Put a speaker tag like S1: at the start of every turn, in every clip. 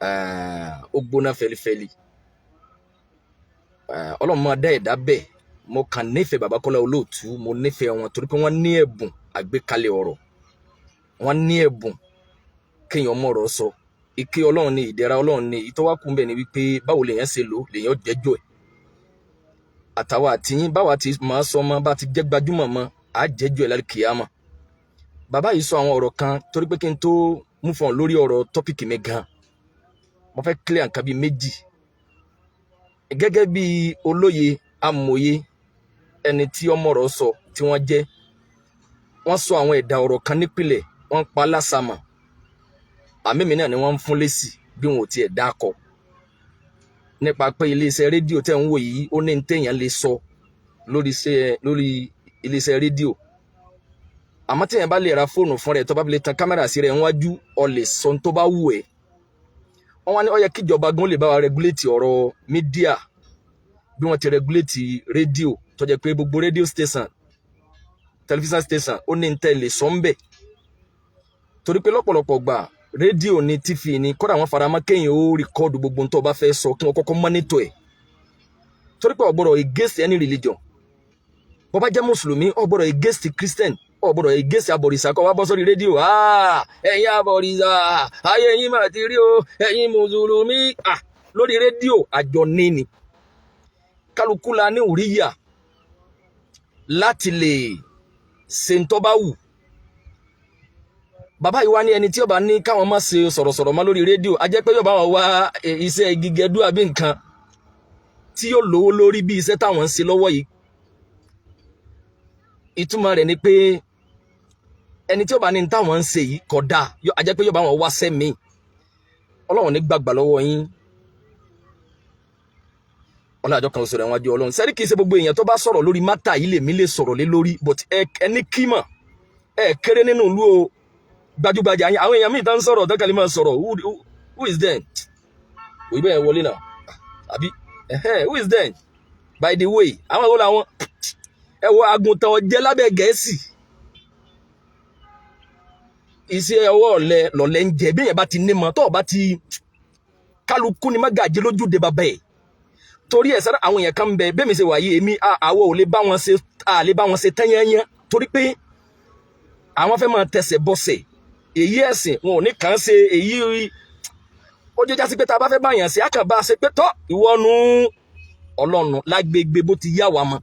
S1: ó gbóná fẹlifẹli Ọlọ́run máa dá ẹ̀dá bẹ́ẹ̀ mo kàn nífẹ̀ẹ́ bàbá Kọ́lá Olóòtú mo nífẹ̀ẹ́ wọn torí pé wọ́n ní ẹ̀bùn àgbékalẹ̀ ọ̀rọ̀ wọ́n ní ẹ̀bùn kéèyàn mọ̀rọ̀ sọ ike Ọlọ́run ní ìdẹ̀ra Ọlọ́run ní ìtọ́wákùn bẹ́ẹ̀ ni wípé báwo lèèyàn ṣe lò lèèyàn jẹ́jọ́ ẹ̀ àtàwọn àtìyín báwa ti máa sọ mọ́ bá ti jẹ́ gbajúmọ̀ mọ́ á jẹ́jọ́ ẹ̀ lálẹ́ kìámọ̀ bàbá yìí sọ àwọn ọ̀rọ̀ kan torí pé kí n tó mú fún ọ lórí ọ̀rọ̀ tọ́pìkì mi gan mo fẹ́ clear nǹkan bíi méjì gẹ́gẹ́ bí olóye amòye ẹni tí ọmọ ọ̀rọ̀ sọ tí wọ́n jẹ́ wọ́n sọ àwọn ẹ̀dà ọ̀rọ̀ kan nípìnlẹ̀ wọ́n pa lásàmà àmì náà ni wọ́n ń fún lésì bí wọn ò tiẹ̀ dákọ̀ nípa pé iléeṣẹ́ rédíò tẹ̀ ń wò yìí ó ní téèyàn lè sọ lórí iléeṣẹ́ rédíò àmọ́ téèyàn bá lè ra fóònù fún rẹ̀ tó bá lè tan kámẹ́rà sí rẹ̀ níwájú ó lè sọ tó bá wù ẹ́ wọ́n wá ní ó yẹ kíjọba gan lè bá wa regulate ọ̀rọ̀ mídíà bí wọ́n ti regulate rédíò tó jẹ́ pé gbogbo rédíò station tẹlifíṣàn station ó ní tẹ́ lè sọ ń bẹ̀ torí pé lọ́pọ̀lọpọ̀ gbà rédíò ní tífì ní kódà wọ́n faramọ́ kéèyàn ó rìkọ́ọ̀dù gbogbo tó bá fẹ́ sọ kí wọ́n kọ́kọ́ mọ́nítọ̀ ẹ̀ torí pé ó gbọ́dọ̀ against any religion bó bá jẹ́ mùsùlùmí ó gbọ́dọ̀ against Christian ó gbọ́dọ̀ against abọ̀rìṣà kó wá bọ́ sórí rédíò ẹ̀yin abọ̀rìṣà ayé yín mà ti rí o ẹ̀yin mùsùlùmí lórí rédíò àjọ níní kálukú la ní òríyà láti lè ṣe ń tó bá wù bàbá yìí wá ní ẹni tí ó bá ní káwọn má ṣe sọ̀rọ̀sọ̀rọ̀ má lórí rédíò a jẹ́ pé yóò bá wọn wá iṣẹ́ gígẹdú àbí nǹkan tí yóò lówó lórí bí iṣẹ́ táwọn ń ṣe lọ́wọ́ yìí ìtumọ̀ rẹ̀ ni pé ẹni tí ó bá ní táwọn ń ṣe yìí kódà a jẹ́ pé yóò bá wọn wá sẹ́mi Ọlọ́run ní gbàgbà lọ́wọ́ yín ọlọ́jọ́ kan sọ̀rọ̀ ẹ̀wọ̀n adé Ọlọ́run sẹ́rí kìí ṣe gbogbo èèyàn tó bá sọ̀rọ̀ lórí mátà yìí lèmi lè sọ̀rọ̀ lé lórí but ẹni kímọ̀ kéré nínú ìlú o gbajúgbajà yín àwọn èèyàn míì tán sọ̀rọ̀ tán kàlí máa sọ̀rọ̀ who is then òyìnbó yẹn wọlé náà àbí who is then by the way àwọn ìwọ làwọn ẹwọ àgùntàn ọ̀jẹ̀ lábẹ́ Gẹ̀ẹ́sì iṣẹ́ ọwọ́ ọ̀lẹ lọ̀lẹ́ ń jẹ bí èèyàn bá ti ní mọ́ tó o bá ti kálukú ni má gàjẹ́ lójúde bàbá ẹ̀ torí ẹ̀ sára àwọn èèyàn kan ń bẹ bẹ́ẹ̀ mi ṣe wà yìí èmi àwọ̀ ò lè bá wọn ṣe tẹ́yẹ́yẹ́ torí pé àwọn fẹ́ máa tẹsẹ̀ bọ́sẹ̀ èyí ẹ̀sìn wọn ò ní kàn ṣe èyí ó jẹ́ jásí pé tá a bá fẹ́ bá yàn ṣe á kàn bá a ṣe pé tọ́ ìwọ́nu Ọlọ́run lágbègbè bó ti yá wa mọ́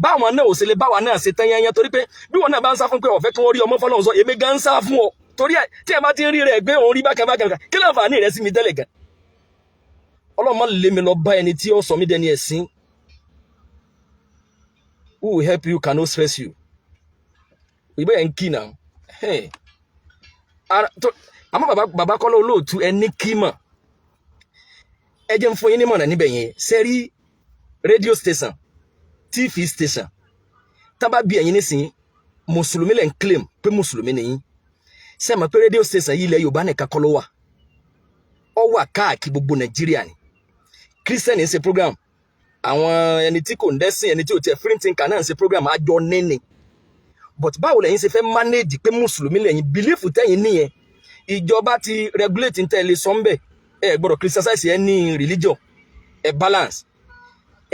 S1: báwọn náà ò ṣe lè báwa náà ṣe tẹ́yẹ́yẹ́ torí pé bí wọn náà bá ń sá fún pé ọ̀fẹ́ kí wọ́n rí ọmọ fọlọ́run sọ èmi gan ń sá fún ọ torí ẹ̀ tí ẹ bá ti ń rí rẹ̀ pé òun rí bákan kí láǹfààní rẹ̀ sí mi tẹ́lẹ̀ gan Ọlọ́run má lé mi lọ bá ẹni tí ó sọ mí dẹni ẹ̀sìn who will help you cannot stress you ìbẹ́ ẹ̀ ń kí náà àmọ́ bàbá Kọ́lá Olóòtú ẹni kí mọ̀ ẹ jẹ́ ń fún yín ní mọ̀nà níbẹ̀ yẹn sẹ́rí rédíò station TV station tábà bí ẹ̀yin nísìnyí mùsùlùmí lẹ́ ń claim pé mùsùlùmí nìyí sẹ́mi pé rédíò station yìí ilẹ̀ Yorùbá nìkan kọ́ ló wà ó wà káàkiri gbogbo Nàìjíríà ni Christian ń ṣe program àwọn ẹni tí kò ń dẹ́sìn ẹni tí ò tiẹ̀ free thinker náà ń ṣe program àjọ níní but báwo lẹ́yìn ṣe fẹ́ manage pé mùsùlùmí lẹ́yìn belief tẹ́yìn nìyẹn ìjọba ti regulate ntẹ́lẹ̀ sọ́nbẹ̀ gbọ́dọ̀ criticize any religion balance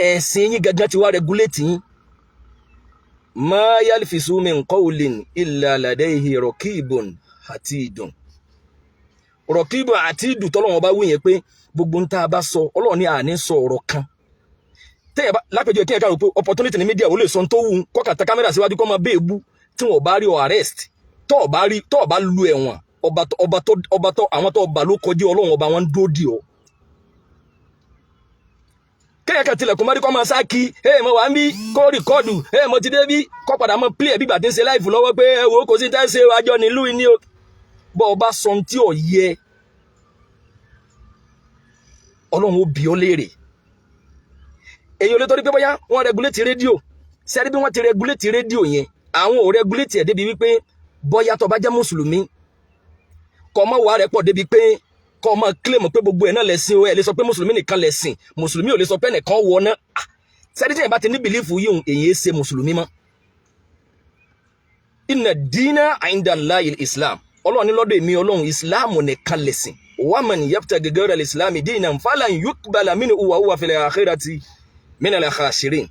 S1: ẹ̀sìn yín gangan ti wá regulate yín ma yalfisu min qawlin illa ladayhi raqibun atidun raqibun atidun tọ́lọ́wọ́n bá wí yẹn pé gbogbo ń tá a bá sọ Ọlọ́run ní àní sọ ọ̀rọ̀ kan tẹ́yẹ̀ bá lápẹjọ kí ẹ̀ka rò pé opportunity ní media ó lè sọ tó wù kọ́kà ta kámẹ́rà síwájú kọ́ máa bẹ́ẹ̀ bú tí wọ́n bá rí ọ arrest tọ́ ọ bá lu ẹ̀wọ̀n ọba tó àwọn tó ọba ló kọjú Ọlọ́run ọba wọn dúró dì ọ́ kẹ́yẹ̀kẹ́ tilẹ̀kùn mọ́rí kọ́ máa sáàkì mo wà ń bí kó rìkọ́ọ̀dù mo ti dé bí kọ́ padà mọ́ play ẹ̀ bí gbà tí ń ṣe láìfù lọ́wọ́ pé wo kò sí tẹ́ ṣe àjọ nílùú ní o bọ́ ọba sọ tí ò yẹ Ọlọ́run ó bi ọ́ léèrè èyí ò lè torí pé bóyá wọ́n regulate rédíò sẹ́rí bí wọ́n ti regulate rédíò yẹn àwọn ò regulate ẹ̀ débi wípé bóyá tó bá jẹ́ mùsùlùmí kọ́ mọ́ wà rẹ̀ pọ̀ débi pé kọ́ mọ́ claim pé gbogbo ẹ̀ náà lẹ́sìn o ẹ̀ lè sọ pé mùsùlùmí nìkan lẹ́sìn mùsùlùmí ò lè sọ pé ẹnìkan wọ ná sẹ́rí tí yẹn bá ti ní bìlífù yìí èyí ṣe mùsùlùmí mọ́ inna dina inda Allahi Islam Ọlọ́run ní lọ́dọ̀ èmi Ọlọ́run Islam nìkan lẹ́sìn waman yabtaghi ghayra al-islami dinan falan yuqbala minhu wa huwa fil akhirati minal khasirin.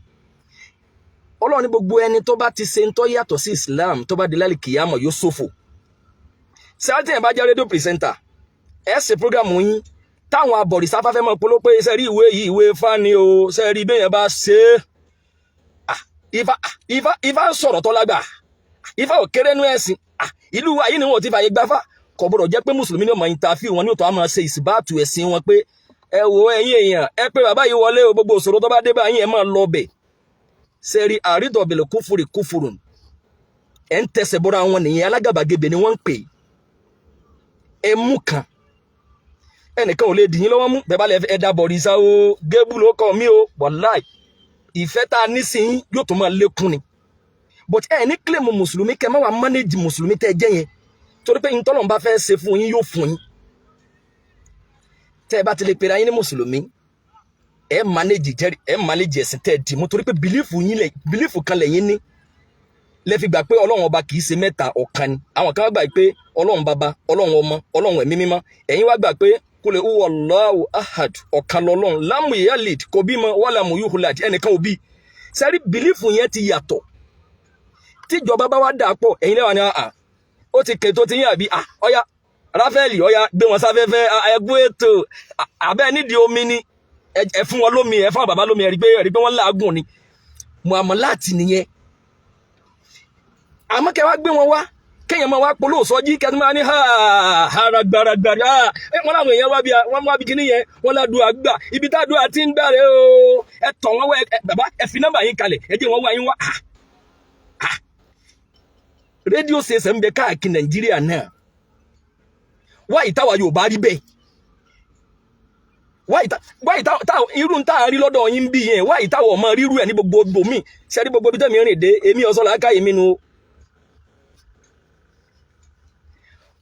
S1: Ọlọ́run ní gbogbo ẹni tó bá ti ṣe ń tó yàtọ̀ sí Islam tó bá di lálẹ́ kìyàmọ̀ yóò ṣòfò. Sáàtì ẹ̀ bá jẹ́ rédíò pìrìsẹ́ńtà ẹ̀ ṣe prógrámù yín táwọn abọ̀rìṣà fẹ́ mọ̀ polówó pé ṣe rí ìwé yìí ìwé Ifá ni o, ṣe rí bẹ́ẹ̀ bá ṣe Ifá ń sọ̀rọ̀ tó lágbà, Ifá ò kéré nú ẹ̀sìn, ìlú wa yìí ni wọ́n ti fàyè gbáfá. Kò gbọdọ̀ jẹ́ pé mùsùlùmí ní ọmọ ìntàfíù wọn ní òtò àmọ́ ṣe ìsìbáàtù ẹ̀sìn wọn pé ẹ wo ẹ̀yin èèyàn ẹ pé bàbá yìí wọlé o, gbogbo òṣòro tó bá dé báyìí ẹ máa lọ bẹ̀. Sẹ́rí àrídọ̀bẹ̀lẹ̀ kúfùrì kúfùrùn ẹ̀ ń tẹsẹ̀ bọ́ra wọn nìyẹn, alágàbàgebè ni wọ́n ń pè é mú kan ẹnìkan ò lè dìyín lọ́wọ́ mú bẹ́ẹ̀ bá lẹ ẹ̀dá bọ̀rìṣà o gébù ló kọ́ mí o wàláì ìfẹ́ tá a ní sí yín yóò tó máa lékún ni. But ẹ ní kílèmù mùsùlùmí kẹ má wàá mánéjì mùsùlùmí tẹ́ ẹ jẹ́ yẹn torí pé ìtọ́lọ́run bá fẹ́ ṣe fún yín yóò fún yín. Tẹ́ ẹ bá ti lè pera yín ní mùsùlùmí ẹ mánéjì ẹ̀sìn tẹ́ ẹ dì mú torí pé bìlífù kan lẹ́yìn ní lẹ́ fi gbà pé ọlọ́run ọba kì í ṣe mẹ́ta ọ̀kan ni. Àwọn kan wá gbà pé ọlọ́run baba ọlọ́run ọmọ ọlọ́run ẹ̀mí mímọ́, ẹ̀yin wá gbà pé kúlẹ̀ huwallahu ahad ọ̀kan lọ́lọ́run lámù yálid kò bímọ wàlámù yuhulad ẹnìkan ò bí. Sẹ́rí bìlífù yẹn ti yàtọ̀. Tíjọba bá wá dà pọ̀ ẹ̀yin lẹ́wà ni ó ti kètò ti yín àbí ọ̀ya Ráfẹ́lì ọ̀ya gbé wọn sáfẹ́fẹ́ ẹgbẹ́ ètò abẹ́ nídìí omi ni ẹ fún wọn lómi ẹ fún àwọn bàbá lómi ẹ rí pé wọ́n láàgùn ni muamalati nìyẹn. Àmọ́ kẹ́ wá gbé wọn wá kéèyàn máa wá polówó sọ́jí kẹ́tù máa ní haragbaragbara wọn làwọn èèyàn wá bí kíní yẹn wọn ládùú àgbà ibi tá àdúrà ti ń gbàre o ẹ tọ̀ wọn wá bàbá ẹ fi nọ́mbà yín kalẹ̀ ẹ jẹ́ wọn wá yín wá. Rédíò ṣẹṣẹ ń bẹ káàkiri Nàìjíríà náà wá ìtawà Yorùbá rí bẹ́ẹ̀ wá ìta irú tá à ń rí lọ́dọ̀ yín bí yẹn wá ìtawà ọmọ rírú ẹ̀ ní gbogbo mi ṣe rí gbogbo bí tẹ̀mí rìn dé èmi ọ̀sán làákà yìí mi nu.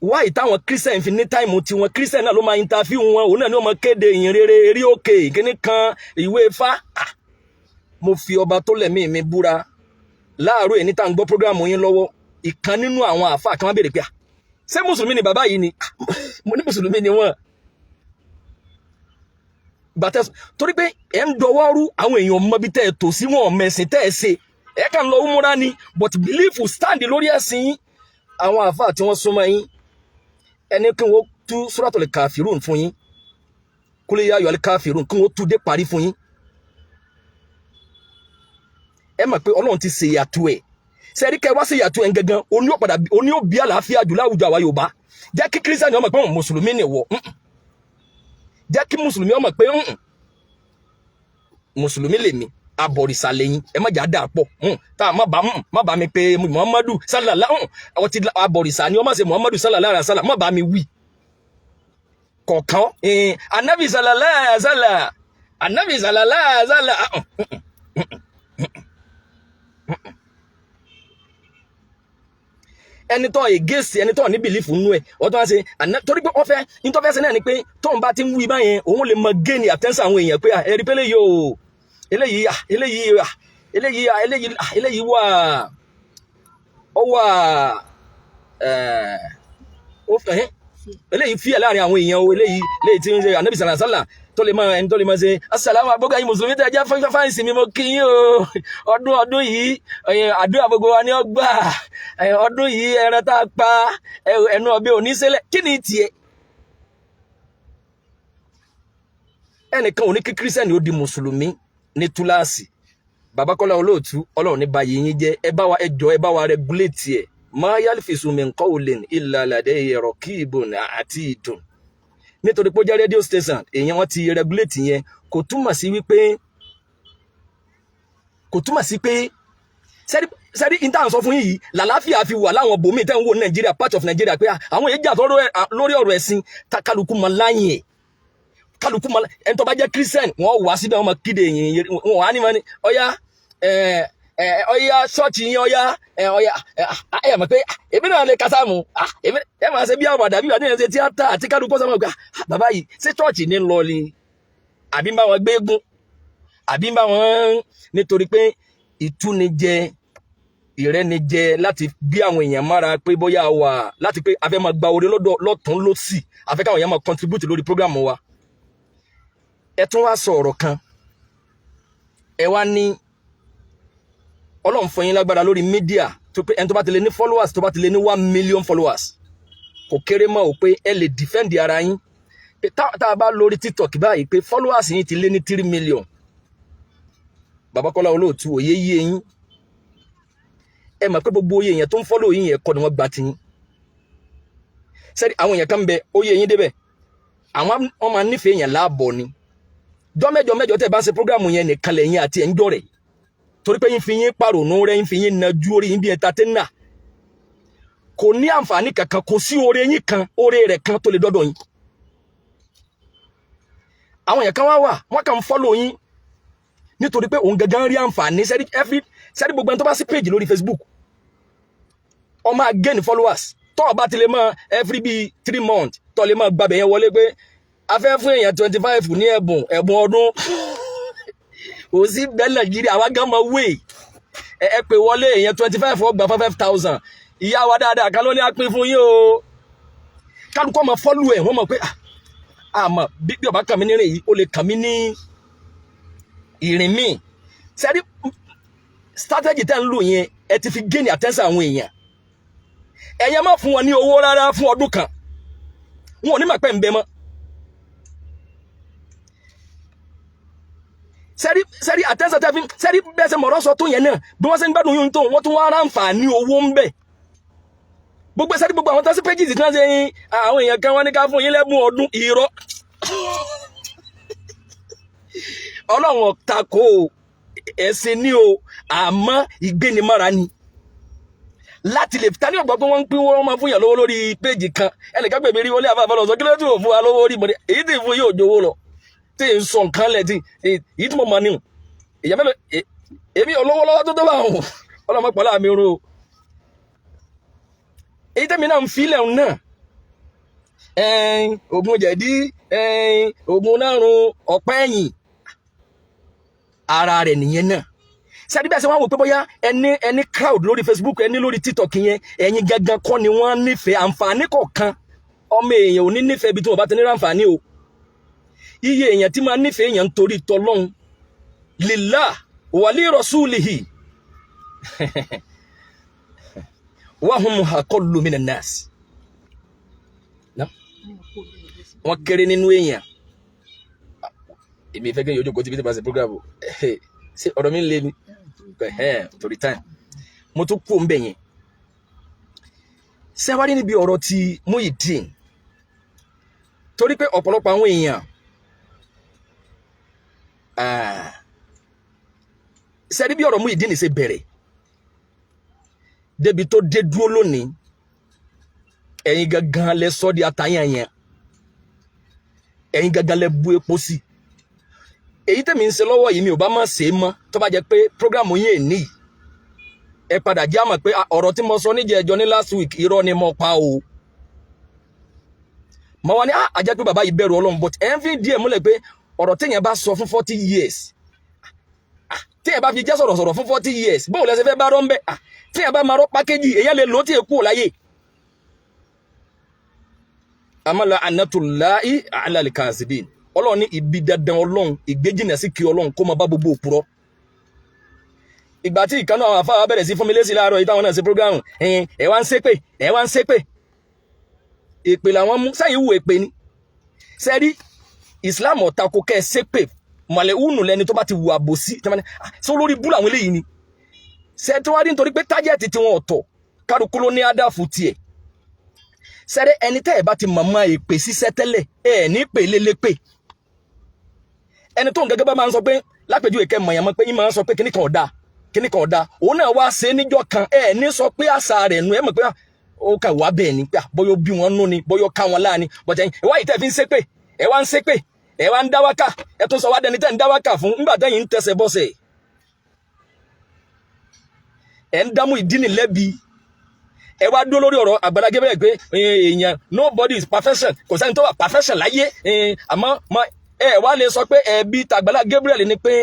S1: Wá ìtàwọn Christian fi ní táìmù tiwọn Christian náà ló máa interview wọn òun náà ni wọ́n máa kéde ìyìn rere eré òkè kíní kan ìwé Ifá. Mo fi ọba tó lẹ̀mí mi búra láàárọ̀ èyí tá à ń gbọ́ program yín lọ́wọ́ ìkan nínú àwọn àáfàá kan wá béèrè pé ṣé mùsùlùmí ni bàbá yìí ni mo ní mùsùlùmí ni wọ́n. Bàtẹ́ torí pé ẹ̀ ń dọwọ́ rú àwọn èèyàn mọ́bí tẹ́ ẹ tò sí wọn mẹ̀sìn tẹ́ ẹ ṣe ẹ̀ kàn lọ múra ni but belief stand lórí ẹ̀sìn yín. Àwọn àáfàá tí wọ́n súnmọ́ yín ẹni kí wọ́n tú suratul kafirun fún yín kul ya ayyuhal kafirun kí wọ́n tú dé parí fún yín. Ẹ mọ̀ pé Ọlọ́run ti ṣe ìyàtọ̀ ẹ̀ sẹ́rí kẹ́ wá sí ìyàtọ̀ ẹ̀ gangan oní òbí àlàáfíà jù láwùjọ àwa Yorùbá. Jẹ́ kí kírísítẹ́nì ọmọ pé òun mùsùlùmí ni wọ̀ jẹ́ kí mùsùlùmí ọmọ pé mùsùlùmí lèmi abọ̀rìṣà lẹ́yìn ẹ má jà dà pọ̀ tá má bá mi pé Muhammadu sallallahu ọtí abọ̀rìṣà ni wọ́n má ṣe Muhammadu sallallahu alaihi wasallam má bá mi wí kọ̀ọ̀kan anabi sallallahu alaihi wasallam anabi sallallahu alaihi wasallam. Ẹni tó ègèsì ẹni tó ní bìlífù nú ẹ ọtún wá ṣe torí pé wọ́n fẹ́ nítorí fẹ́ ṣe náà ni pé tóun bá ti ń wí báyẹn òun lè mọ géènì àtẹ́sí àwọn èèyàn pé ẹ̀rí pé eléyìí wà ó wà eléyìí fíyà láàrin àwọn èèyàn o eléyìí tí ń ṣe ànábì sàlàsàlà tó lè máa ẹni tó lè máa ṣe asàlámù àgbóga yìí mùsùlùmí tẹ́ ẹ jẹ́ fáìsì mi mo kí yín o ọdún yìí àdúrà gbogbo wa ni ó gbà ọdún yìí ẹran tá a pa ẹnu ọbẹ̀ òní ṣẹlẹ̀ kí ni tiẹ̀. Ẹnìkan ò ní kí kírísítẹ́nì ó di mùsùlùmí ní túláàsì. Bàbá Kọ́lá Olóòtú Ọlọ́run ní báyìí yín jẹ́ ẹ bá wa regulate ẹ̀ ma yalfizu min qawlin illa ladayhi raqibun atidun. Nítorí pé ó jẹ́ rédíò station èèyàn wọn ti regulate yẹn kò túmọ̀ sí pé sẹ́rí ìta sọ fún yìí làlàáfíà fi wà láwọn bòmí tẹ́ ń wo Nàìjíríà part of Nàìjíríà pé àwọn èèyàn jà lórí ọ̀rọ̀ ẹ̀sìn kálukú mọ láyìn ẹ̀ kálukú mọ ẹni tó bá jẹ́ Christian wọ́n wá síbẹ̀ wọ́n mọ kéde yìnyín wọ́n wá ní mọ́ ni ọ̀ya ṣọ́ọ̀ṣì yín ọ̀ya ẹ̀ mọ̀ pé èmi náà lè kásámù ẹ̀ máa ṣe bí àwọn àdàbí wà nínú ṣe tíátà àti kálukú sọ́mọ́ gbà bàbá yìí ṣé ṣọ́ọ̀ṣì ní lọ ni àbí ń bá wọn gbégún àbí ń bá wọn nítorí pé ìtúnijẹ ìrẹ́nijẹ láti bí àwọn èèyàn mára pé bóyá wà láti pé a fẹ́ máa gba oore lọ́tún lọ́sì a fẹ́ káwọn èèyàn máa contribute lórí program wa. Ẹ tún wá sọ ọ̀rọ̀ kan, ẹ wá ní Ọlọ́run fún yín lágbára lórí mídíà tó pé ẹni tó bá ti lè ní followers tó bá ti lè ní 1 million followers kò kéré mọ́ ò pé ẹ lè defend ara yín. Tá a bá lórí TikTok báyìí pé followers yín ti lé ní 3 million. Bàbá Kọ́lá Olóòtú òye yé yín. Ẹ mọ̀ pé gbogbo oyè èèyàn tó ń follow yín yẹn kọ́ ni wọ́n gba ti yín. Sẹ́ni àwọn èèyàn kan bẹ oyè yín débẹ̀. Àwọn wọ́n máa nífẹ̀ẹ́ èèyàn láàbọ̀ ni. Jọ́mẹ́jọ tẹ́ bá ń ṣe program yẹn nìkan lẹ́yìn àti ẹ̀ ń jọ rẹ̀. Torí pé yín fi yín pàrònú rẹ̀ yín fi yín najú orí yín bí entertainer. Kò ní àǹfààní kankan, kò sí oore yín kan, oore rẹ̀ kan tó lè dọ́dọ̀ yín. Àwọn èèyàn kan wà wọ́n kàn ń follow yín nítorí pé òun gangan rí àǹfààní sẹ́rí gbogbo ẹni tó bá sí page lórí Facebook ó máa gain followers tó bá ti lè mọ every be 3 months tó lè mọ gbàbẹ̀ yẹn wọlé pé a fẹ́ fún èèyàn 25 ní ẹ̀bùn ọdún ó sì bẹ́ẹ̀ Nàìjíríà àwa gan mọ wé ẹ pè wọlé èèyàn 25 ó gba 5,000 ìyá wa dáadáa kan ló ní a pín fún yín o kálukọ́ mọ follow ẹ̀ wọ́n mọ̀ pé àmọ́ bí ọba kàn mí nírìn yìí ó lè kàn mí ní ìrìn míì. Sẹ́rí strategy tẹ́ ń lò yẹn ẹ ti fi gain attention àwọn èèyàn. Ẹ̀yẹ má fún wọn ní owó rárá fún ọdún kan. Wọn ò ní mà pẹ́ ń bẹ mọ́. Sẹ́rí attention tẹ́ fi sẹ́rí bẹ́ẹ̀ sẹ́ mọ̀rọ́ sọ tó yẹn náà bí wọ́n ṣe ń gbádùn yóò tó wọ́n tún wá ráǹfààní owó ń bẹ. Gbogbo sẹ́rí gbogbo àwọn tẹ́sí pages tí wọ́n ṣe àwọn èèyàn kan wọ́n ní ká fún yín lẹ́bùn ọdún irọ́. Ọlọ́run tako ẹ̀sìn ní o àmọ́ ìgbénimára ni láti lè tani ọgbà pé wọ́n ń pín wọ́n máa fún yàn lówó lórí péjì kan ẹnìkan gbèmí rí wọlé àbáfẹ́ lọ sọ kí ló tún fún wa lówó rí mọ̀dé èyí tí fún yóò jowó lọ tí ń sọ nǹkan lẹ̀ tí èyí tí mo mọ̀ níhùn èyàn mẹ́lẹ̀ èmi olówó lọ́wọ́ tó bá hùn ọlọ́mọ pọ̀lá mi ro èyí tẹ́mi náà ń filẹ̀ náà oògùn jẹ̀dí oògùn nárun ọ̀pẹ́ ẹ̀yìn ara rẹ̀ nìyẹn náà. Sẹ́ni bẹ́ẹ̀ sẹ́ wọ́n wò pé bóyá ẹni crowd lórí Facebook ẹni lórí TikTok yẹn ẹ̀yin gangan kọ́ ni wọ́n nífẹ̀ẹ́ àǹfààní kọ̀ọ̀kan ọmọ èèyàn ò ní nífẹ̀ẹ́ ibi tí wọ́n bá ti ní àǹfààní o. Iye èèyàn tí máa nífẹ̀ẹ́ èèyàn nítorí tọlọ́hun lillah wa li rasulihi wa hum aqallu minan nas. Wọ́n kéré nínú èèyàn. Èmi fẹ́ kí n yọjú kó tí bí tí bá ṣe program ṣe ọ̀rọ̀ mi ń lé ní torí time mo tún kú ń bẹ̀ yẹn. Ṣé wá rí níbi ọ̀rọ̀ ti Muyideen torí pé ọ̀pọ̀lọpọ̀ àwọn èèyàn ṣe rí bí ọ̀rọ̀ Muyideen ṣe bẹ̀rẹ̀ débi tó dé dúró lónìí ẹ̀yin gangan lẹ sọ di àtàyàn yẹn ẹ̀yin gangan lẹ bú epo sí. Èyí tẹ̀mí ń ṣe lọ́wọ́ yìí mi ò bá má ṣe é mọ́ tó bá jẹ́ pé program yín èní ẹ padà jẹ́ àmọ̀ pé ọ̀rọ̀ tí mo sọ níjẹ̀ ẹjọ́ ní last week irọ́ ni mo pa o. Mo wá ní àjẹ́ pé bàbá yìí bẹ̀rù Ọlọ́run but ẹ̀ ń fi díẹ̀ múlẹ̀ pé ọ̀rọ̀ téèyàn bá sọ fún 40 years téèyàn bá fi jẹ́ sọ̀rọ̀ fún 40 years bóun lẹ́sẹ̀ fẹ́ bá rọ́ ń bẹ́ téèyàn bá máa rọ́ pákéjì èèyàn lè lò ó tí èkó láyé. Amala anatullahi ala al-kazibin. Ọlọ́run ní ibi dandan Ọlọ́run ìgbéjìnà sí kí Ọlọ́run kó máa bá gbogbo òpùrọ́. Ìgbà tí ìkànnì àwọn afáwà bẹ̀rẹ̀ sí fún mi lésì láàárọ̀ yìí táwọn náà ṣe prógrámù ẹ wá ń ṣépè èpè làwọn mú sẹ́yìn wù èpè ni. Sẹ́rí Islam ọ̀tako kẹ́ ẹ ṣépè mọ̀lẹ́ ùnù lẹni tó bá ti wù àbòsí ṣé olórí bú làwọn eléyìí ni. Ṣé tí wọ́n rí nítorí pé tájẹ́ẹ̀tì tí wọ́n ọ̀tọ̀ kálukú ló ní ádáfù tiẹ̀. Sẹ́rí ẹni tẹ́ ẹ̀ bá ti mọ̀mọ́ èpè ṣiṣẹ́ tẹ́lẹ̀ ẹ̀ ní pè lélépè. Ẹni tó ń gẹ́gẹ́ bá máa ń sọ pé lápèjú ìkẹ́ mọ̀yàn mọ́ pé yín máa ń sọ pé kíní kan ọ̀dà òun náà wá ṣe níjọ́ kan ẹ̀ ní sọ pé àṣà rẹ̀ nu ẹ̀ mọ̀ pé ó kà wá bẹ́ẹ̀ ni pé bóyá bí wọ́n nú ni bóyá ká wọn láàánú bọ̀tẹ́ ẹ̀ wá ìtẹ́ fi ń ṣépè ẹ̀ wá ń ṣépè ẹ̀ wá ń dá wákà ẹ̀ tó sọ wá dẹni tẹ́ ń dá wákà fún nígbà tẹ́yìn ń tẹsẹ̀ bọ́sẹ̀ ẹ̀ ń dámú ìdínì lẹ́bi ẹ wá dúró lórí ọ̀rọ̀ Agbala Gabriel pé èèyàn nobody is perfection kò sẹ́ni tó wà perfection láyé àmọ́ ẹ wá lè sọ pé ẹbí t'Agbala Gabriel ni pé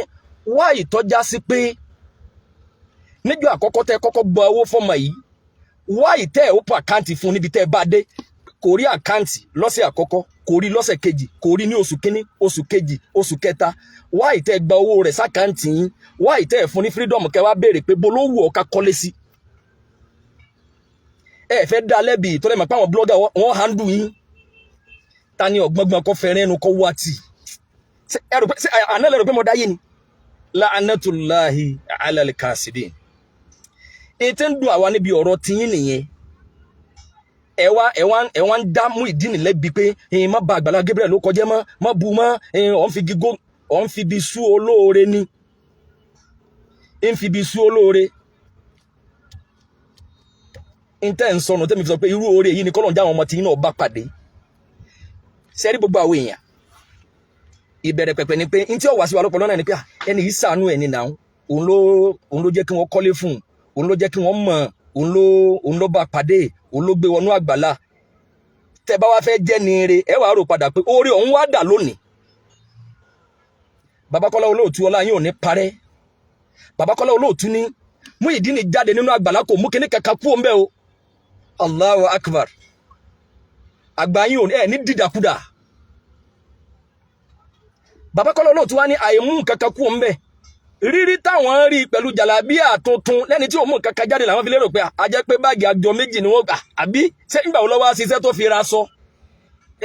S1: wá ìtọ́já sí pé níjọ́ àkọ́kọ́ tẹ́ kọ́kọ́ gba owó fọ́mọ yìí why tẹ́ open account fún níbi tẹ́ bá dé kò rí account lọ́sẹ̀ àkọ́kọ́ kò rí lọ́sẹ̀ kejì kò rí ní oṣù kínní oṣù kejì oṣù kẹta why tẹ́ gba owó rẹ̀ sákàǹtì yín why tẹ́ fún ní freedom kẹ́ wá béèrè pé bolówó ọ̀ka kọ́lé sí ẹ fẹ́ dá lẹ́bi ìtọ́lẹ̀ mọ̀ pé àwọn blogger wọ́n handle yín ta ni ọ̀gbọ́ngbọ́n kọ́ fẹ́rẹ́ ẹnu kọ́ wá tì àná lẹ́rù pé mo dá yé ni la'anatullahi ala al-kasidin ètè ń dùn àwa níbi ọ̀rọ̀ tiyín nìyẹn ẹ wá ń dá Muyideen lẹ́bi pé má ba Àgbàlá Gabriel ló kọjá mọ́ má bu mọ́ ọ̀n fi bi sú olóore ni ń fi bi sú olóore ń sọnù tẹ́mi fi sọ pé irú oore yìí ni kọ́lọ̀ ń já àwọn ọmọ tiyín náà bá pàdé sẹ́rí gbogbo àwọn èèyàn ìbẹ̀rẹ̀ pẹ̀pẹ̀ ni pé n tí ó wá sí wa lọ́pọ̀lọ́ náà ni pé ẹni yìí ṣàánú ẹni náà òun ló jẹ́ kí wọ́n kọ́lé fún òun ló jẹ́ kí wọ́n mọ̀ òun ló bá pàdé òun ló gbé wọnú àgbàlá tẹ́ bá wá fẹ́ jẹ́ ní ire ẹ wàá rò padà pé oore òun wá dà lónìí Baba Kọ́lá Olóòtú ọlá yín ò ní parẹ́ Baba Kọ́lá Olóòtú ní Muyideen jáde nínú àgbàlá kò mú kíní kankan kú òun bẹ́ẹ̀ o Allahu Akbar àgbà yín ò ní dídàkudà Baba Kọ́lá Olóòtú wá ní àìmú kankan kú òun bẹ́ẹ̀ rírí táwọn rí pẹ̀lú jàlábíà tuntun lẹ́ni tí òun kankan jáde làwọn fi lérò pé a jẹ́ pé báàgì àjọ méjì ni wọ́n gbà àbí ṣé nígbà wo lọ́wọ́ ṣiṣẹ́ tó fi ra sọ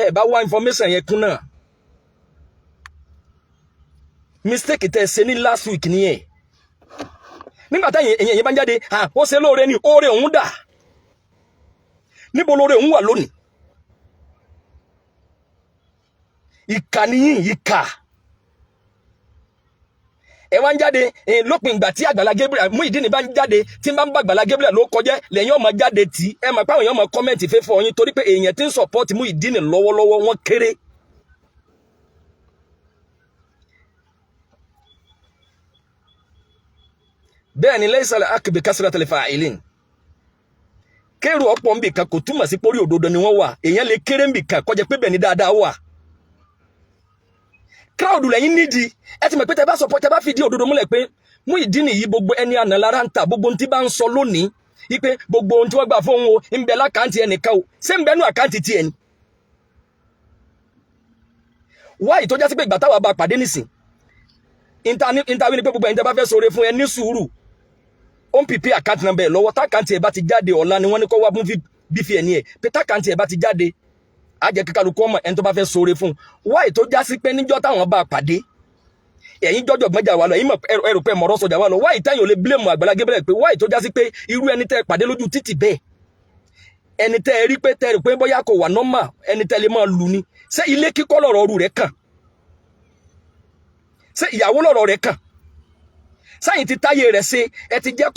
S1: ẹ bá wá information yẹn kún náà mistake tẹ́ ṣe ní last week nìyẹn nígbà táyìn èyàn yẹn bá ń jáde ó ṣe lóore ní oore òun dà níbo lóore òun wà lónìí ìkà nìyín ìkà ẹ wá ń jáde lópin ìgbà tí Àgbàlá Gabriel Muyideen bá ń jáde tí bá ń bá Àgbàlá Gabriel ló kọjá lẹ́yìn ọmọ jáde tí ẹ mọ̀ pé àwọn èèyàn ọmọ kọ́mẹ̀ntì fẹ́ fọ yín torí pé èèyàn tí ń support Muyideen lọ́wọ́lọ́wọ́ wọn kéré bẹ́ẹ̀ ni laysa al-haqq bi kasratil fa'ilin kéèrò ọ̀pọ̀ ń bì kan kò túmọ̀ sí pórí òdodo ni wọ́n wà èèyàn lè kéré ń bì kan kọjá pé bẹ́ẹ̀ ni dáadáa wà crowd lẹ́yìn nídìí ẹ ti mọ̀ pé tẹ bá support tẹ bá fìdí òdodo múlẹ̀ pé Muyideen yìí gbogbo ẹni àná lára ń ta gbogbo ohun tí bá ń sọ lónìí wípé gbogbo ohun tí wọ́n gbà fóun o ń bẹ lákàntì ẹnìkan o ṣé ń bẹnu àkáǹtì tiẹ̀ ni wáyé tó já sí pé ìgbà táwa bá pàdé nísìn ìntàwí ni pé gbogbo ẹni tẹ bá fẹ́ sọre fún ẹ ní sùúrù ó ń pìpì àkáǹtì nọ́mbà ẹ̀ lọ́wọ́ tákàǹtì ẹ̀ bá ti jáde ọ̀la ni wọ́n ní kọ́ wá fún BVN ẹ̀ pé tákàǹtì ẹ̀ bá ti jáde á jẹ́ kíkálukú ọmọ ẹni tó bá fẹ́ sọre fún wáyé tó já sí pé níjọ́ táwọn bá pàdé ẹ̀yin jọ́jọ́ gbọ́njà wà lọ ẹ̀yin ẹrù pé mọ̀rọ̀ sọjà wà lọ wáyé táyìn ò lè blame Àgbàlá Gabriel pé wáyé tó já sí pé irú ẹni tẹ́ pàdé lójú títì bẹ́ẹ̀ ẹni tẹ́ rí pé tẹ́ rí pé bóyá kò wà normal ẹni tẹ́ lè máa lù ní ṣé ilé kíkọ́ lọ̀rọ̀ ọrù rẹ̀ kàn ṣé ìyàwó lọ̀rọ̀ rẹ̀ kàn sáyìn ti táyé rẹ̀ ṣe ẹ ti jẹ́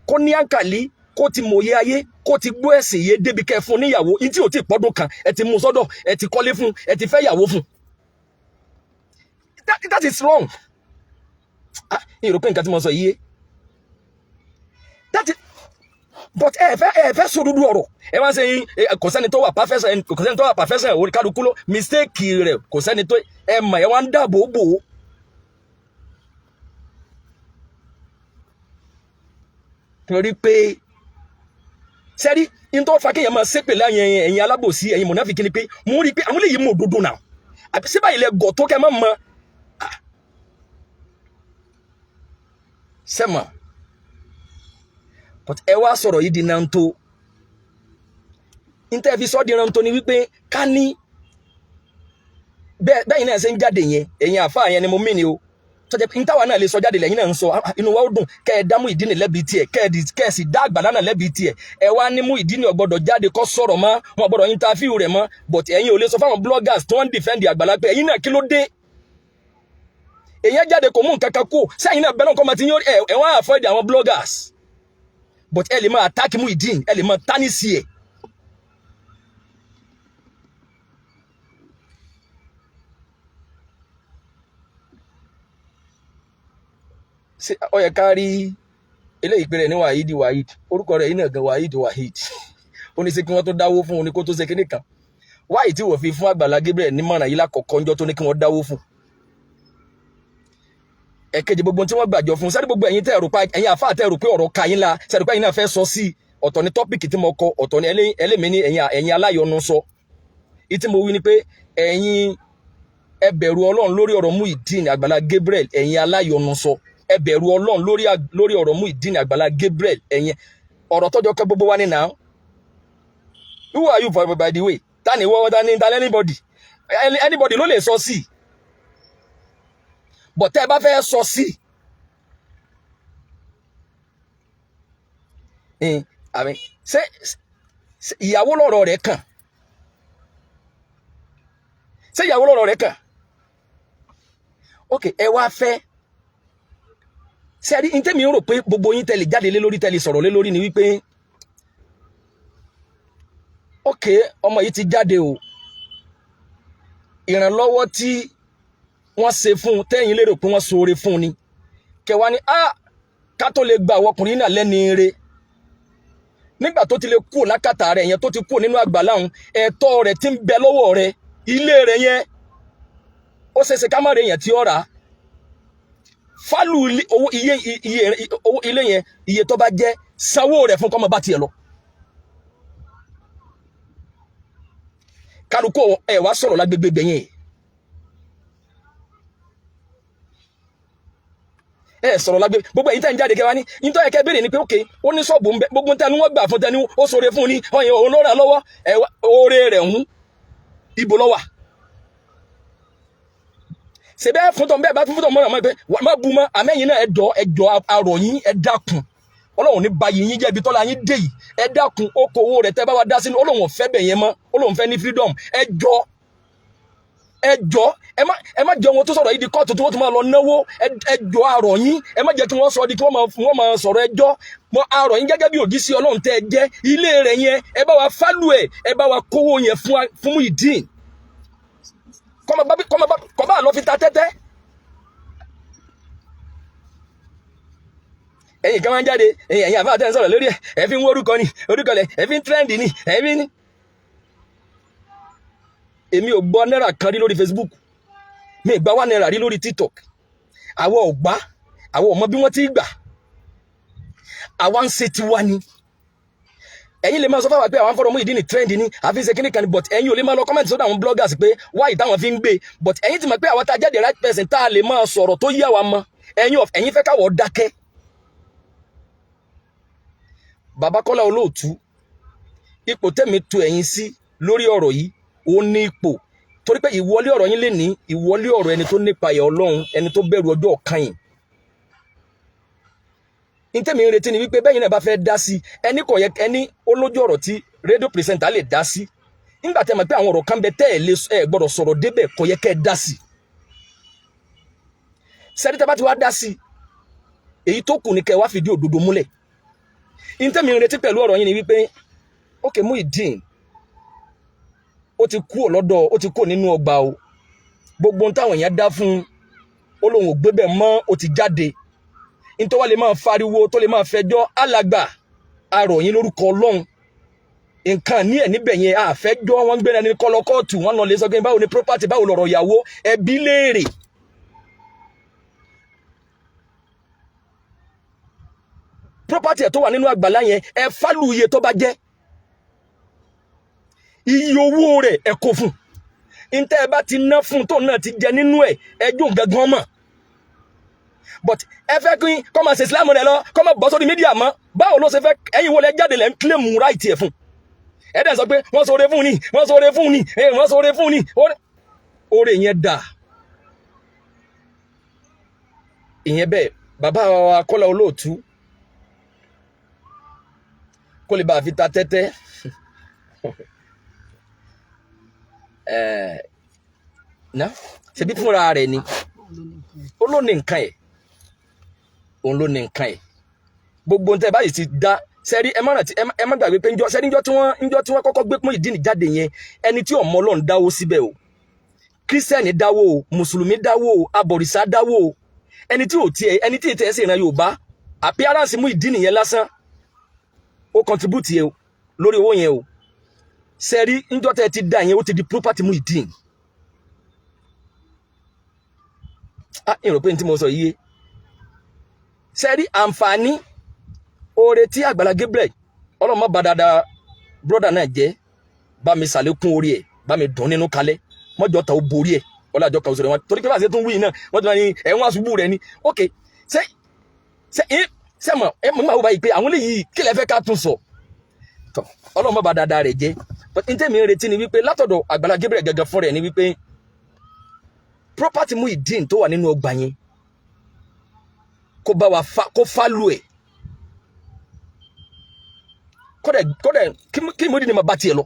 S1: kó ní àǹkàlí kó ti mòye ayé kó ti gbọ́ ẹ̀sìn yé débi kẹ́ fún níyàwó ní tí ò tí pọ́dún kan ẹ ti mú sọ́dọ̀ ẹ ti kọ́lé fún ẹ ti fẹ́ yàwó fún that is wrong ìròpé nǹkan tí mo sọ yìí that is but ẹ fẹ́ sòdodo ọ̀rọ̀ ẹ wá sẹ́yìn kò sẹ́ni tó wà pàfẹ́sẹ̀ orí kálukú ló mistake rẹ̀ kò sẹ́ni tó ẹ mọ̀ ẹ wá ń dáàbò bò ó torí pé sẹ́rí in tó fa kéèyàn máa ṣépè láyẹn ẹ̀yin alábòsí ẹ̀yin mọ̀náfíkí ni pé mo rí i pé àwọn lè yí mọ̀ òdodo náà àbí síbà ilẹ̀ gọ̀ tó kẹ́ máa mọ sẹ́mọ̀ but ẹ wá sọ̀rọ̀ yìí di nanto níta fi sọ́ di nanto ni wípé ká ní bẹ́ẹ̀ náà ṣe ń jáde yẹn ẹ̀yin àfáà yẹn ni mo mí ni o tọ́jà níta wà náà lè sọ jáde lẹ́yìn náà ń sọ inú wa ó dùn kẹ́ ẹ dá Muyideen lẹ́bi tiẹ̀ kẹ́ ẹ sì dá Àgbàlá náà lẹ́bi tiẹ̀ ẹ wá ní Muyideen ò gbọ́dọ̀ jáde kó sọ̀rọ̀ mọ́ wọn gbọ́dọ̀ interview rẹ̀ mọ́ but ẹ̀yin ò lè sọ fáwọn bloggers tí wọ́n ń defend Àgbàlá pé ẹ̀yin náà kí ló dé èyàn jáde kò mú nǹkan kan kú sẹ́yìn náà bẹ́ẹ̀ náà kọ́ máa ti yín ẹ wọ́n á avoid àwọn bloggers but ẹ lè máa attack Muyideen ẹ lè máa tání sí ẹ̀ ó yẹ ká rí eléyìí pé rẹ̀ ní Waheed orúkọ rẹ̀ yìí náà gan Waheed ó ní ṣe kí wọ́n tó dáwó fún un ní kó tó ṣe kíní kan wáyé tí wọ́n fi fún Àgbàlá Gabriel nímọ̀ràn yìí lákọ̀ọ́kọ́ ńjọ́ tó ní kí wọ́n dáwó fún ẹ̀kejì gbogbo tí wọ́n gbàjọ fún sẹ́ni gbogbo ẹ̀yin tẹ́ rò pa ẹ̀yin àfáà tẹ́ rò pé ọ̀rọ̀ ka yín la sẹ́ni pé ẹ̀yin náà fẹ́ sọ sí ọ̀tọ̀ ní tọ́pìkì tí mo kọ ọ̀tọ̀ ní ẹlẹ́mìí ní ẹ̀yin aláyọnu sọ ìtí mo wí ni pé ẹ̀yin ẹ bẹ̀rù Ọlọ́run lórí ọ̀rọ̀ Muyideen Àgbàlá Gabriel ẹ̀yin aláyọnu sọ ẹ bẹ̀rù Ọlọ́run lórí ọ̀rọ̀ Muyideen Àgbàlá Gabriel ẹ̀yin ọ̀rọ̀ tọ́jọ́ kẹ́ gbogbo wa ní now who are you by the way tani wọ́n tani anybody ló lè sọ sí but tẹ́ ẹ bá fẹ́ sọ sí ṣé ìyàwó lọ́rọ̀ rẹ̀ kàn ṣé ìyàwó lọ́rọ̀ rẹ̀ kàn ok ẹ wá fẹ́ sẹ́rí ní tẹ́mi ń rò pé gbogbo yín tẹ́lẹ̀ jáde lé lórí tẹ́lẹ̀ sọ̀rọ̀ lé lórí ni wípé ok ọmọ yìí ti jáde o ìrànlọ́wọ́ tí wọ́n ṣe fún tẹ́yìn lérò pé wọ́n ṣoore fún ni kẹwàá ni ká tó lè gba àwọn ọkùnrin náà lẹ́ni ire nígbà tó ti lè kú lákàtà rẹ̀ yẹn tó ti kú nínú àgbàlá òun ẹ̀tọ́ rẹ̀ ti ń bẹ lọ́wọ́ rẹ̀ ilé rẹ̀ yẹn ó ṣeéṣe ká má rè yẹn tí ó rà á fálù owó ilé yẹn iye tó bá jẹ́ sanwó rẹ̀ fún kọ́mọ bá tiẹ̀ lọ. kálukú ẹ̀ wá sọ̀rọ̀ lágbègbè gbẹ̀yìn sọ̀rọ̀ lágbègbè gbogbo èyí tẹ́ ń jáde kẹwàá ní nítorí ẹ̀kẹ́ béèrè ni pé ókè ó ní ṣọ́ọ̀bù ń bẹ gbogbo tẹnu wọ́n gbà fún tẹnu ó ṣoore fún ni ọyìn òun ló rà lọ́wọ́ oore rẹ̀ ń ibo lọ́wà ṣèbẹ́ fún tọ́ bẹ́ẹ̀ bá fún tọ́ mọ́ra mọ́ pé má bu mọ́ àmẹ́yìn náà ẹ̀jọ̀ àrọ̀ yín ẹ dákun Ọlọ́run ní bayì yín jẹ́ ibi tọ́lá yín dé yìí ẹ dákun okòwò rẹ̀ tẹ́ bá wa dá sínú Ọlọ́run fẹ́ bẹ̀ yẹn mọ́ Ọlọ́run fẹ́ ní freedom ẹjọ́ ẹ má jẹ́ wọn tó sọ̀rọ̀ yìí di kóòtù tí wọ́n tún máa lọ náwó ẹjọ́ àrọ̀ yín ẹ má jẹ́ kí wọ́n sọ di kí wọ́n máa sọ̀rọ̀ ẹjọ́ mọ àrọ̀ yín gẹ́gẹ́ bí òjíṣẹ́ Ọlọ́run tẹ́ ẹ jẹ́ ilé rẹ̀ yẹn ẹ bá wa fálù ẹ bá wa kówó yẹn fún Muyideen kọ́ bá lọ fi ta tẹ́tẹ́ ẹ̀yin kan máa ń jáde ẹ̀yin àfáà tẹ́ ń sọ̀rọ̀ lórí ẹ̀ fi ń wó orúkọ lẹ̀ ẹ̀ fi ń trend ni ẹ̀ fi ń èmi ò gbọ́ náírà kan rí lórí Facebook mi ì gbà wá náírà rí lórí TikTok àwọn ò gbà àwọn ò mọ bí wọ́n ti gbà àwa ń ṣe tiwa ni ẹ̀yin lè máa sọ fáwọn pé àwọn fọ́rọ̀ Muyideen trend ni àfi ṣe kíní kan ni but ẹ̀yin ò lè máa lọ comment sọ́dọ̀ àwọn bloggers pé why táwọn fi ń gbé but ẹ̀yin ti mọ̀ pé àwọn tá a jáde right person tá a lè máa sọ̀rọ̀ tó yé àwa mọ́ ẹ̀yin fẹ́ káwọ́ dákẹ́. Bàbá Kọ́lá Olóòtú ipò tẹ́mi tu ẹ̀yin sí lórí ọ̀rọ̀ yìí ó ní ipò torí pé ìwọlé ọ̀rọ̀ yín lè ní ìwọlé ọ̀rọ̀ ẹni tó nípa ẹ̀ Ọlọ́run ẹni tó bẹ̀rù ọjọ́ ọ̀kan yìí ní tẹ́mi ń retí ni wípé bẹ́yìn náà bá fẹ́ dá sí ẹni kò yẹ ẹni olójú ọ̀rọ̀ tí rédíò pírẹsẹ̀ntà lè dá sí nígbà tẹ́ mọ̀ pé àwọn ọ̀rọ̀ kan bẹ tẹ́ ẹ̀ gbọ́dọ̀ sọ̀rọ̀ débẹ̀ kò yẹ kẹ́ ẹ dá sí sẹ́ni tẹ́ bá ti wá dá sí èyí tó kù ní kẹ́ ẹ wá fìdí òdodo múlẹ̀ ní tẹ́mi ń retí pẹ̀lú ọ̀rọ̀ yín ni wípé ókè Muyideen ó ti kú nínú ọgbà o gbogbo ohun táwọn èèyàn dá fún ó lóun ò gbé bẹ́ẹ̀ mọ́ ó ti jáde nítorí wọ́n lè máa fariwo tó lè máa fẹjọ́ alàgbà àròyìn lórúkọ Ọlọ́run nǹkan ní ẹ̀ níbẹ̀ yẹn àfẹ́jọ́ wọ́n gbéra ní kọ́lọ́kọ́ọ̀tù wọ́n lọ lè sọ pé báwo ni property báwo lọ̀rọ̀ ìyàwó ẹbí léèrè property ẹ̀ tó wà nínú àgbàlá yẹn ẹ fálù iye tó bá jẹ́ iye owó rẹ̀ ẹ kó fún ntẹ́ ẹ bá ti ná fún tóun náà ti jẹ nínú ẹ̀ ẹjọ́ gangan mọ̀ but ẹ fẹ́ kí kọ́ máa ṣe Islam rẹ̀ lọ kọ́ máa bọ́ sórí mídíà mọ́ báwo ló ṣe fẹ́ ẹ̀yin wọlé jáde lẹ́ ń claim right ẹ̀ fún ẹ dẹ̀ sọ pé wọ́n ṣoore fún ni wọ́n ṣoore fún ni wọ́n ṣoore fún ni oore yẹn dà ìyẹn bẹ́ẹ̀ bàbá wa Kọ́lá Olóòtú kó lè bá a fi ta tẹ́tẹ́ ná ṣebí fúnra rẹ̀ ni ó ló ní nǹkan ẹ̀ òun ló ní nǹkan ẹ̀ gbogbo ohun tẹ́ báyìí ti dá sẹ́rí ẹ má gbàgbé pé sẹ́rí njọ́ tí wọ́n kọ́kọ́ gbé Muyideen jáde yẹn ẹni tí ọmọ Ọlọ́run dáwó síbẹ̀ o kírísítẹ́nì dáwó o mùsùlùmí dáwó o abọ̀rìṣà dáwó o ẹni tí ètò ẹ̀sìn ìran Yorùbá appearance Muyideen yẹn lásán ó contribute yẹn o lórí owó yẹn o sẹ́rí njọ́ tẹ́ ti dá yẹn ó ti di property Muyideen ìrò pé ní tí mo sọ yìí sẹ́rí àǹfààní oore tí Àgbàlá Gabriel ọlọ́mọ bá dáadáa brọ́dà náà jẹ́ bá mi sàlékún orí ẹ̀ bá mi dùn nínú kalẹ̀ mọ́jọ́ ta ó borí ẹ̀ ọlájọ́ kan òṣèré wọn torí pé bá ṣe tún wí náà wọ́n ti máa ní ẹ̀wọ̀n àṣubú rẹ̀ ni ok ṣe mọ̀ ẹ mọ̀ máa wọ báyìí pé àwọn eléyìí kí lẹ fẹ́ ká tún sọ tọ́ ọlọ́mọ bá dáadáa rẹ̀ jẹ́ but n tẹ́mi retí ni wípé látọ̀dọ̀ Àgbàlá Gabriel gẹ́gẹ́ fún rẹ̀ ni wípé property Muyideen tó wà nínú ọgbà yẹn kó bá wa kó fálù ẹ̀ kódẹ̀ kí Muyideen máa bá tiẹ̀ lọ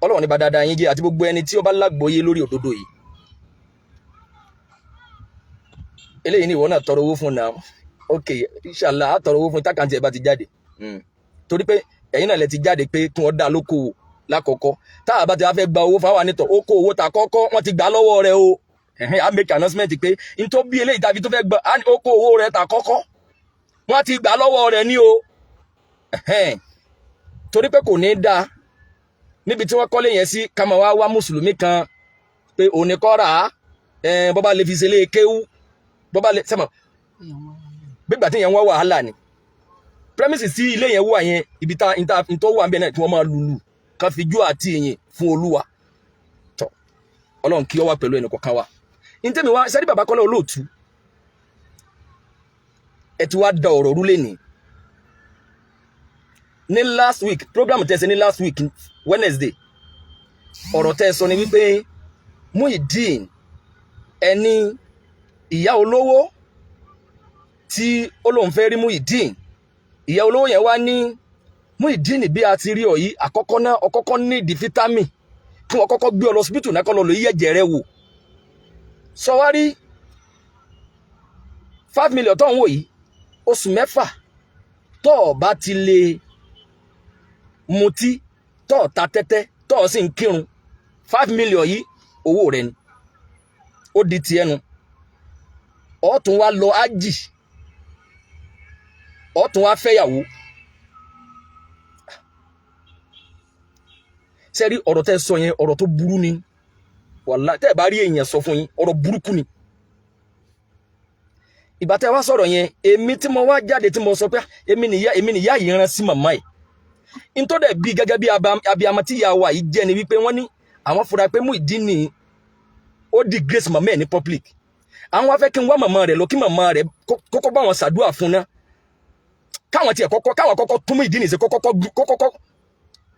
S1: ọlọ́run ní bá dáadáa yín jẹ́ àti gbogbo ẹni tí ó bá lágbóyé lórí òdodo yìí eléyìí ni ìwọ náà tọrọ owó fún náà ok inshallah á tọrọ owó fún tákàntì ẹ̀ bá ti jáde torí pé ẹ̀yin náà lẹ ti jáde pé kí wọ́n dá lókòwò lákọ̀ọ́kọ́ tá a bá ti wá fẹ́ gba owó fáwọn ànítọ̀ ó kó owó ta kọ́kọ́ wọ́n ti gbà lọ́wọ́ rẹ o á make announcement pé n tó bí eléyìí tàbí tó fẹ́ gbà ó kó owó rẹ ta kọ́kọ́ wọ́n ti gbà lọ́wọ́ rẹ ní o torí pé kò ní dáa níbi tí wọ́n kọ́lé yẹn sí ká máa wá mùsùlùmí kan pé òní kọ́ rà á bọ́bá lè fi ṣe lé kéwú bọ́bá lè sẹ́mọ̀ gbígbà tí yẹn wọ́n wàhálà ni premises tí ilé yẹn wà yẹn ibi tá tó wà ń bẹ náà tí wọ́n máa lùlù kan fi jó àti ìyìn fún Olúwa tọ́ Ọlọ́run kí ó wà pẹ̀lú ẹnì kọ̀ọ̀kan wa ní tẹ́mi wá sẹ́rí bàbá Kọ́lá Olóòtú ẹ ti wá da ọ̀rọ̀ rú lẹ́nìí ní last week program tẹ́sẹ̀ ní last week Wednesday ọ̀rọ̀ tẹ́ sọ ni wípé Muyideen ẹni ìyá olówó tí ó lóun fẹ́ rí Muyideen ìyá olówó yẹn wá ní Muyideen bí a ti rí ọ yìí àkọ́kọ́ náà ọkọ́kọ́ ní di vitamin kí wọ́n kọ́kọ́ gbé ọ lọ hospital náà kọ́ lọ lò yí ẹ̀jẹ̀ rẹ wò sọ wá rí 5 million tó ń wò yìí oṣù mẹ́fà tó o bá ti lè mutí tó o ta tẹ́tẹ́ tó o sì ń kírun 5 million yìí owó rẹ ni ó di tiẹ̀ nu ó tún wá lọ ájì ó tún wá fẹ́yàwó ṣe rí ọ̀rọ̀ tẹ́ sọ yẹn ọ̀rọ̀ tó burú ni wàlá tẹ́ bá rí èèyàn sọ fún yín ọ̀rọ̀ burúkú ni ìgbà tẹ́ wá sọ̀rọ̀ yẹn èmi tí mo wá jáde tí mo sọ pé èmi nìyá yìí rán sí màmá ẹ̀ n tó dẹ̀ bí gẹ́gẹ́ bí abiyamọ tí ìyá wa yìí jẹ́ ni wípé wọ́n ní àwọn fura pé Muyideen ni ó di grace màmá ẹ̀ ní public àwọn wá fẹ́ kí n wá màmá rẹ̀ lọ kí màmá rẹ̀ kọ́kọ́ bá wọn ṣàdúrà fún náà káwọn kọ́kọ́ tún Muyideen ṣe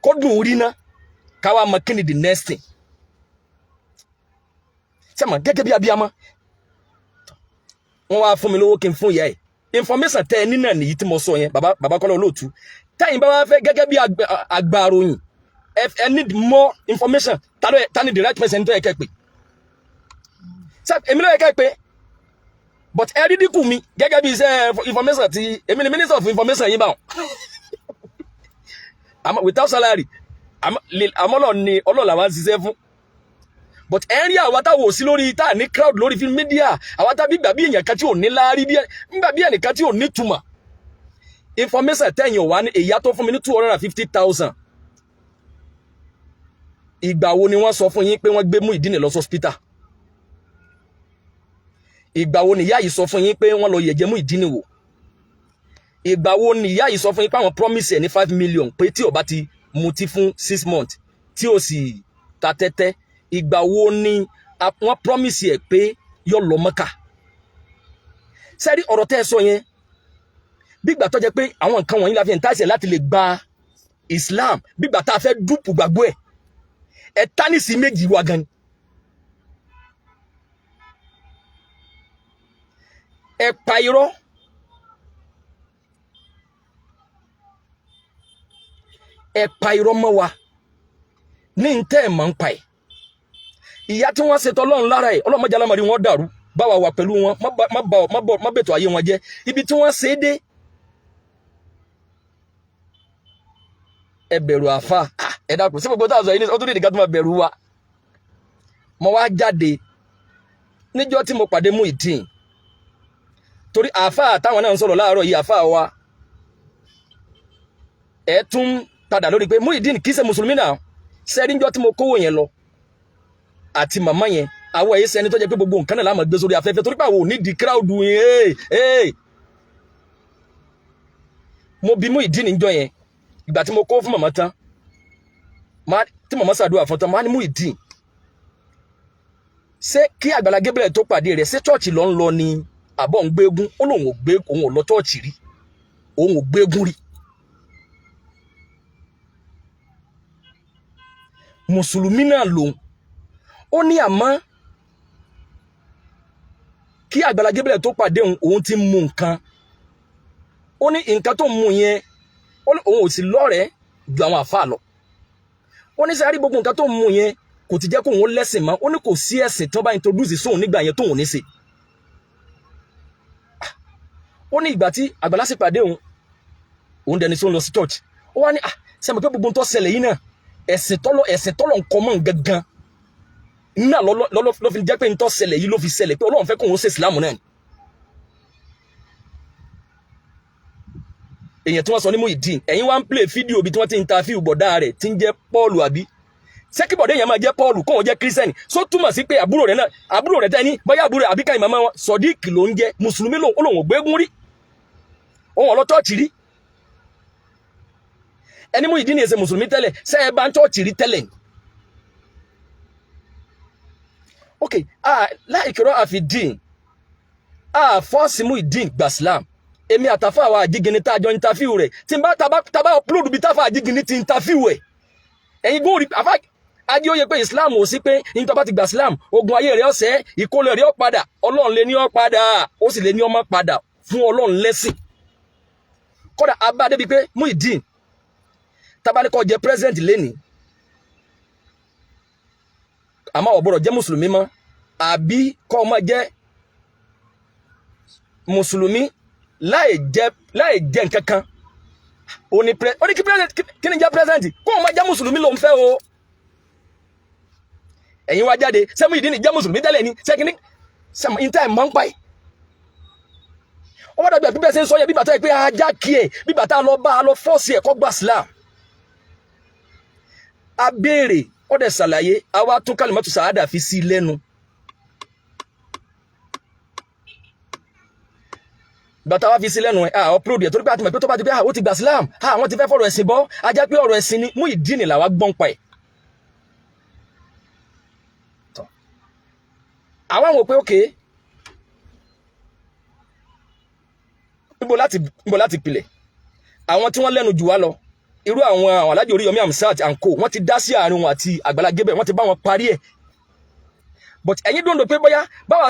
S1: kó dùn rí náà káwa mọ kí ni the next thing sẹ́mà gẹ́gẹ́ bí abiyamọ wọ́n wá fún mi lówó kí n fún ìyá ẹ̀ information tẹ́ ẹ nínà nìyí tí mo sọ yẹn bàbá Kọ́lá Olóòtú tẹ́yìn bá wá fẹ́ gẹ́gẹ́ bí agbáròyìn ẹ need more information ta ni the right person tó yẹ kẹ́ pé èmi ló yẹ kẹ́ pé but ẹ rí dínkù mi gẹ́gẹ́ bí iṣẹ́ information ti èmi ni minister of information yín báwọn without salary àmọ́ ni ọlọ́ọ̀lá wa ń ṣiṣẹ́ fún but ẹ ń rí àwa táwọn ò sí lórí tá à ní crowd lórí film media àwa tá bí gbàbí èèyàn kan tí ò ní láárí bí ẹnìkan tí ò ní túmọ̀ information tẹ̀yìn ò wá ní èyí tó fún mi ní 250,000 ìgbà wo ni wọ́n sọ fún yín pé wọ́n gbé Muyideen lọ hospital ìgbà wo ni ìyá yìí sọ fún yín pé wọ́n lọ yẹ̀jẹ̀ Muyideen wò ìgbà wo ni ìyá yìí sọ fún yín pé àwọn promise ẹ̀ ní 5 million pé tí ò bá ti mutí fún 6 months tí ò sì ta tẹ́tẹ́ ìgbà wo ni wọ́n promise ẹ̀ pé yóò lọ Mẹ́kà sẹ́rí ọ̀rọ̀ tẹ́ ẹ sọ yẹn bí ìgbà tó jẹ́ pé àwọn nǹkan wọ̀nyí la fi ń tàṣẹ̀ láti lè gba Islam bí ìgbà tá a fẹ́ dúpù gbàgbọ́ ẹ̀ tánìsì méjì wa gan ẹ pa irọ́ mọ́ wa ní ntẹ́ ẹ̀ máa ń pa ẹ̀ ìyá tí wọ́n ṣètò Ọlọ́run lára ẹ̀ ọlọ́mọdé alámọ̀rí wọn dàrú bá wa wà pẹ̀lú wọn má bẹ̀tọ̀ ayé wọn jẹ́ ibi tí wọ́n ṣe é dé ẹ bẹ̀rù àfa ẹ dákun sí gbogbo tá a sọ yìí ní ọdún ìdíkà tó máa bẹ̀rù wa mo wá jáde níjọ́ tí mo pàdé Muyideen torí àfa táwọn náà ń sọ̀rọ̀ láàárọ̀ yìí àfa wa ẹ tún padà lórí pé Muyideen kì í ṣe mùsùlùmí náà sẹ́rí níjọ́ tí mo kówó yẹn lọ àti màmá yẹn àwọn èyí sẹni tó jẹ́ pé gbogbo nǹkan náà la máa gbé sórí afẹ́fẹ́ torí pé àwọn ò ní di crowd yẹn mo bí Muyideen níjọ́ yẹn ìgbà tí mo kó fún màmá tán tí màmá ṣàdúrà fún tán máa ní Muyideen ṣé kí Àgbàlá Gabriel tó pàdé rẹ̀ ṣé chọ́ọ̀chì ló ń lọ ni àbọ̀ ń gbégún ó lóun ò lọ chọ́ọ̀chì rí òun ò gbégún rí mùsùlùmí náà lòun ó ní àmọ́ kí Àgbàlá Gabriel tó pàdé òun ti mú nǹkan ó ní nǹkan tó mú yẹn òun ò sì lọ́rẹ̀ẹ́ ju àwọn àfáà lọ ó ní sáré gbogbo nǹkan tó mú yẹn kò ti jẹ́ kó òun lẹ́sìn mọ́ ó ní kò sí ẹ̀sìn tó bá introduce sóun nígbà yẹn tóun ní ṣe ó ní ìgbà tí Àgbàlá sì pàdé òun dẹni tó ń lọ sí church ó wá ní sẹ́mi pé gbogbo tó ṣẹlẹ̀ yìí náà ẹ̀sìn tọ́lọ̀ nǹkan mọ́ gangan náà ló fi jẹ́ pé nítọ́ ṣẹlẹ̀ yìí ló fi ṣẹlẹ̀ pé Ọlọ́run fẹ́ kó òun ṣe ìsìlámù náà èèyàn tí wọ́n sọ ní Muyideen ẹ̀yin wá ń play fídíò bí tí wọ́n ti interview bọ̀dá rẹ̀ tí ń jẹ́ Paul àbí ṣé kí bọ̀dá yẹn máa jẹ́ Paul kóun jẹ́ Christian só túmọ̀ sí pé àbúrò rẹ̀ tẹ́ ní bóyá àbúrò rẹ̀ àbí káyìn màmá wọn Sodiq ló ń jẹ́ mùsùlùmí lòun ò gbégún rí òun ọ̀lọ́ chọ́ọ̀chì rí ẹni Muyideen ẹsẹ̀ mùsùlùmí tẹ́lẹ̀ ṣé ẹ bá ń chọ́ọ̀chì rí tẹ́lẹ̀ ni. ok láìkírọ́ àfidín fọ́ọ̀sì Muyideen gbà Islam èmi àtàfà àwọn àjígini tá a jọ interview rẹ̀ tí n bá tàbá upload bí táfà àjígini ti interview ẹ̀ ẹ̀yin gbóhùn rí àfà ajé ó yẹ pé Islam ò sí pé ní tó bá ti gbà Islam ogun ayé rẹ̀ ọ̀sẹ̀ ìkólẹ̀ rẹ̀ ó padà Ọlọ́run lè ní ó padà ó sì lè ní ó má padà fún Ọlọ́run lẹ́sìn kódà abá débi pé Muyideen tabanikọ jẹ́ president lẹ́ni àmọ́ ọ̀bọ̀rọ̀ jẹ́ mùsùlùmí mọ́ àbí kọ́ ọmọ jẹ́ mùsùlùmí láì jẹ́ nǹkan kan ó ní kí ni jẹ́ president kó ọmọ jẹ́ mùsùlùmí ló ń fẹ́ o ẹ̀yin wá jáde ṣé Muyideen jẹ́ mùsùlùmí tẹ́lẹ̀ ni ṣé kí ni sẹ́mu ìta ẹ̀ máa ń pa ẹ̀ ó wá dàgbà pípẹ́ ṣe ń sọ yẹ bí bàtà ẹ̀ pé ajá kí ẹ̀ bí bàtà lọ bá a lọ fọ́ọ̀sì ẹ̀ kọ́ gbà Islam a béèrè ó dẹ̀ ṣàlàyé àwa tún kálímọ́tù sàádà fi sí lẹ́nu bàtà wa fi sí lẹ́nu ẹ̀ upload ẹ̀ torí pé àtìmọ̀ pé tó bá ti pé ó ti gbà Islam àwọn ti fẹ́ fọ̀rọ̀ ẹ̀sìn bọ́ ajá pé ọ̀rọ̀ ẹ̀sìn ni Muyideen làwa gbọ́n pa ẹ̀ àwọn wò pé ókè níbo láti pilẹ̀ àwọn tí wọ́n lẹ́nu jù wá lọ irú àwọn Alhaji Oríyọmí Hamzat and co wọ́n ti dá sí àárín wọn àti Àgbàlá Gabriel wọ́n ti bá wọn parí ẹ̀ but ẹ̀yin dòndò pé bóyá báwa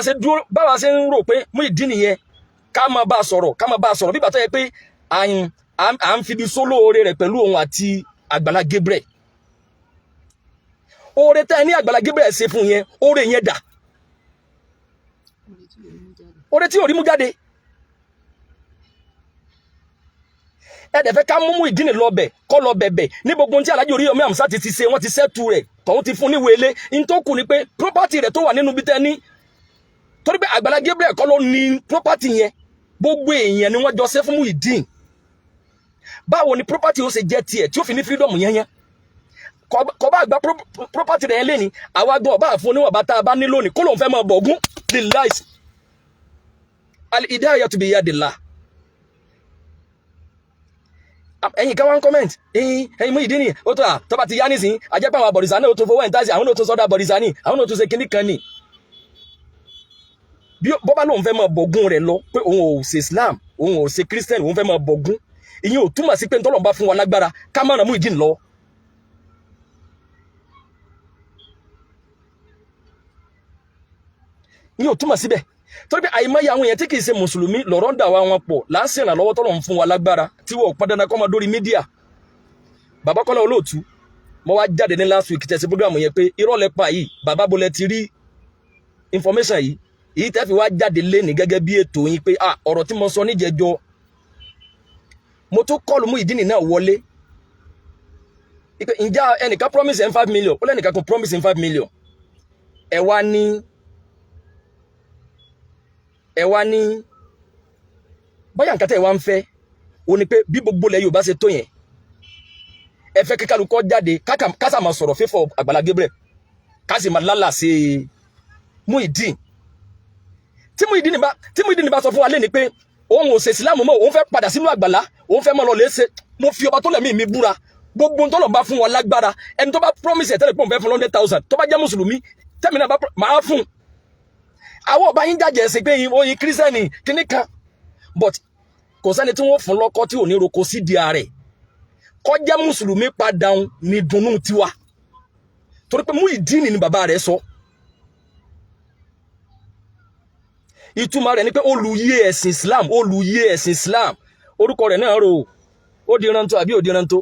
S1: ṣe ń rò pé Muyideen yẹn ká máa bá a sọ̀rọ̀ bí bàtà yẹ pé à ń fi bí sólóore rẹ̀ pẹ̀lú òun àti Àgbàlá Gabriel oore tẹ́ ẹ ní Àgbàlá Gabriel ṣe fún yẹn oore yẹn dà oore tí ò rí mú jáde ẹ̀dẹ̀ fẹ́ ká mú Muyideen lọ́bẹ̀ kọ́ lọ bẹ̀bẹ̀ ní gbogbo ohun tí Alhaji Oríyọmí Hamzat ti ṣe wọ́n ti sẹ́tù rẹ̀ tọ̀hún ti fún níwèé ilé in tó kù ni pé property rẹ̀ tó wà nínú bí tẹ́ni torí pé Àgbàlá Gabriel kọ́ ló ní property yẹn gbogbo èèyàn ni wọ́n jọ ṣe fún Muyideen báwo ni property ó ṣe jẹ́ tiẹ̀ tí ó fi ní freedom yẹn kọ́ bá gba property rẹ̀ lé ní àwa gan ọba àfún oníwọ̀nba tá a bá ní lónìí kó lóun fẹ́ máa bọ̀gún the lies al-hidayatu biyadillah ẹ̀yin kan wá ń comment ẹ̀yin Muyideen ni ó tó tó bá ti yá nísìn ajẹ́pẹ́ àwọn àbọ̀rìṣà náà ó tó fowó ẹ̀ ń tàṣì àwọn náà tó sọ́dọ̀ àbọ̀rìṣà ní àwọn náà tó ṣe kíní kan ní bí bọ́bá lóun fẹ́ máa bọ̀gún rẹ̀ lọ pé òun ò ṣe Islam òun ò ṣe Christian òun fẹ́ máa bọ̀gún ìyẹn ò túmọ̀ sí pé ntọ́lọ́run bá fún wa lágbára ká má ràn Muyideen lọ ìyẹn ò túmọ̀ síbẹ̀ torí pé àìmọye àwọn èèyàn tí kìí ṣe mùsùlùmí lọ́rọ̀ ń dà wá wọn pọ̀ láǹsìn ìrànlọ́wọ́ tọ́lọ́run fún wa lágbára tí wọ́n pọn dandan kọ́ máa dórí mídíà bàbá Kọ́lá Olóòtú mo wá jáde ní last week tẹ̀sí program yẹn pé irọ́ lẹ́pa yìí bàbá bolẹ̀ ti rí information yìí èyí tẹ́ fi wá jáde léni gẹ́gẹ́ bí ètò yín pé ọ̀rọ̀ tí mo sọ níjẹjọ mo tún kọ́ọ̀lù Muyideen náà wọlé ǹjẹ́ ẹnìkan promise ẹ̀ 5 million ó lẹ́nìkan kan promise ẹ̀ 5 million ẹ wá ní bóyá nǹkan tẹ́ ẹ wá ń fẹ́ o ní pé bí gbogbo ilẹ̀ Yorùbá ṣe tó yẹn ẹ fẹ́ kíkálukọ́ jáde kásà máa sọ̀rọ̀ fífọ̀ Àgbàlá Gabriel kásì máa lálà sí Muyideen tí Muyideen ní bá sọ fún wa lé ní pé òun ò ṣe Islam mọ́ òun fẹ́ padà sínú àgbàlá òun fẹ́ mọ́ lọ léṣe mo fi ọba tó lẹ̀mí mi búra gbogbo ń tọ́lọ̀ bá fún wọn lágbára ẹni tó bá promise ẹ̀ tẹ́lẹ̀ pé òun fẹ́ fún 100,000 tó bá jẹ́ mùsùlùmí tẹ́mi náà bá máa fún àwọn ọba yín jàjẹ́ ẹ̀sìn pé oyin kírísítẹ́nì kíní kan but kò sẹ́ni tí wọ́n fún lọ́kọ́ tí ò ní roko sí di ààrẹ kó jẹ́ mùsùlùmí padà ní dùnnú tiwa torí pé Muyideen ni bàbá rẹ̀ sọ ìtumọ̀ rẹ̀ ni pé olùyè ẹ̀sìn Islam orúkọ rẹ̀ náà rò ó di rántó àbí ó di rántó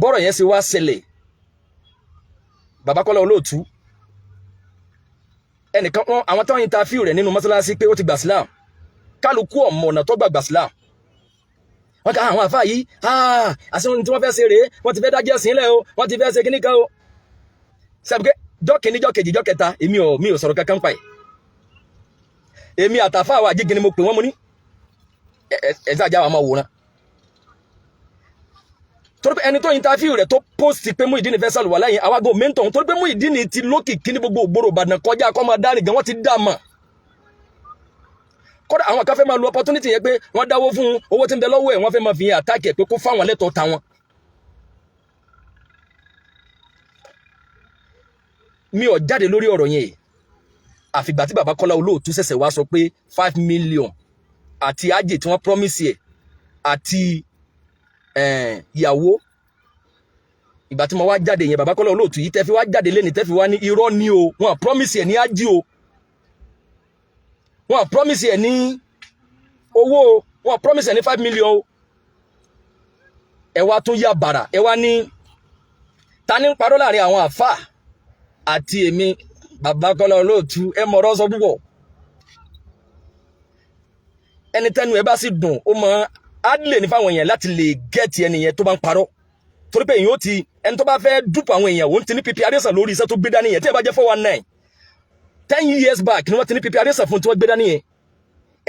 S1: bọ́rọ̀ yẹn sì wá ṣẹlẹ̀ bàbá Kọ́lá Olóòtú ẹnìkan àwọn táwọn interview rẹ̀ nínú mọ́sálásí pé ó ti gbà Islam kálukú ọmọ ọ̀nà tó gbà Islam wọ́n ká àwọn àfáà yìí àṣírí tí wọ́n fẹ́ ṣe rèé wọ́n ti fẹ́ dájẹ́ sílẹ̀ o wọ́n ti fẹ́ ṣe kíníkà o sẹ́bùkẹ́ jọ́kìní jọ́kejì jọ́kẹta mi ò sọ̀rọ̀ kankan pa ẹ̀ èmi àtàfáà wà jígin ni mo pè wọ́n mo ní ẹ̀sẹ̀ àjáwà máa wòran torí pé ẹni tó interview rẹ̀ tó post pé Muyideen fẹ́ sàlùwà láyìn àwágò mẹ́ntọ̀ torí pé Muyideen ti lókìkí ní gbogbo ògbóró Ìbàdàn kọjá kọ́ máa dárìn gan wọ́n ti dá mọ̀ kódà àwọn kan fẹ́ máa lo opportunity yẹn pé wọ́n dáwó fún owó tí ń bẹ lọ́wọ́ ẹ̀ wọ́n fẹ́ máa fi yẹn attack ẹ̀ pé kó fáwọn lẹ́tọ̀ọ́ ta wọn. mi ò jáde lórí ọ̀rọ̀ yẹn àfìgbà tí bàbá Kọ́lá Olóòtú ṣẹ̀ṣẹ̀ wá sọ pé 5 million àti ajé tí wọ́n promise ẹ̀ àti ìyàwó ìgbà tí mo wá jáde yẹn bàbá Kọ́lá Olóòtú yìí tẹ́ fi wá jáde lẹ́ni tẹ́ fi wá ní irọ́ ni o wọ́n promise ẹ̀ ní ajé o wọ́n promise ẹ̀ ní owó wọ́n promise ẹ̀ ní 5 million o ẹ wá tún yá bàrà ẹ wá ní ta ní ń parọ́ láàrin àwọn àfà àti èmi bàbá Kọ́lá Olóòtú ẹ mọ̀rọ̀ sọ púpọ̀ ẹni tẹ́nu ẹ bá sì dùn ó mọ adlé ní fáwọn èèyàn láti lè gẹ́ẹ̀tì ẹni yẹn tó bá ń parọ́ torí pé èèyàn ó ti ẹni tó bá fẹ́ dúpọ̀ àwọn èèyàn òun ti ní preparation lórí iṣẹ́ tó gbé dání yẹn tí ẹ bá jẹ́ 419 10 years back ni wọ́n ti ní preparation fún tí wọ́n gbé dání yẹn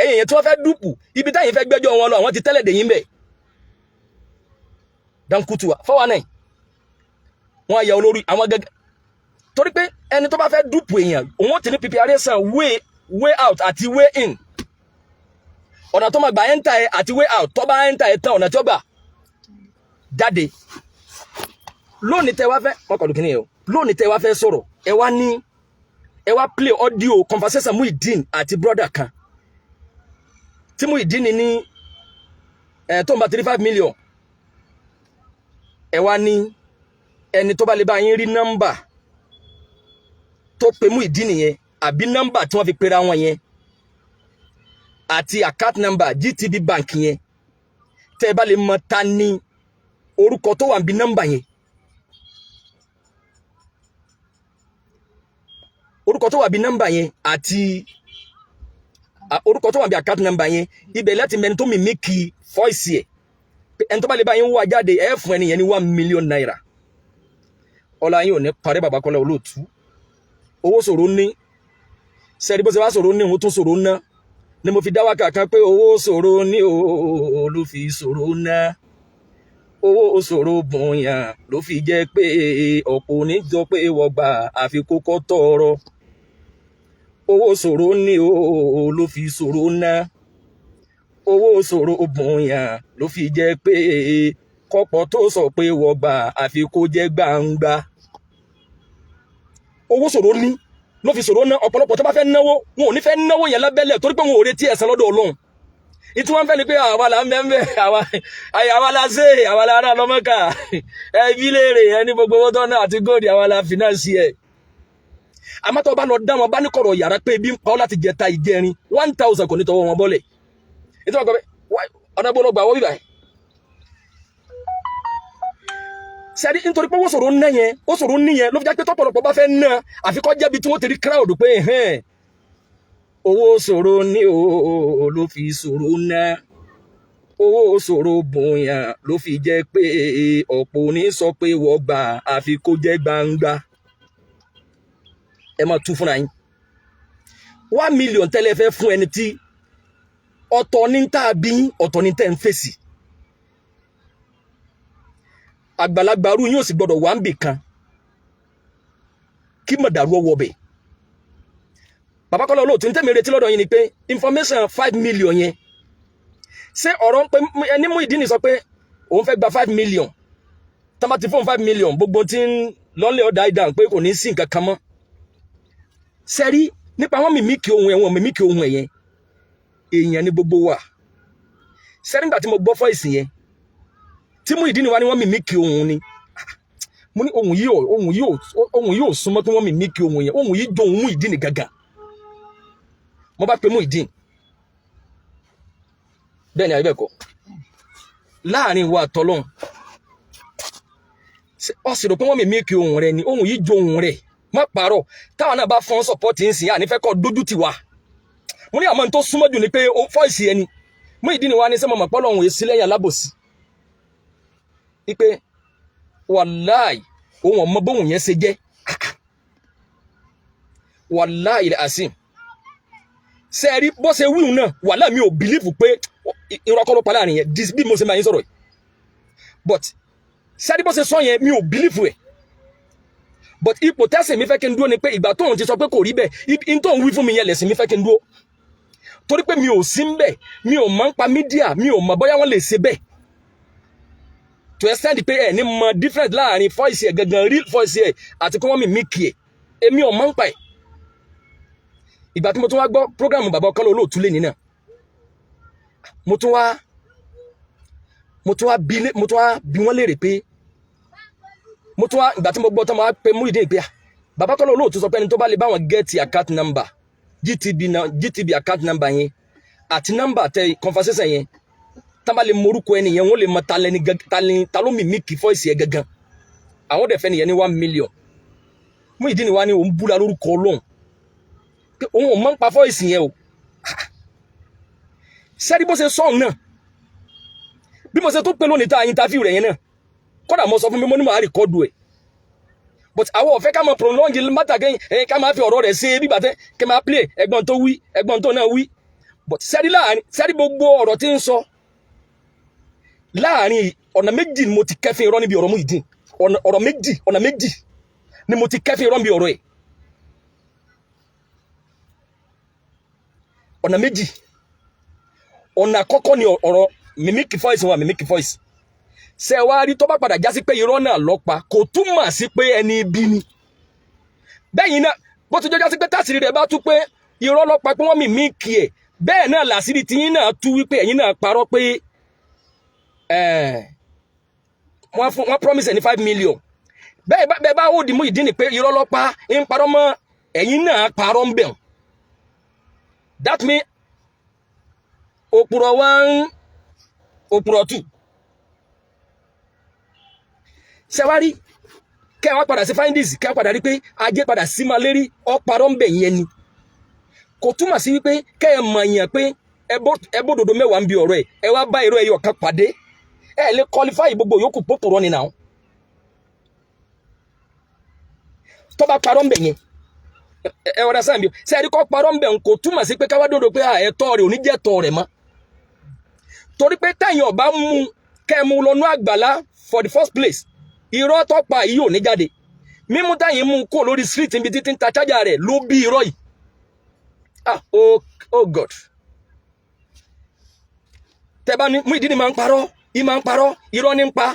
S1: ẹ̀yìn yẹn tí wọ́n fẹ́ dúpù ibi táyìn fẹ́ gbẹ́jọ́ wọn lọ àwọn ti tẹ́lẹ̀ dè yín bẹ̀ dankutu 419 wọ́n á yà olórí àwọn gẹ́gẹ́ torí pé ẹni tó bá fẹ́ dúpù èèyàn òun ti ní preparation way out àti way in ọ̀nà tó máa gbà enter ẹ àti way out tó bá enter ẹ tán ọ̀nà tí ó gbà jáde lónìí tẹ wá fẹ́ mọ́kànlù kìíní o lónìí tẹ wá fẹ́ sọ̀rọ̀ ẹ wá play audio conversation Muyideen àti brother kan tí Muyideen ní tó ń bá 35 million ẹ wá ní ẹni tó bá lè bá yín rí nọ́mbà tó pe Muyideen yẹn àbí nọ́mbà tí wọ́n fi pera wọn yẹn àti account number GTB bank yẹn tẹ́ bá lè mọ̀ ta ní orúkọ tó wà níbi nọ́mbà yẹn orúkọ tó wà bí nọ́mbà yẹn àti orúkọ tó wà bí account number yẹn ibẹ̀ láti mẹ́ni tó mímí kí voice ẹ̀ ẹni tó bá lè bá yín wá jáde ẹ fún ẹni yẹn ní 1 million naira ọlá yín ò ní parẹ́ bàbá Kọ́lá Olóòtú owó ṣòro ní sẹ́ẹ̀dí bó ṣe wá ṣòro ní òun tún ṣòro ná ni mo fi dá wákà kan pé owó ṣòro ní o ló fi ṣòro ná owó ṣòro bùnyàn ló fi jẹ́ pé ọ̀pọ̀ oníjọ pé wọ́n gbà àfi kókó tọrọ owó ṣòro ní o ló fi ṣòro ná owó ṣòro bùnyàn ló fi jẹ́ pé kọ́pọ̀ tó sọ pé wọ́n gbà àfi kó jẹ́ gbangba owó ṣòro ní ló fi ṣòro ná ọ̀pọ̀lọpọ̀ tó bá fẹ́ náwó wọn ò ní fẹ́ náwó yẹn lábẹ́lẹ̀ torí pé wọn ò retí ẹ̀san lọ́dọ̀ Ọlọ́run ìtí wọ́n fẹ́ ni pé àwa là ń bẹ́ẹ̀ àwa la ṣe àwa la rà lọ́mọ́kà ẹbí léèrè ẹni gbogbo owó tọ́nà àti góòdì àwa la fìnánsì ẹ̀ àmọ́ tó bá lọ dá wọn bá ní kọ̀rọ̀ yàrá pé ebi ń pa ọ́ láti jẹta ìjẹrin 1000 kò ní tọwọ́ wọn bọ́lẹ̀ ìtí wọ́n kọ́ ọ̀nà gbọ́dọ̀ gbà wọ́n bíbá sẹ́rí nítorí pé ó ṣòro níyẹn ló fi jẹ́ pé tọ́pọ̀lọpọ̀ bá fẹ́ ná àfikọ́ jẹ́bi tí wọ́n ti rí crowd pé owó ṣòro ní o ló fi ṣòro ná owó ṣòro bùnyàn ló fi jẹ́ pé ọ̀pọ̀ ní sọ pé wọ́n gbà àfi kó jẹ́ gbangba ẹ máa tú fúnra yín 1 million tẹ́lẹ̀ fẹ́ fún ẹni tí ọ̀tọ̀ ní tàbí ọ̀tọ̀ ní tẹ́ ń fèsì àgbàlagbà rú yóò sì gbọdọ̀ wà ń bì kan kí mọ̀ dàrú ọwọ́ bẹ̀. Bàbá Kọ́lá Olóòtú ní tẹ́mi retí lọ́dọ̀ yín ni pé information 5 million yẹn ṣé ọ̀rọ̀ ń pé ẹni Muyideen sọ pé òun fẹ́ gba 5 million tọ́mà ti fún 5 million gbogbo tí ń lọ́nlẹ̀ ọ̀dà ìdáhùn pé kò ní sí nǹkan kan mọ́. Sẹ́rí nípa wọn mímíkì ohun ẹ̀wọ̀n mímíkì ohun ẹ̀yẹn èèyàn ní gbogbo wa. Sẹ́rí nígbà tí mo gbọ́ fọ́ìsì yẹn tí Muyideen wá ní wọ́n mímíkì ohun ni mo ní ohun yóò súnmọ́ kí wọ́n mímíkì ohun yẹn ohun yìí jọ ohun Muyideen gàgà. Mo bá pe Muyideen bẹ́ẹ̀ ni àyíbẹ̀kọ́ láàrin wa àtọ́lọ́hun ọ sì rò pé wọ́n mímíkì ohun rẹ ni ohun yìí jọ ohun rẹ̀ má parọ́ táwọn náà bá fọ́n sọ́pọ́tì ń sìn ànífẹ́ kọ́ dójú tì wá. Mo ní àmọ́ tó súnmọ́ jù ni pé fọ́ìsì ẹni Muyideen wá ní sẹ́mọ̀ mọ̀ pọ́lọ́hun èsì lẹ́yìn alábòsí wípé wàláì ohun ọmọ bóhun yẹn ṣe jẹ́ wàláì ilẹ̀ àsìn sẹ́ẹ̀rí bó ṣe wíhun náà wàláì mi ò bìlífù pé ìrọ́kọ́ ló pa láàrin yẹn bí mo ṣe máa yín sọ̀rọ̀ yìí but sẹ́ẹ̀rí bó ṣe sọ yẹn mi ò bìlífù ẹ̀ but ipò tẹ́sí mi fẹ́ kí n dúró ni pé ìgbà tóun ti sọ pé kò rí bẹ́ẹ̀ in tóun wí fún mi yẹn lẹ̀sìn mi fẹ́ kí n dúró torí pé mi ò sí ń bẹ̀ mi ò mọ̀ ń pa mídíà mi ò mọ̀ bóyá wọ́n lè ṣe bẹ́ẹ̀ to extend pé ẹ̀ ní mọ difference láàrin voice ẹ̀ gangan real voice ẹ̀ àti kí wọ́n mi míkì ẹ̀ èmi ò mọ̀ ń pa ẹ̀. Ìgbà tí mo tún wá gbọ́ program Bàbá Kọ́lá Olóòtú lé nínà mo tún wá bí wọ́n léèrè pé ìgbà tí mo gbọ́ tán mo wá pe Muyideen pé Bàbá Kọ́lá Olóòtú sọ pé ẹni tó bá lè bá wọn get account number GTB account number yẹn àti number tẹ conversation yẹn tá bá lè morúkọ ẹni yẹn wọ́n lè mọ ta ló mímíkì voice yẹn gangan àwọn dẹ̀ fẹ́ nìyẹn ní 1 million. Muyideen wá ní òun búra lórúkọ Ọlọ́run pé òun ò mọ̀ ń pa voice yẹn o. Sẹ́rí bó ṣe sọ́ọ̀n náà bí mo ṣe tó pé lónìí tá interview rẹ̀ yẹn náà kódà mo sọ fún mi mo ní màá rìkọ́dù ẹ̀ but àwọn ọ̀fẹ́ ká máa prolong matter kẹ́yìn ká máa fi ọ̀rọ̀ rẹ̀ ṣe bí bàtẹ́ kẹ́ máa play ẹ̀gbọ́n tó wí ẹ̀gbọ́n tó náà wí but sẹ́rí gbogbo ọ̀rọ̀ tí ń sọ láàrin ọ̀nà méjì ni mo ti kẹ́fìn irọ́ níbi ọ̀rọ̀ Muyideen ọ̀nà méjì ni mo ti kẹ́fìn irọ́ níbi ọ̀rọ̀ ẹ̀ ọ̀nà méjì ọ̀nà àkọ́kọ́ ni ọ̀rọ̀ mímíkì voice wọn mímíkì voice ṣe wá rí tó bá padà já sí pé irọ́ náà lọ́pa kò túmọ̀ sí pé ẹni ibi ni bẹ́yìn náà bó ti jọjá sí pé tásìrì rẹ̀ bá tú pé irọ́ lọ́pa pé wọ́n mímíkì ẹ̀ bẹ́ẹ̀ náà làṣírí tiyín náà tú wípé ẹ̀yin náà parọ́ pé wọ́n promise ẹ̀ ní 5 million bẹ́ẹ̀ bá ó di Muyideen pé irọ́ lọ́pa ń parọ́ mọ́ ẹ̀yin náà parọ́ ń bẹ̀ that mean òpùrọ̀ 1 òpùrọ̀ 2 ṣẹwárí kẹ́ wá padà sí findings kẹ́ padà rí pé ajé padà sí máa lérí ọ̀parọ́ ń bẹ̀ yẹn ni kò túmọ̀ sí wípé kẹ́ ẹ mọ̀ yẹn pé ẹbódòdó mẹ́wàá ń bi ọ̀rọ̀ ẹ wá bá irọ́ ẹyọ kan pàdé ẹ lè qualify gbogbo yòókù pòpòrọ́ ni náà tó bá parọ́ ń bẹ̀ yẹn ẹ wọ́n dá sáà bí ṣe ẹ̀rí kọ́ parọ́ ń bẹ̀ kò túmọ̀ sí pé káwá dòdò pé ẹ̀tọ́ rẹ̀ ò ní jẹ́ tọ́ rẹ̀ mọ́ torí pé táyìn ọ̀bá mú kẹ́ ẹ mú lọ́nú àgbàlá for the first place irọ́ tó pa yìí ò ní jáde mímú táyìn mú kó lórí street níbi títí ń ta chájà rẹ̀ ló bí irọ́ yìí oh God tẹ́ bá ní Muyideen máa ń parọ́ irọ́ ní ń pa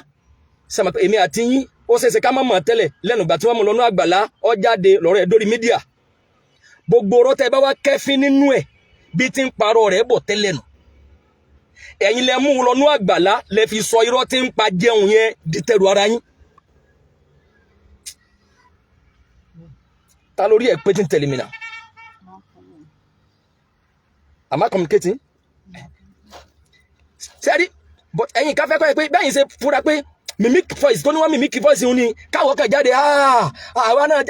S1: sẹ́mi èmi àti yín ó ṣeéṣe ká má mọ̀ tẹ́lẹ̀ lẹ́nu ìgbà tí wọ́n mú lọ́nú àgbàlá ó jáde lọ́rọ̀ ẹ̀ dórí mídíà gbogbo ọ̀rọ̀ tẹ́ bá wá kẹ́fín nínú ẹ̀ bí ti ń parọ́ rẹ̀ bọ̀ tẹ́lẹ̀ nù ẹ̀yin lẹ mú lọ́nú àgbàlá lẹ fi sọ irọ́ tí ń pa jẹun yẹn di tẹ̀rù ara yín ta lórí ẹ̀ pé tí ń tẹ̀lé mi náà am I communicating sẹ́rí but ẹ̀yin ká fẹ́ kọ́ ẹ pé bẹ́yìn ṣe fúra pé mimic voice tó ní wọ́n mimic voice òun ni káwọ́ kan jáde àwa náà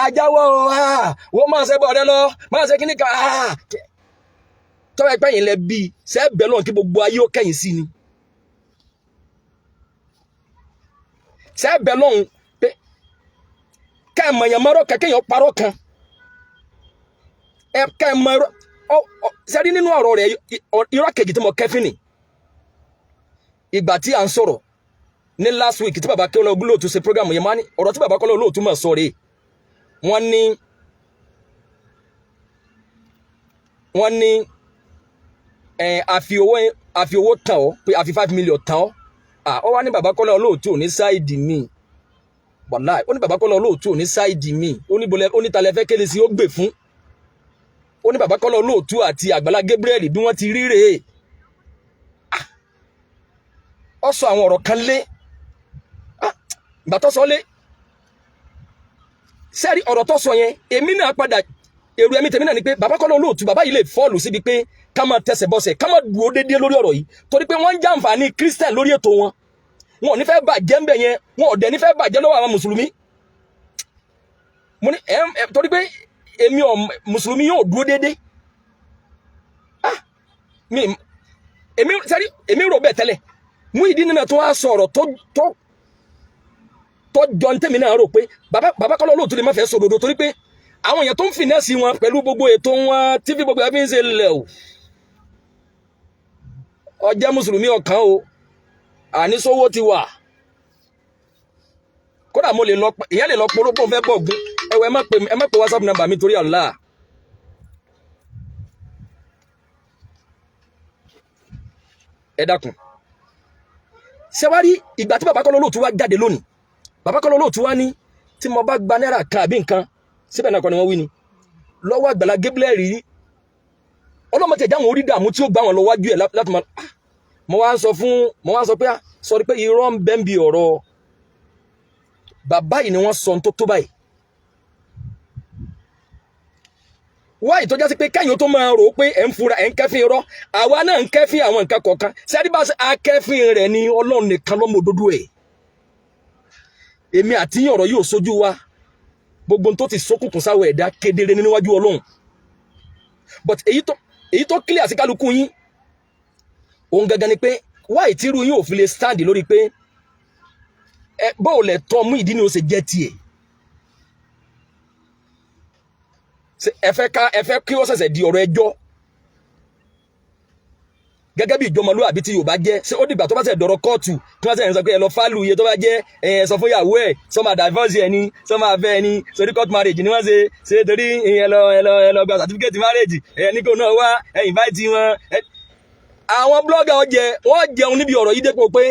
S1: ajáwọ́ wọ́n máa ṣe bọ̀ọ̀dẹ́ lọ máa ṣe kíní kan tọ́wọ́ ẹgbẹ́ yìí lẹ bí sẹ́ẹ̀bẹ̀ lọ́n kí gbogbo ayé ó kẹ́yìn sí ni sẹ́ẹ̀bẹ̀ lọ́n pé kẹ́ẹ̀mọ̀ èèyàn mọ́rọ́ kẹ́kẹ́yàn parọ́ kan kẹ́ẹ̀mọ̀ sẹ́rí nínú ọ̀rọ̀ rẹ̀ irọ́ kejì tí mo kẹ́fìn ni ìgbà tí à ń sọ̀rọ̀ ní last week tí Bàbá Kọ́lá Olóòtú ṣe program yẹn máa ní ọ̀rọ̀ tí Bàbá Kọ́lá Olóòtú máa sọ rèé wọ́n ní àfi owó tàn ọ́ pé àfi 5 million tàn ọ́ ó wá ní bàbá Kọ́lá Olóòtú ò ní sáìdì mi wàláì ó ní bàbá Kọ́lá Olóòtú ò ní sáìdì mi ó ní talẹ̀ fẹ́ kéde sí ó gbè fún ó ní bàbá Kọ́lá Olóòtú àti Àgbàlá Gabriel bí wọ́n ti rí rèé ó sọ àwọn ọ̀rọ̀ kan lé ìgbà tó sọ lé sẹ́ẹ̀rí ọ̀rọ̀ tó sọ yẹn èmi náà padà èrò ẹ̀mí tèmi náà ni pé bàbá Kọ́lá Olóòtú bàbá yìí lè fọ́ọ̀lù síbi pé ká máa tẹsẹ̀ bọ́sẹ̀ ká máa dúró déédéé lórí ọ̀rọ̀ yìí torí pé wọ́n ń jàǹfààní Christian lórí ètò wọn ò ní fẹ́ bàjẹ́ ń bẹ̀ yẹn wọn ò dẹ̀ ní fẹ́ bàjẹ́ lọ́wọ́ àwọn mùsùlùmí mo ní torí pé mùsùlùmí yóò dúró déédéé èmi rò bẹ́ẹ̀ tẹ́lẹ̀ Muyideen nínú tó wá sọ ọ̀rọ̀ tó jọ ní tèmi náà rò pé bàbá Kọ́lá Olóòtú lè má fẹ́ sòdodo torí pé àwọn èèyàn tó ń fìnẹ́sì wọn pẹ̀lú gbogbo ètò wọn tí fi gbogbo ẹbí ń ṣe lẹ̀ o ọjẹ́ mùsùlùmí ọ̀kan o àníṣòwò ti wà kódà ìyá lè lọ porópó fẹ́ bọ̀ gún ẹwọ ẹ má pè WhatsApp number mi torí Allah ẹ dákun ṣé wá rí ìgbà tí bàbá Kọ́lá Olóòtú wá jáde lónìí bàbá Kọ́lá Olóòtú wá ní tí mo bá gba náírà kan àbí nǹkan síbẹ̀ náà kọ́ ni wọ́n wí ni lọ́wọ́ Àgbàlá Gabriel rí ọlọ́mọ tẹ̀jà àwọn orí dààmú tí ó gbà wọn lọ wájú ẹ̀ láti máa mo wá ń sọ pé sọrí pé irọ́ ń bẹ́ ń bi ọ̀rọ̀ bàbá yìí ni wọ́n sọ tó tó báyìí wáyìí tó já sí pé kẹ́yìn tó máa rò ó pé ẹ̀ ń fura ẹ̀ ń kẹ́fín irọ́ àwa náà ń kẹ́fín àwọn nǹkan kọ̀ọ̀kan sẹ́rí bá ṣe akẹ́fín rẹ̀ ni Ọlọ́run nìkan lọ́mọ òdodo ẹ̀ èmi àti ọ̀rọ̀ yóò sojú wa gbogbo tó ti ṣókùnkùn sáwọ ẹ̀dá kedere níwájú Ọlọ́run but èyí tó clear sí kálukú yín òun gangan ni pé wáyìí tí irú yín ò fi lè stand lórí pé bóò lẹ̀ tọ́ Muyideen ni ó ṣe jẹ́ tiẹ̀ ẹ fẹ́ kí ó ṣẹ̀ṣẹ̀ di ọ̀rọ̀ ẹjọ́ gẹ́gẹ́ bí ìjọmọlúwàbí tí Yorùbá jẹ́ ṣé ó dìgbà tó bá ṣe dọ̀rọ̀ kóòtù tí wọ́n ṣe ń sọ pé ẹ lọ fálù iye tó bá jẹ́ ẹ sọ fún ìyàwó ẹ̀ sọ máa divorce ẹni sọ máa fẹ́ ẹni sórí court marriage ni wọ́n ṣe torí ẹ lọ gba certificate marriage ní kò náà wá ẹ invite wọn. àwọn blogger wọ́n jẹun níbi ọ̀rọ̀ yìí dépò pé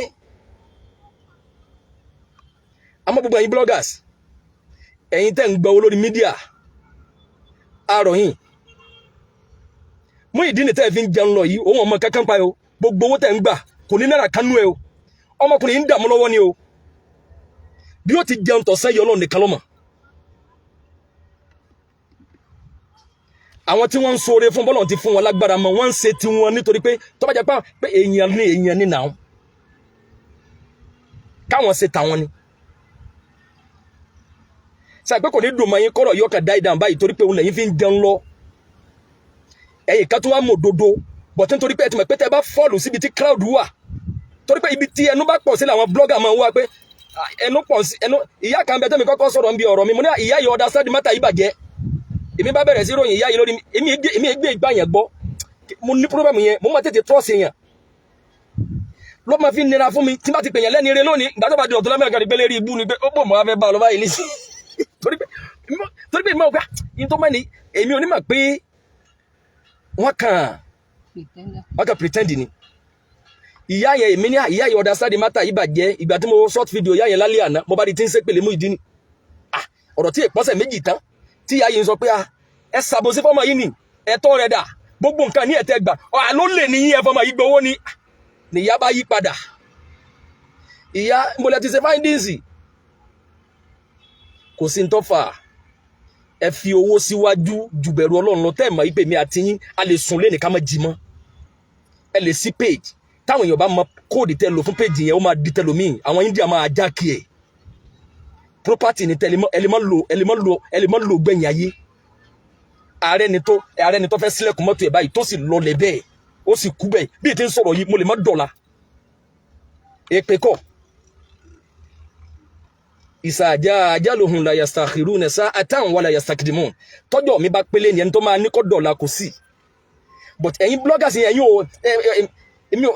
S1: àmọ́ gbogbo ẹ̀yin bloggers ẹ̀yin tẹ́ ń gbọ́ olórí mídíà àròyìn Muyideen tẹ́ fi ń jẹun lọ yìí òun ọmọ kankan pa ẹ o gbogbo owó tẹ́ ń gbà kò ní náírà kanú ẹ o ọmọkùnrin ń dààmú lọ́wọ́ ni o bí ó ti jẹun tọ̀sán yọ Ọlọ́run nìkan ló mọ̀ àwọn tí wọ́n ń ṣoore fún bọ́lọ̀ ti fún wọn lágbára mọ́ wọ́n ń ṣe ti wọn nítorí pé tó bá jẹ́ pé èèyàn ní nàá káwọn ṣe tàwọn ni ṣe àpé kò ní dùn mọ́ yín kọ́rọ̀ yọkà dá ìdá báyìí torí pé òun lẹ́yìn fi ń jẹun lọ ẹ̀yìn ká tó wá mọ̀ dodo bọ̀tí nítorí pé ẹ ti mọ̀ pé tẹ́ bá fọ́ọ̀lù síbi tí crowd wà torí pé ibi tí ẹnu bá pọ̀ sí làwọn blogger máa ń wá pé ẹnu pọ̀ sí ẹnu ìyá kan bẹ tẹ́mi kọ́kọ́ sọ̀rọ̀ ń bi ọ̀rọ̀ mi mo ní ìyá yìí ọ̀dà sáàdì mátà yìí bàjẹ́ èmi bá bẹ̀rẹ̀ sí ròyìn ìyá yìí lórí èmi gbé ìgbà yẹn gbọ́ mo ní problem yẹn mo máa tètè trust yẹn ló máa fi nira fún mi tí bá ti pè yẹn lẹ́ni eré lónìí ìgbà tó bá di ọ̀tún lámẹ́ríkà ní pẹ́lẹ́ rí ibú ni pé ó bò mọ́ wá fẹ́ bá ọ lọ́wọ́ yìí nísì torí pé ìmọ̀ ọ̀gá yìí tó mẹ́ni èmi ò ní mọ̀ pé wọ́n kàn pretend ni ìyá yẹn èmi ní ìyá yẹn ọ̀dà sáàdì mátà yìí bàjẹ́ ìgbà tí mo short video ìyá yẹn lálẹ́ àná mo bá di tí ń ṣe pèlè Muyideen ọ̀rọ̀ tí èpọ́sẹ̀ méjì tán tí ìyá yẹn sọ pé ẹ ṣàbòsí fọ́mọ yìí ni ẹ̀tọ́ rẹ̀ dà gbogbo nǹkan ní ẹ̀tẹ́ gbà ló lè ní yín ẹ̀fọ́mọ yìí gbowó ni ìyá bá yí padà ìyá mo lẹ ti ṣe findings kò sí ń tọ́ fà ẹ fi owó síwájú ju bẹ̀rù Ọlọ́run lọ tẹ́ ẹ̀ mọ̀ ìpè mi àti yín a lè sùn lẹ́nìí ká má jí mọ́ ẹ lè sí page táwọn èèyàn bá mọ kóòdì tẹ́ lò fún page yẹn ó máa di tẹlòmíì àwọn India máa já kí ẹ̀ property ni tẹ́lẹ̀ ẹ lè mọ́ lò gbẹ̀yìn ayé ààrẹ ni tó fẹ́ sílẹ̀kùn mọ́tò ẹ̀ báyìí tó sì lọlẹ̀ bẹ́ẹ̀ ó sì kú bẹ́ẹ̀ bí ètò ń sọ̀rọ̀ yìí mo lè má dọ̀la èpè kọ́ ìsàjà àjálòhùn la yastakhiruna sa'atan wala yastakdimun tọ́jọ́ mi bá pélé ni ẹni tó máa ní kọ́ dọ̀la kò sí but ẹ̀yin bloggers yẹn ẹ̀yin o èmi o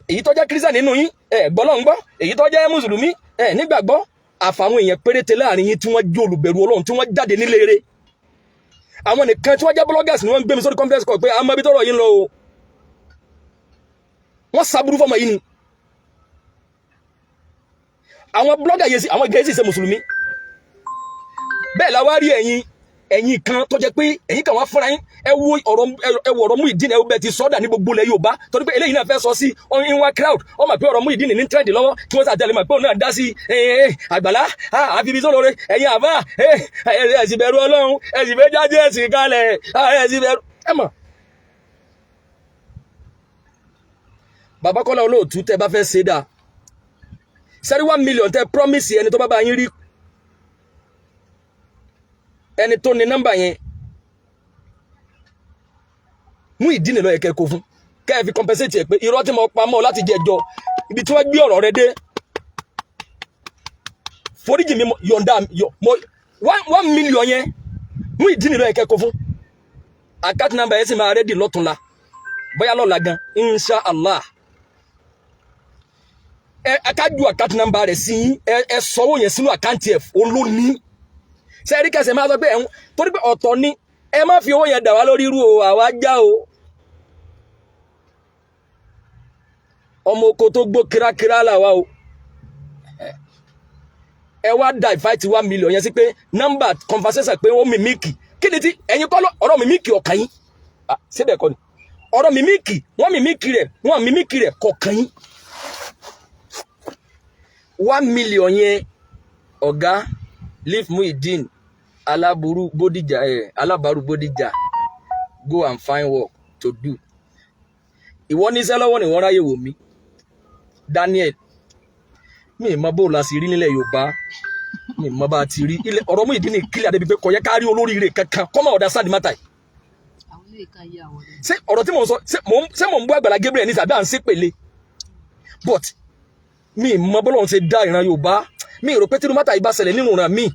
S1: èyí tó jẹ́ Christian nínú yín gbọ́lọ́ ń gbọ́ èyí tó jẹ́ mùsùlùmí nígbàgbọ́ àfàwọn èèyàn péréte láàrin yín tí wọ́n jẹ́ olùbẹ̀rù Ọlọ́run tí wọ́n jáde nílé eré àwọn nìkan tí wọ́n jẹ́ bloggers ni wọ́n gbé mi sórí conference call pé a mọ ibi tọ́rọ̀ yín lọ o wọ́n sábúrú fọmọ yìí ni àwọn blogger yẹn sí àwọn gẹ̀ẹ́sì ṣe mùsùlùmí bẹ́ẹ̀ la wá rí ẹ̀yin kan tó jẹ́ pé ẹ̀yin kan wá fúnra yín ẹ wo ọ̀rọ̀ Muyideen ẹ wo bẹ́ẹ̀ ti sọ́dà ní gbogbo ilẹ̀ Yorùbá torí pé eléyìí náà fẹ́ sọ sí ìwà crowd ó mà pé ọ̀rọ̀ Muyideen ní trend lọ́wọ́ kí wọ́n sàtẹ̀lé mà pé òun náà dá sí Àgbàlá àfibi sólóore ẹ̀yin àbá ẹ̀sìn bẹ̀rù Ọlọ́run ẹ̀sìn bẹ́ẹ̀ jáde ẹ̀sìn kalẹ̀ ẹ̀sìn bẹ̀rù ẹ̀ mọ̀. Bàbá Kọ́lá Olóòtú tẹ́ bá fẹ́ ṣe dáa sẹ́rí 1 million tẹ́ promise ẹni tó bá yín rí ẹni tó ní nọ́mbà yẹn Muyideen ló yẹ kẹ́ kó fún kẹ́ fi compensate ẹ pé irọ́ tí mo pa mọ́ láti jẹjọ ibi tí wọ́n gbé ọ̀rọ̀ rẹ dé foríjì mi yọ̀ǹda 1 million yẹn Muyideen ló yẹ kẹ́ kó fún account number yẹn sì máa ready lọ́tùnla bóyá lọ́la gan insha Allah akájú account number rẹ̀ sí ẹ sọ́wọ́ yẹn sínú account ẹ̀ olóní ṣe rí kẹsẹ̀ máa sọ pé ẹ̀hún torí pé ọ̀tọ̀ ni ẹ má fi owó yẹn dà wá lórí irú o àwa já o ọmọ oko tó gbó kírákírá làwa o ẹ wá divide 1 million yẹn sí pé nọ́mbà conversation pé ó mímíkì kí ni tí ẹ̀yin kọ́ ọ̀rọ̀ mímíkì ọ̀kan yín síbẹ̀ kọ́ ni ọ̀rọ̀ mímíkì wọ́n mímíkì rẹ̀ kọ̀ọ̀kan yín 1 million yẹn ọ̀gá leave Muyideen aláburú Bódìjà alábàárù Bódìjà go and find work to do ìwọ níṣẹ́ lọ́wọ́ ni wọ́n ráyè wò mí Daniel mi mọ bó la sì rí nílẹ̀ Yorùbá mi mọ bá ti rí ilẹ̀ ọ̀rọ̀ Muyideen kílẹ̀ adébí pé kò yẹ ká rí olóríire kankan kọ́mọ ọ̀dà sáà di mátà yìí ṣé ọ̀rọ̀ tí mò ń sọ ṣé mò ń bú Àgbàlá Gabriel ní sàbí à ń ṣépèlé but mi mọ bọ́lọ́run ṣe dá ìran Yorùbá mi rò pé tínú mátà yìí bá ṣẹlẹ̀ nínú ìran mi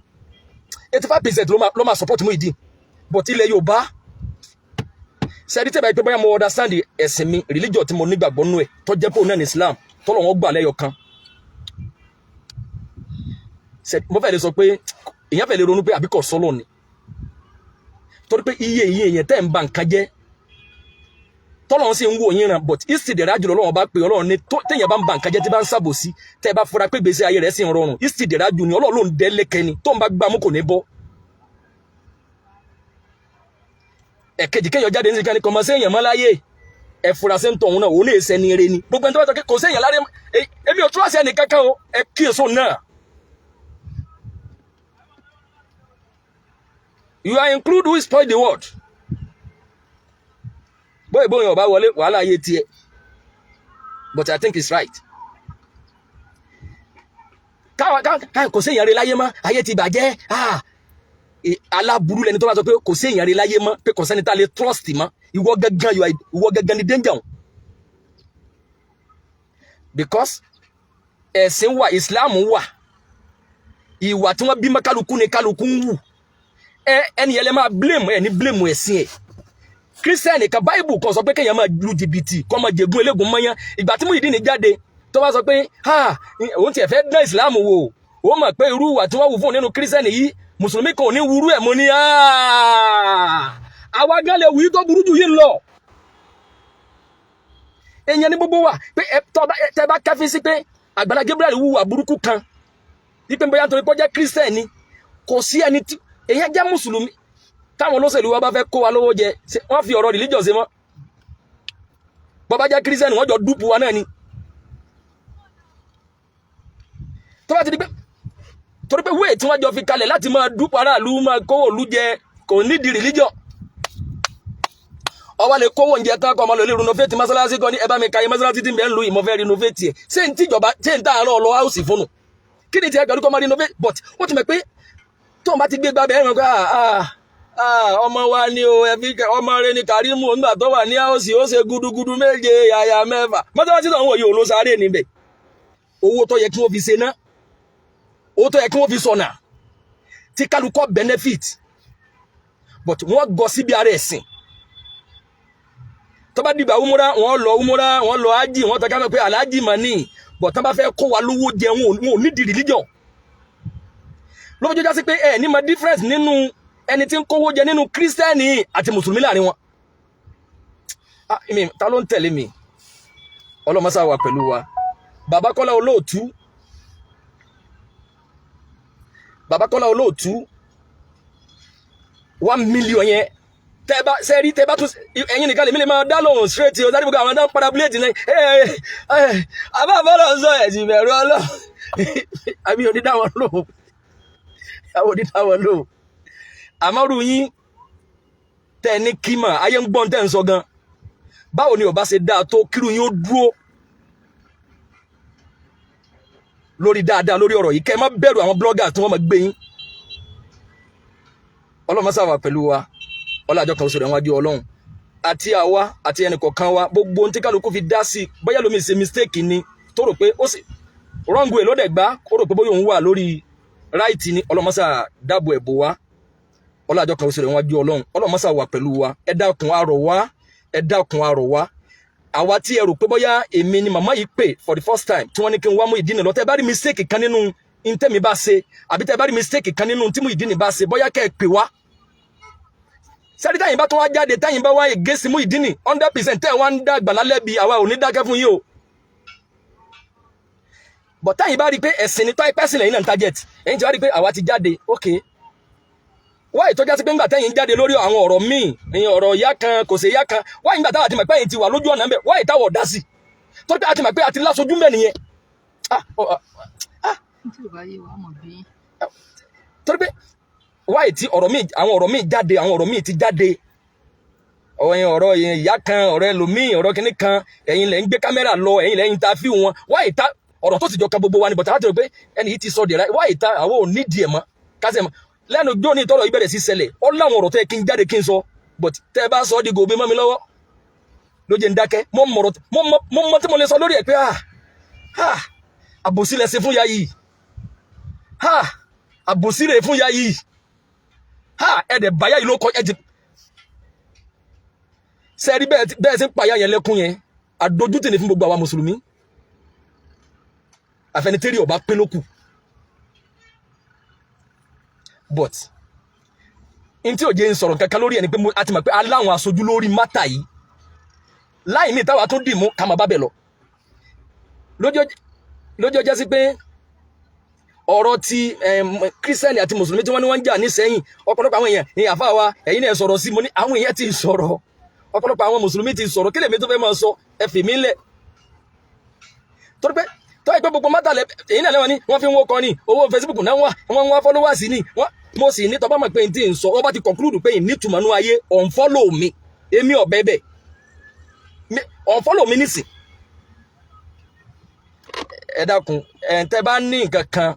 S1: 85% ló máa support Muyideen but ilẹ̀ Yorùbá ṣẹ́rí tẹ́bà pé bóyá mo understand ẹ̀sìn mi religion tí mo nígbàgbọ́ nú ẹ̀ tó jẹ́ pé òun náà ní Islam tọ́lọ̀ wọn gbà lẹ́yọ kan mo fẹ́ lè sọ pé èèyàn fẹ́ lè ronú pé àbíkọ̀ sọ́lọ̀ ni torí pé iye èèyàn tẹ́ ń ba nǹkan jẹ́ tọ́lọ̀ sì ń wò yín ràn but ìsìdẹ̀rẹ̀ àjùlọ Ọlọ́run bá pé Ọlọ́run ní téèyàn bá ń ba nǹkan jẹ́ tí bá ń ṣàbòsí tẹ́ bá fura pé gbèsè ayé rẹ̀ sì ń rọrùn ìsìdẹ̀rẹ̀ àjù ni Ọlọ́run ló ń dẹ́ lẹ́kẹ́ ni tó ń bá gbámú kò ní bọ́ ẹ̀kejì kéèyàn jáde ní ìkànnì kọmọ séèyàn mọ́ láyé ẹ fura sí ń tọ̀ òun náà òun lè sẹ́ni eré ni gbogbo ẹni tó bá tọ́ kò séèyàn láre èmi ò tún àṣẹ ẹnì kankan o ẹ kíyèsó náà you are include who spoil the world bóyá ọba wọlé wàhálà ayé tiẹ̀ but I think it's right kò séèyàn rí láyé mọ́ ayé ti bàjẹ́ aláburú lẹni tó bá sọ pé kò séèyàn rí láyé mọ́ pé kò sẹ́ni tá lè trust mọ́ ìwọ gángan ni danger because ẹ̀sìn wà Islam wà ìwà tí wọ́n bí mọ́ kálukú ni kálukú ń wù ẹni yẹn lè máa blame ẹ ní blame ẹ̀sìn ẹ̀ Christian kan Bible kan sọ pé kéèyàn máa lu jìbìtì kó máa jẹ̀gún eléégún mọ́yán ìgbà tí Muyideen jáde tó bá sọ pé òun tiẹ̀ fẹ́ dán Islam wò ó mọ̀ pé irú ìwà tí wọ́n wù fún nínú Christian yìí mùsùlùmí kan ò ní wúrú ẹ̀ mọ́ ní àwa gan lè wí tó burú jù yìí lọ èèyàn ní gbogbo wa pé tẹ bá kẹfí sí pé Àgbàlá Gabriel wùwà burúkú kan wípé bóyá nítorí pé ó jẹ́ Christian ni kò sí ẹni tí èèyàn jẹ́ mùsùlùmí táwọn olóṣèlú wa bá fẹ́ kó wa lówó jẹ wọ́n fi ọ̀rọ̀ religion ṣe mọ́ bó bá jẹ́ Christian wọ́n jọ dúpù wa náà ni tó bá ti di pé torí pé wéè tí wọ́n jọ fi kalẹ̀ láti máa dúpù aráàlú máa kówó òlú jẹ kò nídìí religion ọwọ́ lè kówó oúnjẹ tán kọ́ ọmọ lè renovate mọ́sálásí kan ní ẹ bá mi ka yẹ mọ́sálásí tí ń bẹ ń lu ìmọ̀fẹ́ renovate ẹ̀ ṣé ń tíjọba ṣé ń tààrọ̀ ọlọ́ house fónù kí ni ti ẹgbẹ̀rún kọ́ máa renovate but ó ti mọ̀ pé tó ń bá ti gbé gbábẹ́ ẹ̀rọ pé ọmọ wa ni o ẹbí ọmọ rẹ ni Karimu nígbà tó wà ní house ó ṣe gudugudu méje yàyà mẹ́fà mọ́sálásí náà wọ̀ yìí olóṣàárẹ̀ níbẹ̀ owó tó yẹ kí wọ́n fi ṣe ná owó tó yẹ kí wọ́n fi sọ̀nà tí kálukọ́ benefit but wọ́n gọ síbi ara ẹ̀sìn tó bá dìgbà umura wọ́n lọ ájì wọ́n tọ́ka mẹ́ pé aláàjì mà ní but tó bá fẹ́ kó wa lówó jẹ wọn ò ní di religion ló fi jẹ́ sí pé ẹ ní mọ difference nínú ẹni tí ń kówó jẹ nínú kírísítẹ́nì àti mùsùlùmí láàrin wọn. Ta ló ń tẹ̀lé mi? ọlọ́mọsá wà pẹ̀lú wa. Bàbá Kọ́lá Olóòtú 1 million yẹn tẹ́bá sẹ́rí tẹ́bá tún ẹ̀yin nìkan lèmi lè máa dá lóhùn straight o sáré gbogbo àwọn náà padà búlẹ̀tì náà àbáfọ́lọ́ sọ ẹ̀sìn bẹ̀rù ọlọ́ àbí onídàwọn lóhùn àwọn onídàwọn lóhùn àmọ́rù yín tẹ́ ní kímà ayé ń gbọ́n tẹ́ ń sọ gan báwo ni ó bá ṣe dáa tó kírun yín ó dúró lórí dáadáa lórí ọ̀rọ̀ yìí kẹ́ ẹ má bẹ̀rù àwọn bloggers tí wọ́n máa gbé yín. Ọlọ́run sáà wà pẹ̀lú wa ọlọ́jọ́ kan oṣù rẹ̀ wájú Ọlọ́run àti àwa àti ẹnìkọ̀ọ̀kan wa gbogbo ohun tí kálukú fi dá sí bóyá lómi ṣe mistake ni tó rò pé ó sì wrong way lọ́dẹ̀ gbá ó rò pé bóyá òun wà lórí right ni Ọlọ́run sáà dáàbò ẹ̀bò wa ọlọ́jọ́ kan oṣù rẹ̀ wájú Ọlọ́run Ọlọ́run sáà wà pẹ̀lú wa ẹ dákun àrọ̀ wa àwa tí ẹ rò pé bóyá èmi ni màmá yìí pè for the first time tí wọ́n ní kí n wá Muyideen lọ tẹ́ bá rí mistake kan nínú ntẹ́mi bá ṣe àbí tẹ́ bá rí mistake kan nínú tí Muyideen bá ṣe bóyá kẹ́ ẹ pè wá sẹ́rí táyìn bá tó wá jáde táyìn bá wá against Muyideen 100% tẹ́ wá ń dá àgbàlá lẹ́bi àwa ò ní dákẹ́ fún yín o but táyìn bá rí pé ẹ̀sìn ni tọ́yìn pẹ́sìn lẹ́yìn náà ń target ẹ̀yìn tí wá rí pé àwa ti jáde ok wá ìtọ́já sí pé ńgbà tẹ́yìn jáde lórí àwọn ọ̀rọ̀ míì ìyẹn ọ̀rọ̀ ìyá kan kò sí ìyá kan wá ìgbà táwa ti mọ̀ pé ẹ̀yìn ti wà lójú ọ̀nà ńbẹ̀ wá ìtawọ̀ dá sí torí pé a ti mọ̀ pé a ti lásojú ńbẹ̀ nìyẹn torí pé wáyé tí ọ̀rọ̀ míì àwọn ọ̀rọ̀ míì ti jáde ọ̀rọ̀ ìyá kan ọ̀rọ̀ ẹlòmíì ọ̀rọ̀ kìíní kan ẹ̀yin lẹ̀ ń gbé kámẹ́rà lọ ẹ̀yin lẹ̀ ń interview wọn wáyé tá ọ̀rọ̀ tó ti jọ kan gbogbo wa ni bọ̀tà láti rò pé ẹni yìí ti sọ dẹ̀ra wáyé tá àwọn ò nídìí ẹ̀ mọ́ kásẹ̀ mọ́ lẹ́nu jó ní ìtọ́rọ̀ ìbẹ̀rẹ̀ sí ṣẹlẹ̀ ó láwọn ọ̀rọ̀ tó yẹ kí n jáde kí n sọ but tẹ́ ẹ bá sọ ọ́ di gòbí mọ́ mi lọ́wọ́ ló jẹ́ ń dákẹ́ mo mọ tí mo lè sọ lórí ẹ̀ pé àbòsí lẹ̀ ṣe fún ya yìí àbòsí rẹ̀ fún ya yìí ẹ̀dẹ̀ báyà yìí ló kọ́ ẹ̀jẹ̀ sẹ́ẹ̀rí bẹ́ẹ̀ sí pààyà yẹn lẹ́kún yẹn àdójútì ní fún gbogbo àwa mùsùlùmí àfẹnitẹ́rì ọba pé lókù but n tí ò jẹ́ ń sọ̀rọ̀ kankan lórí ẹni pé a ti mọ̀ pé aláwọn aṣojú lórí mátà yìí láì ní ìtawà tó dì mú ká máa bá bẹ̀ lọ lójó jẹ́ sí pé ọ̀rọ̀ ti kírísítẹ́nì àti mùsùlùmí tí wọ́n ní wọ́n ń jà ní sẹ́yìn ọ̀pọ̀lọpọ̀ àwọn èèyàn ní àfa wa ẹ̀yin náà sọ̀rọ̀ sí mo ní àwọn èèyàn ti sọ̀rọ̀ ọ̀pọ̀lọpọ̀ àwọn mùsùlùmí ti sọ̀rọ̀ kí lèmi tó fẹ́ máa sọ ẹ fi mí lẹ̀ torí pé tó yẹ pé gbogbo mátà lẹ èyí náà lẹ́wọ̀n ni wọ́n fi ń wọ́kọ ní owó Facebook náà wọ́n wá followers ní mo sì ní tọ́ bá mọ̀ pé n tí ń sọ wọ́n bá ti conclude pé ìnítumọ̀ nú ayé unfollow mi èmi ọ̀bẹ bẹ̀ unfollow mi nísìn ẹ dákun tẹ́ bá ní nǹkan kan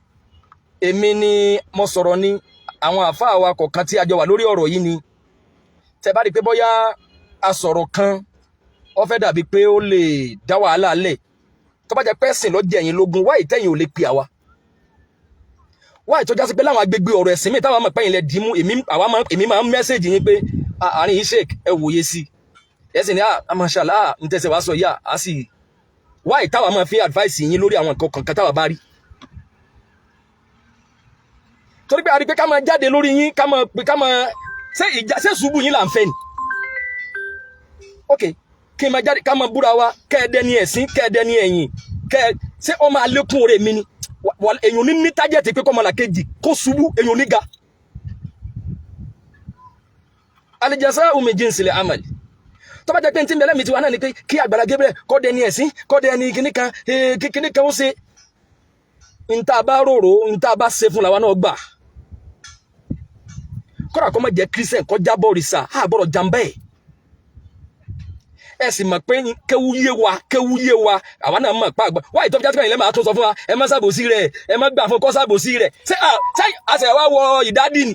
S1: èmi ni mo sọ̀rọ̀ ní àwọn àfáà wa kọ̀ọ̀kan tí a jọ wà lórí ọ̀rọ̀ yìí ni tẹ́ bá rí pé bóyá a sọ̀rọ̀ kan ó fẹ́ dàbí pé ó lè dá wàhálà lẹ̀ tó bá jẹ́ pé ẹ̀sìn ló jẹ́ ẹ̀yin lógún wáyé tẹ́yìn ò lè pè àwa wáyé tó já sí pé láwọn agbègbè ọ̀rọ̀ ẹ̀sìn mi táwọn máa pẹ́yìn lẹ dìímú èmi máa ń mẹ́sẹ̀jì yín pé àárín yìí sheik ẹ wòye sí ẹ̀sìn ni mashallah ń tẹ̀sẹ̀ wá sọ yá a sì wáyé táwọn máa fi advice yín lórí àwọn nǹkan kankan táwọn bá rí torí pé a rí pé ká máa jáde lórí yín ká máa ṣé ṣubú yín là ń fẹ́ ni ok kí n máa jáde ká máa búra wa kẹ́ẹ̀dẹ́ni ẹ̀sìn kẹ́ẹ̀dẹ́ni ẹ̀yìn ṣé ọmọ alékún rẹ̀ mi ni èyàn ní tájẹ̀tì pé kọ́ ọmọ làkejì kó ṣubú èyàn ní ga al-jazā'u min jinsil 'amal tó bá jẹ́ pé n tí ń bẹ̀lẹ́ mi ti wà náà ni pé kí Àgbàlá Gabriel kọ́ dẹni ẹ̀sìn kọ́ dẹni kíníkan ó ṣe ń tá a bá rorò ń tá a bá ṣe fún làwa náà gbà kọ́ra kọ́ mọ̀ jẹ́ Christian kọ́ jábọ̀ òrìṣà àgbọ̀rọ̀ jàmbá ẹ sì mọ̀ pé kéwú yé wa àwa náà mọ̀ pa àgbà wáyé tó fi jásíkà yìí lẹ́mọ̀ àtún sọ fún wa ẹ má ṣàbòsí rẹ̀ ẹ má gbà fún kọ́ ṣàbòsí rẹ̀ ṣé àṣẹ wa wọ ìdádì ni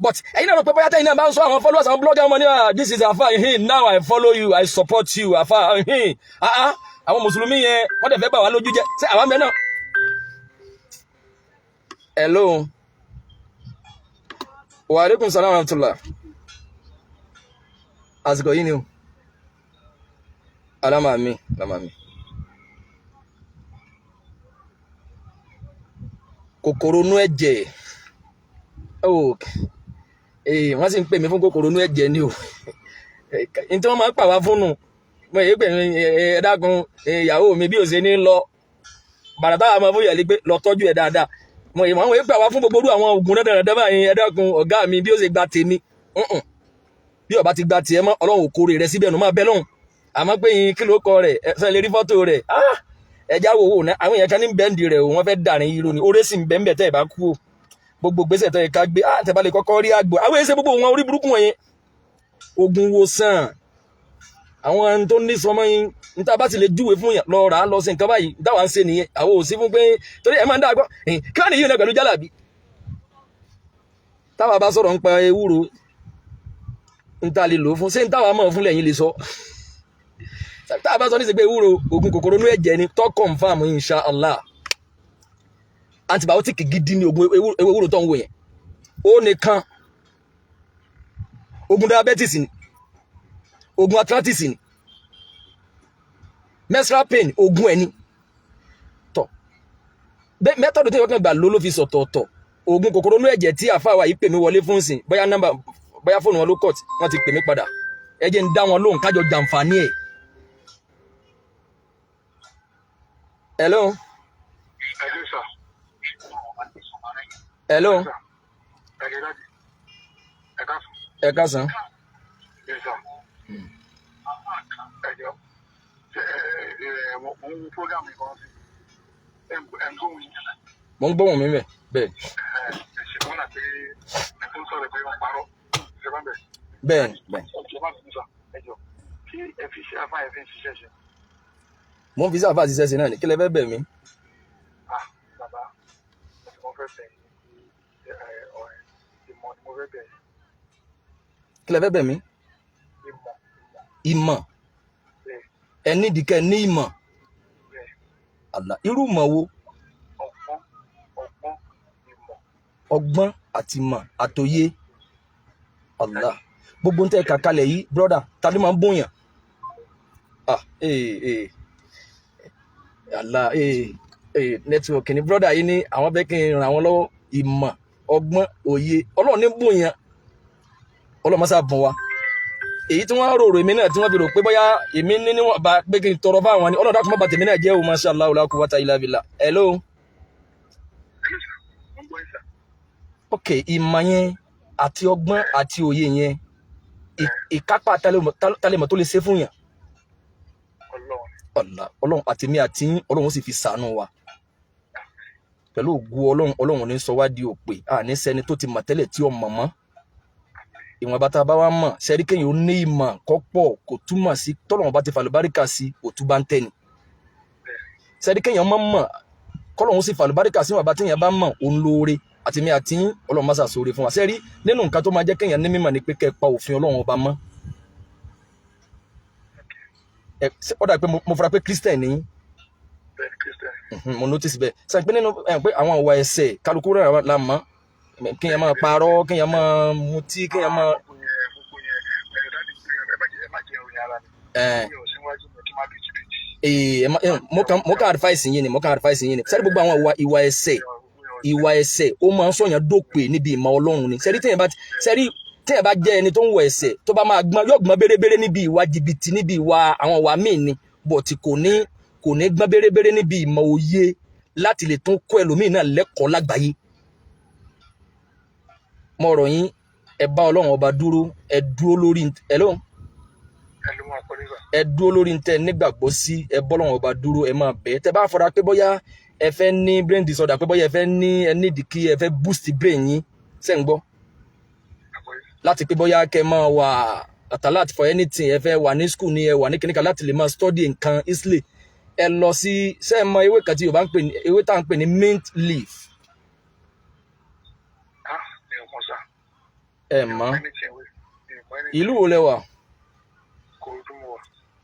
S1: but ẹ̀yin náà rò pé bóyá tẹ́yìn náà bá ń sọ àwọn followers àwọn blogger wọn ní this is afa now I follow you I support you afa àwọn mùsùlùmí yẹn wọ́n dẹ̀ fẹ́ bà wá lójú jẹ́ ṣé àwọn mẹ́ náà. Hello wa alaikum salaam wa rahmatullah àsìkò yìí ni o alámà mi kòkòrò inú ẹ̀jẹ̀ wọ́n sì ń pè mí fún kòkòrò inú ẹ̀jẹ̀ ni o ní tí wọ́n máa ń pà wá fún nù mo yẹ pé ẹ dákun ìyàwó mi bí ó ṣe ní lọ bàrà táwa máa fún yẹ̀lí pé lọ tọ́jú ẹ̀ dáadáa mo yẹ wọ́n pè wá fún gbogbo àwọn oògùn dáadáa báyìí ẹ dákun ọ̀gá mi bí ó ṣe gba tèmi bí ó bá ti gba tiẹ̀ mọ́ ọlọ́run ò kórè rẹ síbẹ̀ nù máa bẹ́ lọ́hùn àmọ́ pé yín kí ló kọ rẹ̀ ẹ̀sán lè rí fọ́tò rẹ̀ ẹja wo wò ná àwọn èèyàn kan ní bẹ́ǹdì rẹ̀ o wọ́n fẹ́ dàrin yìí lónìí oore sì ń bẹ́ẹ̀ tẹ́ ẹ̀ bá kú o gbogbo gbèsè tẹ́ ẹ̀ ká gbé tẹ́ bá lè kọ́kọ́ rí àgbò àwọn èèyàn gbogbo wọn orí burúkú wọn yẹn ogun wo sàn àwọn ẹni tó ní sọmọ yín níta bá ti lè júwe fún yàn lọ rà á lọ sí nǹkan báyìí dáwà ń ṣe nìyẹn àwọn ò sí fún pé torí ẹ máa ń dá gbọ́ kí wọ́n ní yìí náà pẹ̀lú jálàbí táwa bá sọ̀rọ̀ ń pa ewúro níta lè lò fún ṣé ń táwa mọ̀ fún lẹ́yìn lè sọ táwa bá sọ ní sí pé ewúro oògùn kòkòrò inú ẹ̀jẹ̀ ni tó confirm insha Allah antibiotic gidi ni oògùn ewúro tó ń wò yẹn ó nìkan oògùn diabetes ni oògùn arthritis ni menstrual pain oògùn ẹni tọ method tó yẹ kàn gbà ló fi sọ̀tọ̀ọ̀tọ̀ oògùn kòkòrò inú ẹ̀jẹ̀ tí àfáà wa yìí pè mí wọlé fún sìn bóyá fóònù wọn ló kọ̀ wọ́n ti pè mí padà ẹ jẹ́ ń dá wọn lóhùn kájọ jàǹfààní ẹ̀. Hello. Hello. Ẹ káàsán. Mo ń gbóhùn mi bẹ́ẹ̀. Bẹ́ẹ̀. Mo ń fi sáfà ṣiṣẹ́ sí náà ní kí lẹ fẹ́ bẹ̀ mí. Kí lẹ fẹ́ bẹ̀ mí? Ìmọ̀. Ẹ nídìí kẹ́ ní ìmọ̀. Allah irú ìmọ̀ wo? Ọgbọ́n àti ìmọ̀ àtòye. Allah gbogbo ń tẹ́ kàkalẹ̀ yìí brother ta ló máa ń bóyàn? Allah network ni brother yìí ní àwọn bẹ́ẹ̀ kí n ràn wọ́n lọ́wọ́ ìmọ̀ ọgbọ́n òye ọlọ́run ní bóyàn ọlọ́run máa sábà bọ̀ wá èyí tí wọ́n rò èmi náà tí wọ́n fi rò pé bóyá èmi ní níwọ̀n bá pé kí n tọrọ fáwọn ni ọlọ́run dákun má bà tèmi náà jẹ́ o masha Allah la quwwata illa billah. Hello. Ok ìmọ̀ yẹn àti ọgbọ́n àti òye yẹn ìkápá tálẹ̀mọ̀ tó lè ṣe fún yàn ọlọ́run àti mi àti ọlọ́run sì fi ṣàánú wa pẹ̀lú ògo ọlọ́run ní sọ wá di òpè àní sẹni tó ti mọ̀ tẹ́lẹ̀ tí ó mọ̀ mọ́ ìwọ̀n bá ta bá wá mọ̀ sẹ́rí kéèyàn ó ní ìmọ̀ kọ́pọ̀ kò túmọ̀ sí tọ́lọ́run bá ti fàlùbáríkà sí òtún bá ń tẹ́ni sẹ́rí kéèyàn mọ̀ kọ́lọ́run sì fàlùbáríkà sí wọn bá téèyàn bá mọ̀ òun lóore àti mi àti ọlọ́run máa ṣàṣoore fún wa sẹ́rí nínú nǹkan tó máa jẹ́ kéèyàn ní mímọ̀ ni pé kẹ́ pa òfin ọlọ́run ọba mọ́ ó dà pé mo fura pé Christian ni mo notice bẹ́ẹ̀ sọ pé nínú pé àwọn ìwà ẹ̀ṣẹ̀ kálukú rẹ̀ la mọ̀ kéèyàn máa parọ́ kéèyàn máa mutí kéèyàn máa. mo kàn advice yín ni sẹ́ni gbogbo àwọn ìwà ẹ̀ṣẹ̀ ó máa ń sọ̀yàn dópè níbi ìmọ̀ ọlọ́run ni sẹ́ni téèyàn bá jẹ́ ẹni tó ń wọ ẹ̀ṣẹ̀ tó bá máa gbọ́n yóò gbọ́n bérebére níbi ìwà jìbìtì níbi ìwà àwọn ìwà míì ni bọ̀tì kò ní gbọ́n bérebére níbi ìmọ̀ òye láti lè tún kọ́ ẹlòmíì náà lẹ́kọ̀ọ́ lágbàáyé. Mo rọ̀ yín ẹ bá ọlọ́run ọba dúró ẹ dúró lórí ntẹ nígbàgbọ́ sí ẹ bọ́ ọlọ́run ọba dúró ẹ máa bẹ̀ tẹ bá fọra pé bóyá ẹ fẹ́ ní brain disorder pé bóyá ẹ fẹ́ ní ẹ nídìí kí ẹ fẹ́ boost brain yín ṣẹ́ ń gbọ́ láti pé bóyá kẹ máa wà alert for anything ẹ fẹ́ wà ní school ni ẹ wà ní kíníkà láti lè máa study nǹkan easily ẹ lọ sí ṣé ẹ mọ ewé kan tí Yorùbá ń pè ní ewé tá à ń pè ní mint leaf. Ẹ mọ̀ ìlú wo lẹ wà?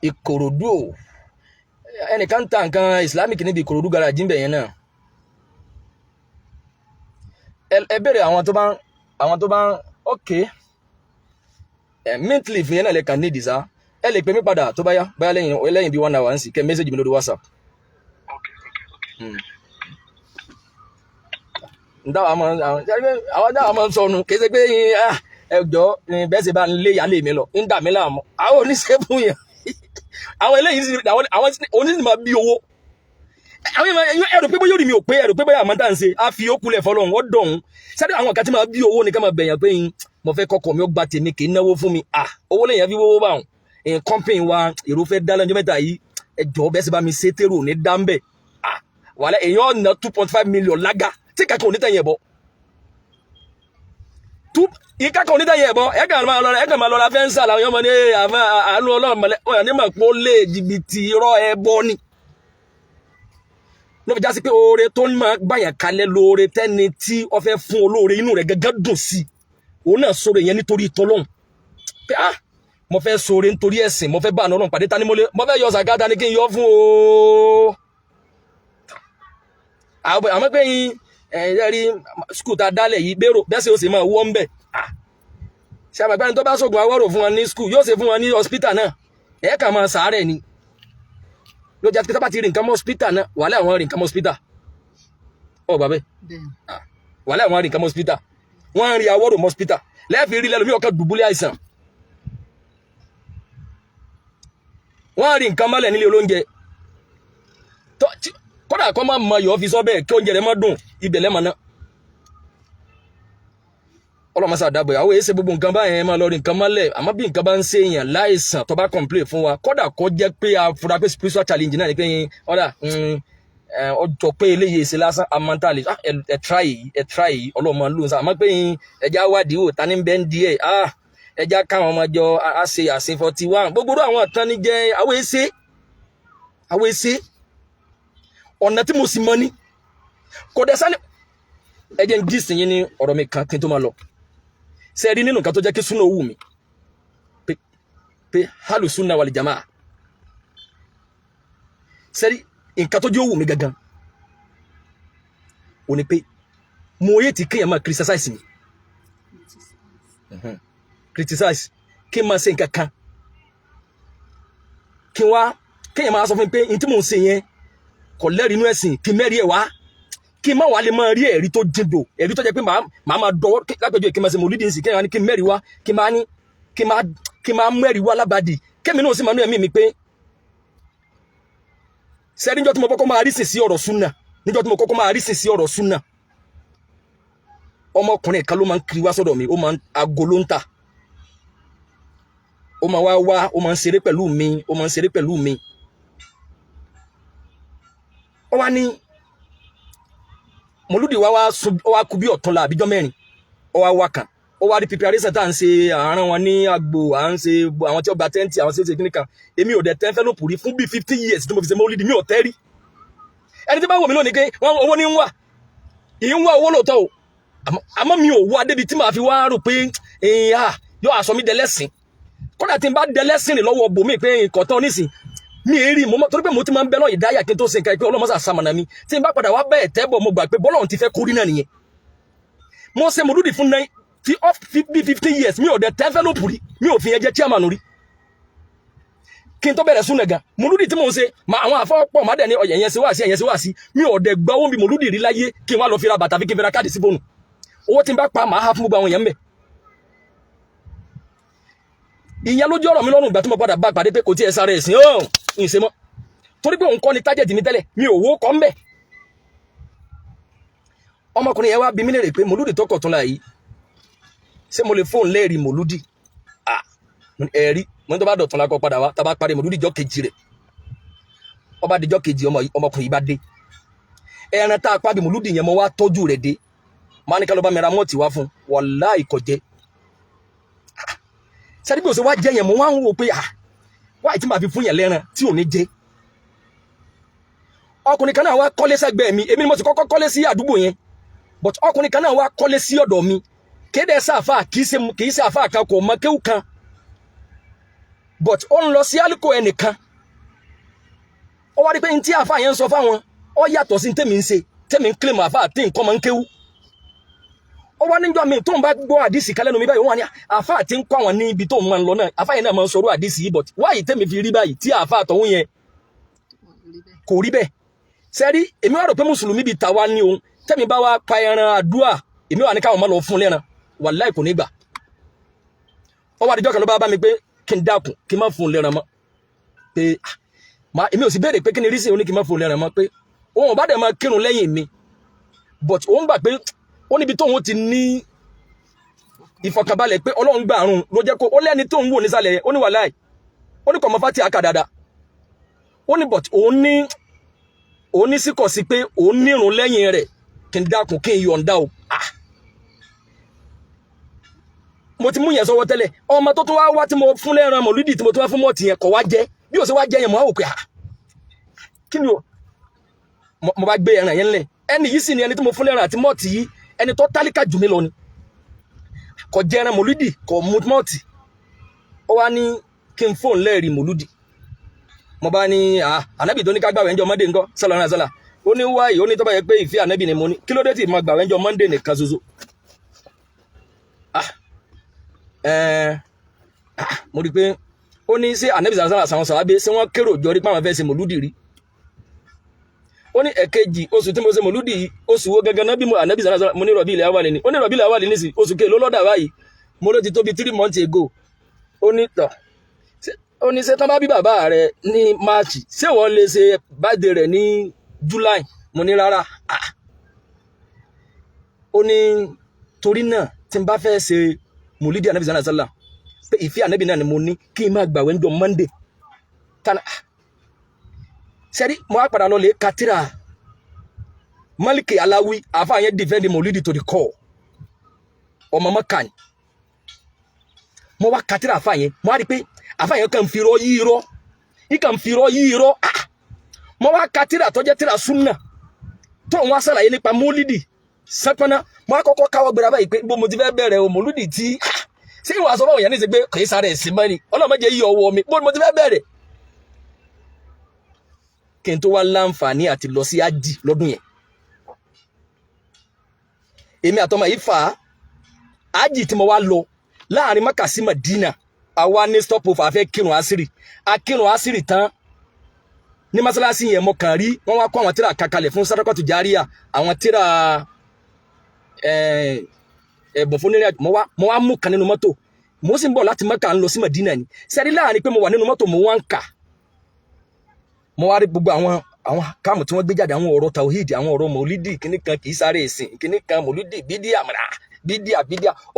S1: Ìkòròdú o ẹnìkan ń ta nǹkan Islamic níbi Ìkòròdú garage ń bẹ̀ yẹn náà ẹ bèrè àwọn tó bá ok mint leaf yẹn náà lè kàn ní ìdìsá ẹ lè pè mí padà tó bá yá báyá lẹ́yìn bí 1 hour ń sì kẹ́ mẹ́sẹ̀jì mi lórí WhatsApp. ndáwa máa àwọn dáwa máa ń sọnù kì í ṣe pé ẹjọ́ bẹ́ẹ̀ ṣe bá ń lé ìyálé mi lọ ń dà mí láàmú àwọn oníṣẹ́ fún yẹn àwọn eléyìí àwọn oníṣẹ́ máa bí owó àwọn ẹrù pé bóyá orí mi ò pé ẹrù pé bóyá àmọ́ tá à ń ṣe á fi ó kulẹ̀ fọlọ́run ó dọ̀hún sẹ́dọ̀ àwọn kan tí máa bí owó ni ká máa bẹ̀yàn pé mo fẹ́ kọ́kọ́ mi ó gba tèmi kì í náwó fún mi owó lèèyàn fi wówó báwọn kọ́ńpìn wa èrò fẹ́ dá lọ́jọ́ mẹ́ta yìí ẹjọ́ bẹ́ẹ̀ sì bá mi ṣe tèrò ní dáńbẹ̀ wàhálà èèyàn ná 2.5 million lága tí kankan ò ní tẹ̀yìn ẹ̀bọ ìkankan ò ní tẹ̀yìn ẹ̀bọ ẹ̀kan máa lọ́ra fẹ́ǹsà làwọn ọmọ ní àánú ọlọ́run mọ̀lẹ́ ní mọ̀ pé ó lé jìbìtì irọ́ ẹbọ ni ló fi já sí pé oore tó ń máa gbàyàn kalẹ̀ lóore tẹ́ni tí ó fẹ́ fún olóore inú rẹ̀ gẹ́gẹ́ dùn sí òun náà sóore yẹn nítorí ìtọ́lọ́hún pé mo fẹ́ sóore nítorí ẹ̀sìn mo fẹ́ bá àná ọlọ́run pàdé tani mo fẹ́ yọ sàgáta ni kí n yọ fún o àmọ́ pé rí skul tá a dálẹ̀ yìí bẹ́rò bẹ́sẹ̀ ó sì máa wọ́ ń bẹ̀ ṣe àgbàgbẹ́ni tó bá sọ̀gùn awọ́rò fún wọn ní skul yóò ṣe fún wọn ní hospital náà ẹ̀ẹ́kà máa sàárẹ̀ ni ló jẹ́ pé tábà ti rí nǹkan mọ́ hospital náà wàhálà àwọn rí nǹkan mọ́ hospital bàbẹ́ wàhálà àwọn rí nǹkan mọ́ hospital wọ́n rí awọ́rò mọ́ hospital lẹ́ẹ̀fì rí lẹ́nu bí ọkọ̀ dùbúlẹ̀ àìsàn wọ́n rí nǹkan mọ́lẹ̀ nílé olóúnjẹ kódà kọ́ máa mọ yọ̀ fi sọ bẹ́ẹ̀ kí oúnjẹ rẹ̀ má dùn ibẹ̀ lẹ́mọ̀ náà ọlọ́mọsá dàbọ̀ àwọn èsè gbogbo nǹkan báyẹn máa lọ rí nǹkan mọ́lẹ̀ àmọ́ bí nǹkan bá ń ṣe èèyàn láìsàn tó bá complain fún wa kódà kó jẹ́ pé a fura pé spiritual challenge náà ni pé ọ̀dà ọjọ́ pé eléyìí ṣe lásán amantali ẹ try yìí ọlọ́mọ ló ń sá àmọ́ pé ẹja wádìí wò tani bẹ́ẹ̀ ń di ẹ̀ ẹja káwọn ọmọ jọ àṣe àṣe 41 gbogbo àwọn àtàní jẹ́ àwọn èsè ọ̀nà tí mo sì mọ ní kò dẹ̀ sáré ẹjẹ́ ń gíìsì yín ní ọ̀rọ̀ mi kan kí n tó máa lọ ṣe rí nínú nǹkan tó jẹ́ kí súnà wù mí pé hálù súnà wal jamaa ṣe rí nǹkan tó jẹ́ wù mí gangan ò ní pé mo yé ti kéèyàn máa criticize mi criticize kí n máa ṣe nǹkan kan kéèyàn máa sọ fún mi pé n tí mò ń ṣe yẹn kò lẹ́rìí inú ẹ̀sìn kí mẹ́rí ẹ̀ wá kí má wà lè máa rí ẹ̀rí tó jìndò ẹ̀rí tó jẹ́ pé màá máa dọwọ́ lápẹjọ kí n máa ṣe mòlídìí sí kí n mẹ́rí wá kí máa mú ẹ̀rí wá lábàdì kémi náà sì máa nú ẹ̀mí mi pé sẹ́rí níjọ́ tí mo kọ́kọ́ máa rí sìn sí ọ̀rọ̀ súnà níjọ́ tí mo kọ́kọ́ máa rí sìn sí ọ̀rọ̀ súnà ọmọkùnrin kan ló máa ń kiri wá sọ́dọ̀ mi ó máa ń aago ló ń tà ó máa wá ó máa ń ṣeré pẹ̀lú mi ó wá ní mọ̀lúdì wá kú bí ọ̀tún la àbíjọ́ mẹ́rin ó wá wá kan ó wá rí preparation tá à ń ṣe àárán wọn ní agbo à ń ṣe àwọn tí ó gba tẹ́ǹtì àwọn ṣe kíní kan èmi ò dẹ̀ tẹ́ fẹ́ ló pùrí fún bí 50 years tí mo fi ṣe mọ́lúdì mi ò tẹ́ rí ẹni tí bá wò mí lónìí pé wọ́n owó ní ń wà ìyín wá owó lóòótọ́ o àmọ́ mi ò wá débi tí màá fi wá rò pé yóò aṣọ mi dẹlẹ́sìn kódà tí n bá dẹlẹ́sìn rìn lọ́wọ́ bòmí pé nǹkan tán nísìn mi èrí mo torí pé mo ti máa ń bẹ lọ́yìn dáyà kí n tó ṣe nǹkan pé ọlọ́mọsà sàmànà mi tí n bá padà wá bẹ́ẹ̀ tẹ́bọ̀ mo gbà pé bọ́lọ́run ti fẹ́ kórí náà nìyẹn mo ṣe mòlúdì fún 15 years mi ò dẹ̀ tẹ́ fẹ́ ló pùrí mi ò fi yẹn jẹ́ chairman rí kí n tó bẹ̀rẹ̀ súnà gan mòlúdì tí mo ń ṣe àwọn àfọwọ́pọ̀ má dẹ̀ ní ọ̀yẹ̀ yẹn ṣe wá sí mi ò dẹ̀ gbọ́ owó mi mòlúdì rí láyé kí n wá lọ fi ra bàtà fi kí n fi ra káàdì sí bónú owó tí n bá pa màá ha fún gbogbo àwọn èèyàn mẹ́ ìyẹn lójú ọ̀rọ̀ mi lọ́rùn ìgbà tí mo padà bá pàdé pé kò tí ẹ sáré ẹ̀sìn ìṣe mọ́ torí pé òun kọ́ ni tájẹ̀tì mi tẹ́lẹ̀ mi ò wó kọ́ ń bẹ̀ ọmọkùnrin yẹn wá bí mi lè rè pé mòlúdì tó kọ̀tún láàyè ṣé mo lè fóun lẹ́ẹ̀rí mòlúdì ẹ̀rí mo ní tó bá dọ̀tún lákọ̀ padà wá tá bá parí mòlúdì jọ́ kejì rẹ̀ ọba dìjọ́ kejì ọmọkùnrin yìí bá dé ẹran tá a pa bí mòlúdì yẹn mo wá tọ́jú rẹ̀ dé máa ní ká ló bá mi ra mọ́ọ̀tì wá fún wàláhì kò jẹ́ sẹ́ni bí o ṣe wá jẹ́ yẹn mo wá ń wò pé wáyé tí màá fi fún yẹn lẹ́ran tí ò ní jẹ́ ọkùnrin kan náà wá kọ́lé sẹ́gbẹ̀ẹ́ mi èmi ni mo ti kọ́kọ́ kọ́lé sí àdúgbò yẹn but ọkùnrin kan náà wá kọ́lé sí ọ̀dọ̀ mi kéde sáfà kì í ṣe àfà kan kò mọ kéwù kan but ó ń lọ sí àlùkò ẹnìkan ó wá rí pé n tí àfà yẹn ń sọ fáwọn ó yàtọ̀ sí tèmi ń ṣe tèmi ń claim àfà tí nǹkan máa ń kéwù ó wá níjọ́ mi tó ń bá gbọ́ àdìsí kálẹ́nu mi báyìí ó wà ní àfà tí ń kọ́ àwọn ní ibi tó ń máa ń lọ náà àfà yẹn náà máa ń sọ̀rọ̀ àdìsí yìí but wáyé tèmi fi rí báyìí tí àfà àtọ̀hún yẹn kò rí bẹ́ẹ̀ sẹ́rí èmi wá rò pé mùsùlùmí bíi tàwa ní òun tẹ́mi bá wá pa ẹran àdúrà èmi wà ní káwọn máa lọ fún lẹ́ran wàláì kò ní gbà ó wá díjọ́ kan ló bá mi pé kí n dákun kí n má fún lẹ́ran mọ́ pé èmi ò sì béèrè pé kí ni rí sí òní kí n má fún lẹ́ran mọ́ pé òun bá dẹ̀ máa kírun lẹ́yìn mi but òun gbà pé ó níbi tóun ti ní ìfọkànbalẹ̀ pé Ọlọ́run gbà àrùn ló jẹ́ kó ó lẹ́ni tóun wò nísàlẹ̀ ó ní wàláì ó ní kò mọ fátì àkà dáadáa ó ní but òun ní síkọ̀ sí pé òun nírun lẹ́yìn rẹ̀ kí n dákun kí n yọ̀ǹda o mo ti mú yẹn sọ́wọ́ tẹ́lẹ̀ ọmọ tó tún wá tí mo fún lẹ́ran mọ̀lúdì tí mo tún wá fún mọ́ọ̀tì yẹn kọ̀ wá jẹ́ bí ó ṣe wá jẹ́ yẹn mo wá wò pé kí ni o mo bá gbé ẹran yẹn lẹ̀ ẹni yìí sì ni ẹni tí mo fún lẹ́ran àti mọ́ọ̀tì yìí ẹni tó tálíkà jù mí lọ ni kò jẹ ẹran mọ̀lúdì kò mú mọ́ọ̀tì ó wá ní kí n fóun lẹ́ẹ̀rí mọ̀lúdì mo bá ní ànábì tó ní ká gbàwẹ̀ ńjọ́ Monday ńkọ́ sálọ́run àṣálà ó ní wáyé ó ní tó bá yẹ pé ìfẹ́ ànábì ni mo ní kí ló dé tí mo gbàwẹ̀ ńjọ́ Monday nìkan ṣoṣo mo rí pé ó ní sí ànábì sàlásàlà sàwọn sàwábé sí wọ́n kérò jọ rí pé àwọn fẹ́ ṣe mọ̀lúdì rí ó ní ẹ̀kejì oṣù tí mo ṣe mọ̀lúdì oṣù wo gangan náà bí mo ànábì sàlásàlà mo ní Rọ̀bíùl Awwal ni ó ní Rọ̀bíùl Awwal ní sí oṣù kejì ló lọ́dà báyìí mo ló ti tó bí 3 months ago ó ní tọ̀ ó ní ṣé tán bá bí bàbá rẹ ní March ṣé wọ́n lè ṣe birthday rẹ̀ ní July mo ní rárá ó ní torí náà tí n bá fẹ́ ṣe mọ̀lúdì ànábì sàlásàlà pé ìfẹ́ ànábì náà ni mo ní kí n máa gbàwẹ̀ ńjọ́ Monday tánà sẹ́rí mo á padà lọ lè katira Maliki Alawi àfa yẹn defend mọ̀lúdì to the core ọmọ mọ́kàn mo wá katira àfa yẹn mo á rí pé àfa yẹn kàn fi irọ́ yí irọ́ yìí kàn fi irọ́ yí irọ́ mo wá katira tó jẹ́ tírà súnà tó ń wá sàlàyé nípa mọ́lúdì sẹ́pẹ́ná mo á kọ́kọ́ káwọ́ gbéra báyìí pé bó mo ti fẹ́ bẹ̀rẹ̀ o mọ́lúdì tí ṣé ìwà sọ fáwọn yẹn ní ṣe pé kì í sáré ẹ̀sìn mọ́ni ọlọ́mọdé yí ọwọ́ mi bó mo ti fẹ́ bẹ̀rẹ̀ kí n tó wá láǹfààní àti lọ sí ájì lọ́dún yẹn èmi àtọmọ yìí fà á ájì tí mo wá lọ láàrin Mákà sí Mádínà àwa ní stop over afẹ́ kírun àṣírí akírun àṣírí tán ní mọ́sálásí yẹn mo kàn rí wọ́n wá kó àwọn tíra kakalẹ̀ fún sàdákàtù járíyà àwọn tíra ẹ̀bùn fún nírìn àjò mo wá mú kan nínú mọ́tò mo sì ń bọ̀ láti Mákà ń lọ sí Mádínà ni sẹ́rí láàrin pé mo wà nínú mọ́tò mo wá ń kà mo wá rí gbogbo àwọn káàmù tí wọ́n gbé jáde àwọn ọ̀rọ̀ tawhid àwọn ọ̀rọ̀ mọ̀lídì kíní kan kì í sáré ìsìn kíní kan mọ̀lídì bídíà mọ̀nà bídíà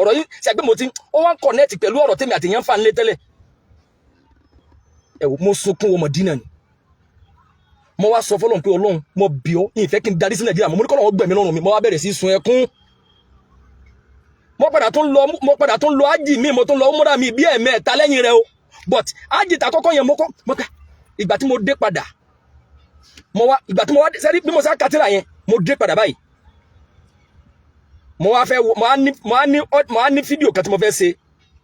S1: ọ̀rọ̀ yìí ṣàgbé mo ti ó wá ń kọ̀nẹ́ẹ̀tì pẹ̀lú ọ̀rọ̀ tèmi àti yẹn ń fa nílé tẹ́lẹ̀ ẹ̀wò mo sunkún wọ Mádínà ni mo wá sọ fọlọ́n pé Ọlọ́run mo bì ọ́ ìfẹ́ kí n darí sí Nàìjíríà mo ní kọ́lọ́run gbẹ̀mí lọ́rùn mi mo wá bẹ̀rẹ̀ sí sun ẹkún mo padà tún lọ ájì mi mo tún lọ múra mi bí ẹ̀mẹ́ta lẹ́yìn rẹ o but ájì ta kọ́kọ́ yẹn mo kà ìgbà tí mo dé padà ìgbà tí mo wá sẹ́rí bí mo sá katira yẹn mo dé padà báyìí mo wá ní fídíò kan tí mo fẹ́ ṣe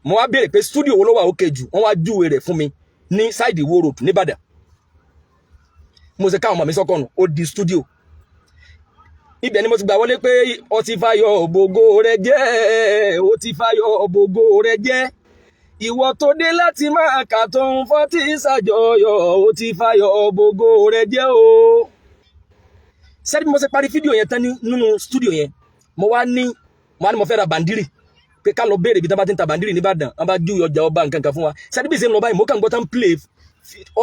S1: mo wá béèrè pé studio wo ló wà òkè jù wọ́n wá júwe rẹ̀ fún mi ní side Ìwó road nìbàdàn mo ṣe káwọn ọmọ mi sọ́kọ̀nù ó di studio ibẹ̀ ni mo ti gbà wọlé pé ó ti fàyọ̀ òbògo rẹ jẹ́ ó ti fàyọ̀ òbògo rẹ jẹ́ ìwọ tó dé láti máa kà tó ń fọ́ tí ṣàjọyọ̀ ó ti fàyọ̀ òbògo rẹ jẹ́ o. sẹ́ni bí mo ṣe parí fídíò yẹn tán nínú stúdíò yẹn mo wá ní mo fẹ́ ra bàndírì pé ká lọ béèrè ibi tí wọ́n bá ti ń ta bàndírì nìbàdàn wọ́n bá ju ọjà ọba nǹkan kan fún wa sẹ́ni bí ṣe ń lọ báyìí mo kàn gbọ́ tán play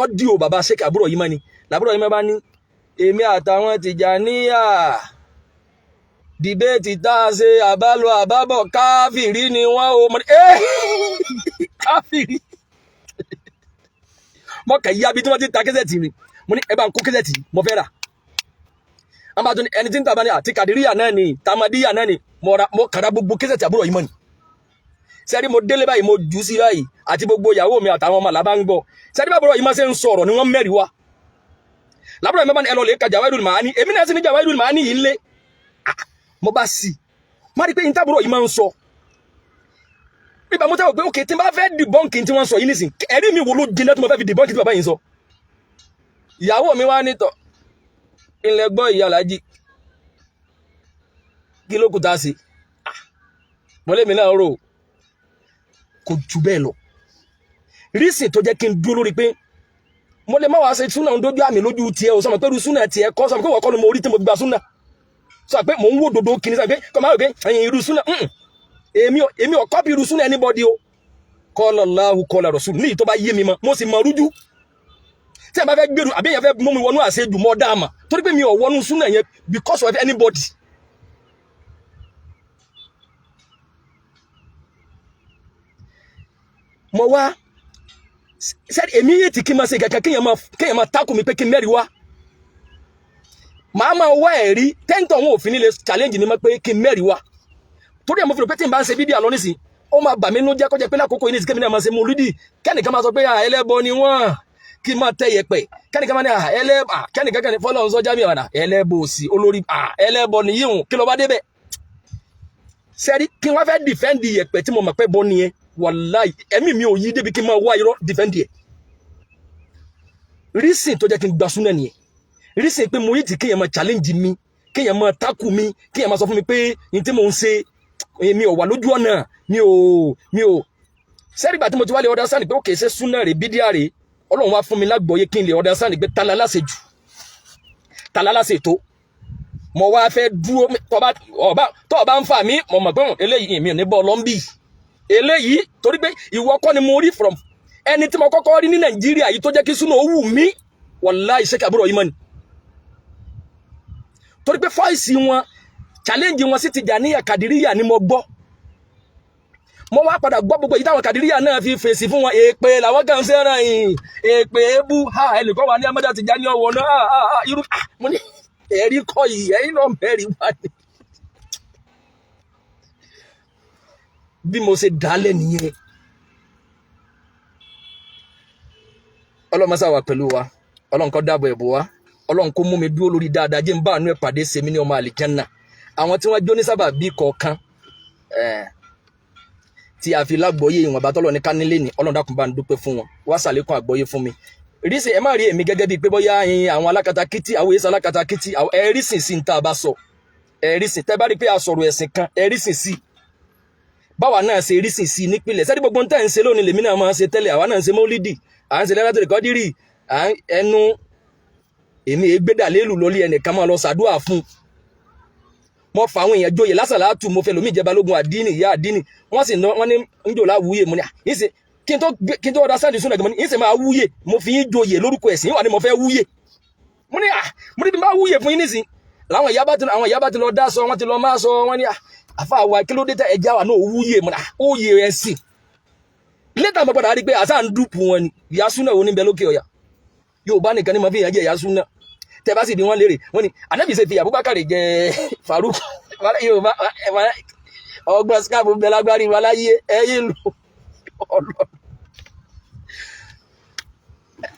S1: ọ́díò bàbá Sheikh àbúrò yìí mọ́ ni làbúrò yìí mọ́ bá ní èmi àtàwọn Tìjàníyà dìbẹ́ẹ̀tì tá a ṣe àbálò àbábọ̀ káfìrí ni wọ́n o mọ̀ káfìrí mọ̀ kà yá bí tí wọ́n ti ta kẹ́sẹ̀tì mi mo ní ẹ bá ń kó kẹ́sẹ̀tì mo fẹ́ rà wọ́n bá tún ní ẹni tí ń tàbá ní àti kàdíríyà náà ni tàmádíyà náà ni mo kàdá gbogbo kẹ́sẹ̀tì àbúrò yìí mọ̀ ni sẹ́rí mo délé báyìí mo jù sí báyìí àti gbogbo ìyàwó mi àtàwọn ọmọ làbá ń gbọ́ sẹ́rí bàbúrò yìí máa ṣe ń sọ̀rọ̀ ni wọ́n mẹ́rin wá làbúrò yìí máa ní ẹ lọ lè ka Jawahirul Ma'ani èmi náà sì ní Jawahirul Ma'ani yìí lé mo bá sí má rí pé ìntàbúrò yìí máa ń sọ bíbá mo tẹ́wọ̀ pé òkè tí n bá fẹ́ dìbọ́ǹkì tí wọ́n sọ yìí nìsín ẹ̀rí mi wo ló jiná tí mo fẹ́ fi dìbọ́ǹkì tí bàbá yìí sọ ìyàwó mi wá nítọ̀ ilẹ̀ gbọ́ ìyá alájí kí ló kù tá a sí mọ́lẹ́mi náà rò kò jù bẹ́ẹ̀ lọ rísìn tó jẹ́ kí n dúró lórí pé mo lè má wàá ṣe súnà ń dójú àmì lójú tiẹ̀ o sọmọ pé irú súnà tiẹ̀ kọ́ sọmọ pé wọ́n kọ́ ni mo rí tí mo gba súnà sọ pé mò ń wò dodo kìíní sọ pé kọ́ máa rò pé ẹ̀yìn irú súnà èmi ò copy irú súnà anybody o qala Allahu qala Rasul ní tó bá yé mi mọ́ mo sì mọ rújú tí ẹ bá fẹ́ gbèrú àbí èèyàn fẹ́ mú mi wọnú àṣejù mọ́ dáàmà torí pé mi ò wọnú súnà yẹn because of anybody. mo wá sẹ́ni èmi yé ti kí n máa ṣe kankan kéèyàn máa tákù mi pé kí n mẹ́rin wá màá máa wá ẹ̀rí tẹ́ńtọ̀ wọn ò fi ní lè challenge mi mọ́ pé kí n mẹ́rin wá torí ẹ̀ mo fi rò pé tí n bá ń ṣe fídíò àlọ́ nísìn ó máa bà mí nú jẹ́ kọjá pé lákòókò yìí ní ìsìnkú mi náà máa ṣe mọ́lúdì kẹ́nìkan máa sọ pé ẹlẹ́bọ ni wọ́n kí n máa tẹ yẹpẹ̀ kẹ́nìkan máa ní kẹ́nìkan kẹ́ni fọ́lọ́run sọ́jà mi ọ̀nà ẹlẹ́bọ òsì olórí ẹlẹ́bọ ni yíhun kí ló bá débẹ̀ sẹ́rí kí wọ́n fẹ́ defend yẹpẹ̀ tí mo mọ̀ pé bọ́ nìyẹn wàláì ẹ̀mí mi ò yí débi kí n máa wá irọ́ defend yẹ reason tó jẹ́ kí n gba súnà nìyẹn reason pé mo yí ti kéèyàn máa challenge mi kéèyàn máa takù mi kéèyàn máa sọ fún mi pé ní tí mo ń ṣe mi ò wà lójú ọ̀nà mi ò sẹ́rí ìgbà tí mo ti wá lè understand pé ó kèé ṣe súnà rè bídíà rè ọlọ́run wá fún mi lágbọ̀ọ́yé kí n lè understand pé tala láṣẹ jù tala láṣẹ tó mo wá fẹ́ dúró tó bá ń fà mí mo mọ̀ pé eléyìí mi ò ní bọ́ lọ́nbì eléyìí torí pé ìwọ kọ́ ni mo rí from ẹni tí mo kọ́kọ́ rí ní Nàìjíríà yìí tó jẹ́ kí súnà ó wù mí wàláhì Sheikh àbúrò yìí mọ́ ni torí pé fọ́ìsì wọn challenge wọn sí Tìjàníyà Kàdíríyà ni mo gbọ́ mo wá padà gbọ́ gbogbo èyí táwọn Kàdíríyà náà fi fèsì fún wọn èpè làwọn kan fẹ́ràn yìí èpè ebú ẹnìkan wà ní Ahmada Tìjàní ọwọ́ náà irú mo ní ẹ̀rí kọ́ yìí ẹ̀yìn náà mẹ́rin wá ní. bí mo ṣe dálẹ̀ nìyẹn ọlọ́run máa wà pẹ̀lú wa ọlọ́run kó dáàbò ẹ̀bù wa ọlọ́run kó mú mi dúró lórí dáadáa jẹ́ n bá àánú ẹ̀ pàdé sèmi ní ọmọ àlìjánná àwọn tí wọ́n jó ní sábà bí kọ̀ọ̀kan tí a fi lágbọ́yé ìwọ̀n bá tọ́lọ́ ní ká nílé ní ọlọ́run dákun bá ń dúpẹ́ fún wọn wá sàlékún àgbọ́yé fún mi rísìn ẹ má rí èmi gẹ́gẹ́ bíi pé bóyá àwọn alákatakítí àwọn èso alákatakítí ẹ̀rísìn sí ní tá a bá sọ ẹ̀rísìn tẹ́ bá rí pé a sọ̀rọ̀ ẹ̀sìn kan ẹ̀rísìn sí báwa náà ṣe rísìn sí nípìnlẹ̀ sẹ́ni gbogbo ń tẹ̀ ń ṣe lónìí lèmi náà máa ń ṣe tẹ́lẹ̀ àwa náà ń ṣe mọ́lídì à ń ṣe lẹ́rẹ́tò rìkọ́dírì ẹnu èmi ègbédà lélù lórí ẹnìkan máa lọ ṣàdúrà fún mo fa àwọn èèyàn joyè lásàlátù mo fẹ́ lómi ìjẹba lógun àdínì ìyá àdínì wọ́n sì ná wọ́n ní ń jò láwùúyè mo ní ìṣe kí n tó ọ̀dà sáàdì súnà gẹ̀mọ́ ní ìṣe máa wúyè mo fi yín joyè lórúkọ ẹ̀sìn wà ní mo fẹ́ wúyè mo ní bí máa wúyè fún yín nísìn làwọn ìyá bá ti lọ dá sọ wọ́n ti lọ máa sọ wọ́n ní àfa àwa kí ló dé tẹ ẹja wà náà wúyè mo ní òye ẹ̀sìn létà mo padà rí pé àṣà ń dùpù wọn ni ìyá súnà wo ní bẹ lókè ọ̀yà Yorùbá nìkan ni mo fi yàn jẹ ìyá súnà tẹ bá sì bí wọn léèrè wọn ni Ànábì ṣe fi Abubakar jẹ Faruk Yorùbá ọgbọ́n skáàbù bẹ lágbárí wa láyé ẹyìn lò ọlọ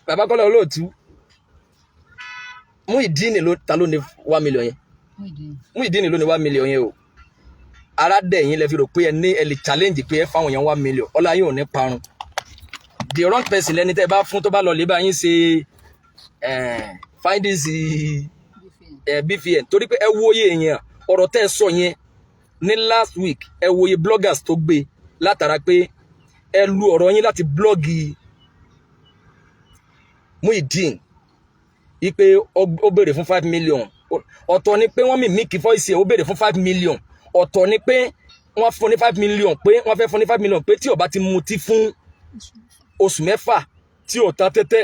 S1: bàbá Kọ́lá Olóòtú Muyideen ló ta ló ní 1 million yẹn Muyideen ló ní 1 million yẹn o ara dẹ̀yìn lẹ fi rò pé ẹ lè challenge pé ẹ fáwọn èèyàn 1 million ọlá yóò ní parun the wrong person lẹni tẹ bá fún tó bá lọ lè bá yín ṣe findings BVN torí pé ẹ wòye èèyàn ọ̀rọ̀ tẹ́ ẹ sọ yẹn ní last week ẹ wòye bloggers tó gbé látara pé ẹ lu ọ̀rọ̀ yín láti blọ́ọ̀gì Muyideen ipe ó béèrè fún 5 million ọ̀tọ̀ ni pé wọ́n mímíkì voice ó béèrè fún 5 million ọ̀tọ̀ ni pé wọ́n fún ní 5 million pé wọ́n fẹ́ fún ní 5 million pé tí ó bá ti mutí fún oṣù mẹ́fà tí ó ta tẹ́tẹ́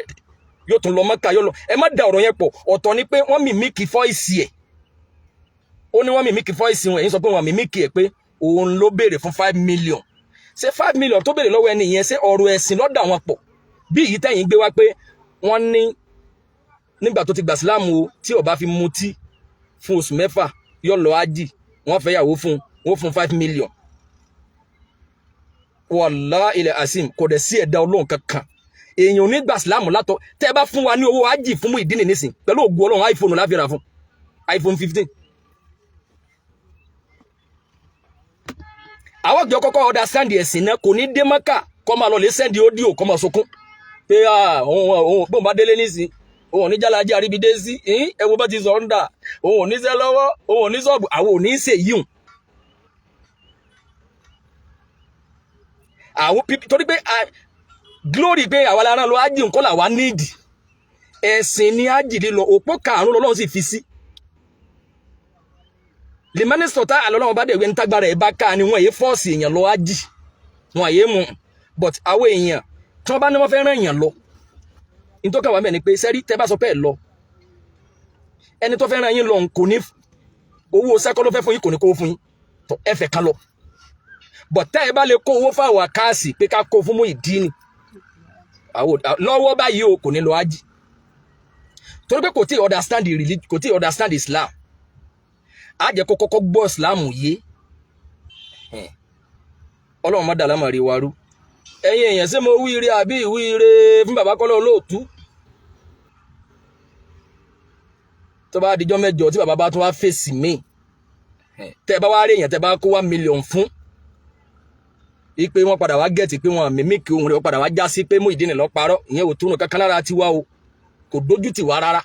S1: yóò tún lọ Mẹ́kà yóò lọ ẹ má da ọ̀rọ̀ yẹn pọ̀ ọ̀tọ̀ ni pé wọ́n mímíkì voice ẹ̀ ó ní wọ́n mímíkì voice wọn èyí sọ pé wọ́n mímíkì ẹ̀ pé òun ló béèrè fún 5 million ṣé 5 million tó béèrè lọ́wọ́ ẹni yẹn ṣé ọ̀rọ̀ ẹ̀sìn lọ́dà wọn pọ̀ bí èyí tẹ̀yìn gbé wá pé wọ́n ní nígbà tó ti gbà sílámù o tí ó bá fi mutí fún oṣù mẹ́fà yóò lọ ájì wọ́n fẹ́ yàwó fún wọ́n fún 5 million wallahi ilẹ̀ asim kò dẹ̀ sí ẹ̀dá Ọlọ́run kankan èèyàn ò ní gbà sílámù látọ̀ tẹ́ bá fún wa ní owó ájì fún Muyideen nísìn pẹ̀lú ògùn Ọlọ́run iPhone láfíra fún iPhone 15 àwọn ìjọ kọ́kọ́ ọ̀dà sáǹdì ẹ̀sìn náà kò ní dé Mẹ́kà kọ́ máa lọ lè sẹ́ndì ódíò kọ́ máa sunkún pé òun bóun bá délé nísìn òun ò ní jálajì àríbidé sí ẹwọ bá ti sọ ń dà òun ò ní sẹ́ lọ́wọ́ òun ò ní sọ́ọ̀bù àwọn ò ní ṣe yíùn àwọn torí pé glory pé àwa lára lọ ájì nǹkan làwa nídìí ẹ̀sìn ní ájì lílọ òpó karùn-ún lọ́lọ́run sì fi sí limani sota alolo ba de we ntagbara e ba ka ni won ye force eyan lo aji won ye mu but awe eyan ton ba ni wọ́n fẹ́ rán eyan lọ in tó kàn wá ńbẹ̀ ni pé seri tẹ́ bá sọ pé lọ ẹni tó fẹ́ rán yín lọ kò ní owó sako ló fẹ́ fún yín kò ní kó fún yín tó ẹ fẹ́ kan lọ but tẹ́ bá lè kó owó fa wa kasi pé ká kó fún Muyideen awo lọ́wọ́ báyìí o kò ní lọ aji torí pé kò tí understand the religion kò tí understand Islam a jẹ́ kó kọ́kọ́ gbọ́ Islam yé Ọlọ́run má dá lámọ̀rí wa rú ẹ̀yin èèyàn ṣé mo wíire àbí ìwíire fún bàbá Kọ́lá Olóòtú tó bá dijọ́ mẹ́jọ tí bàbá bá tún wá fèsì mí tẹ́ bá wá rí èèyàn tẹ́ bá kó 1 million fún ipe wọ́n padà wá gẹ̀tì pé wọ́n mímí kí ohun rẹ̀ padà wá já sí pé Muyideen ló parọ́ ìyẹn ò túnú kankan lára ti wá o kò dójú tì wá rárá.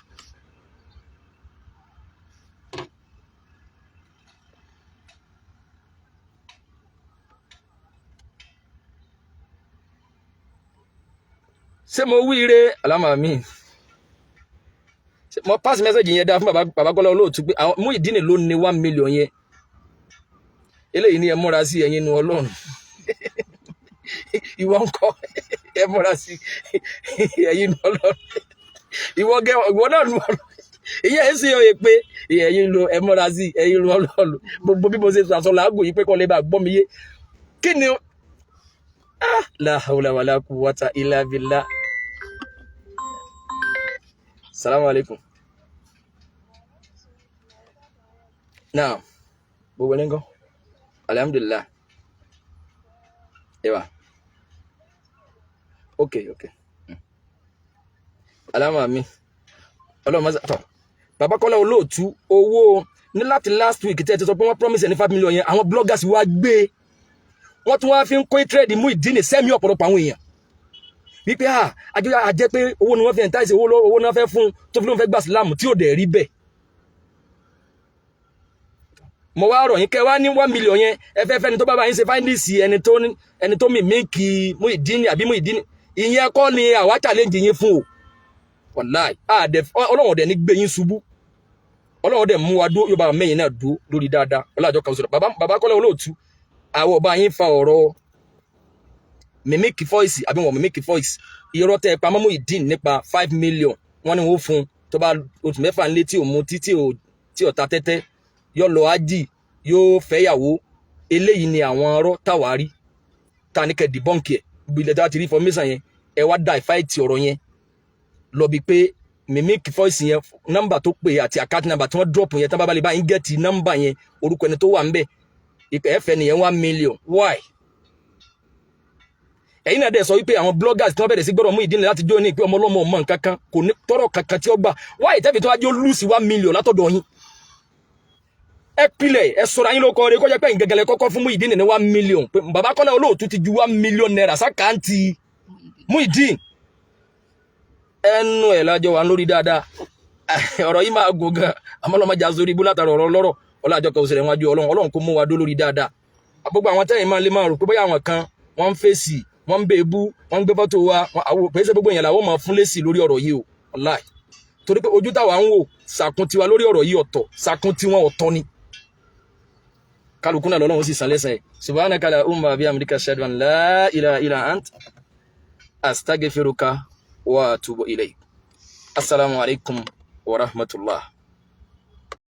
S1: ṣé mo wíire alama mi mo pass message yẹn dá fún bàbá Kọ́lá Olóòtú pé Muyideen ló ní 1 million yẹn eléyìí ni ẹ múra sí ẹ̀yin nu Ọlọ́run ìwọ ńkọ́ ẹ múra sí ẹ̀yin nu Ọlọ́run ìwọ náà nu Ọlọ́run ìyẹn ẹ sì yọ pé ẹ̀yin lo ẹ múra sí ẹ̀yin nu Ọlọ́run gbogbo bí mo ṣe sọ àsọ làágùn yìí pé kọ́ lè bá gbọ́ mi yé kí ni la hawla wala quwwata illa billah. Assalamu alaikum. Naam. Gbogbo ní ńkọ́? Alhamdulillah. Ewa. Okay. Alama mi. Ọlọ́run ma to. Bàbá Kọ́lá Olóòtú owó ní láti last week tẹ́ ti sọ pé wọ́n promise ní 5 million yẹn àwọn bloggers wá gbé. Wọ́n tún wá fi ń kó trade Muyideen sẹ́mi ọ̀pọ̀lọpọ̀ àwọn èèyàn. Wípé àjẹ́ pé owó ni wọ́n fi entice owó náà fẹ́ fún tó fi lóun fẹ́ gba Islam tí ò dẹ̀ rí bẹ́ẹ̀. Mo wá rọ̀ yín kẹ́ wá ní 1 million yẹn ẹ fẹ́ fẹ́ni tó bá bá yín ṣe fáìndìsì ẹni tó mímíkì Muyideen àbí Muyideen ìyẹn kọ́ ni àwa challenge yín fún o wàláì Ọlọ́run dẹ̀ ní gbé yín ṣubú Ọlọ́run dẹ̀ mú wa dúró yóò bá mẹ́yìn náà dúró lórí dáadáa ọlájọ́ kan sọ̀rọ̀ bàbá Kọ́lá Olóòtú àwọn ọba yín fa ọ̀rọ̀ mímíkì voice àbí wọn mímíkì voice irọ́ tẹ́ pamọ́ Muyideen nípa 5 million wọ́n ní wọ́n fún tó bá oṣù mẹ́fà ńlé tí ò mú tí ò ta tẹ́tẹ́ yóò lọ ájì yóò fẹ́yàwó eléyìí ni àwọn ọ̀rọ̀ táwárí ta ní kẹ́ debunk ẹ̀ gbilẹ̀ tá ti rí information yẹn ẹ wá dá ìfáìtì ọ̀rọ̀ yẹn lọ bí pé mímíkì voice yẹn nọ́mbà tó pè àti account number tí wọ́n drop yẹn tán bá balẹ̀ bá ń gẹ̀tì nọ́mbà yẹn orúkọ ẹni tó wà ńbẹ̀ ìpẹ́ ẹ̀fẹ̀ nìyẹn 1 million why? ẹ̀yin náà dẹ̀ sọ wípé àwọn bloggers tí wọ́n bẹ̀rẹ̀ sí gbọ́dọ̀ Muyideen láti jó ní pé ọmọ ọlọ́mọ ọmọ nǹkan kan kò ní tọ́rọ̀ kankan tí ó gbà why tẹ́bi tó wá jó lùsì 1 million látọ̀dọ̀ yín ẹ pilẹ̀ ẹ sọ̀rọ̀ ayín ló kọ́ ọ́ rẹ kó jẹ́ pé ìgẹ̀gẹ̀lẹ̀ kọ́kọ́ fún Muyideen ní 1 million pé bàbá Kọ́lá Olóòtú ti ju 1 million naira sákàǹtì Muyideen ẹnu ẹ̀ lájọ wà lórí dáadáa ọ̀rọ̀ yìí máa gùn gan àmọ́ lọ́mọ jà sórí ibú látara ọ̀rọ̀ lọ́rọ̀ ọlájọ́ kan òṣèré wájú Ọlọ́run kó mú wa dó lórí dáadáa gbogbo àwọn tẹ́yìn máa lè máa rò pé bóyá àwọn kan wọ́n ń fèsì wọ́n ń bèébú wọ́n ń gbé fọ́tò wa àwọn pèsè gbogbo èèyàn làwọn máa fún lésì lórí ọ̀rọ̀ yìí o wàláì torí pé ojú táwa ń wò sàkún tiwa lórí ọ̀rọ̀ yìí ọ̀tọ̀ sàkún tiwọn ọ̀tọ̀ ni kálukú náà lọ́lọ́run sì san lẹ́san ẹ̀ subhanaka allahumma bihamdika ashhadu an la ilaha illa ant astaghfiruka wa atubu ilayk assalamu alaikum wa rahmatullah.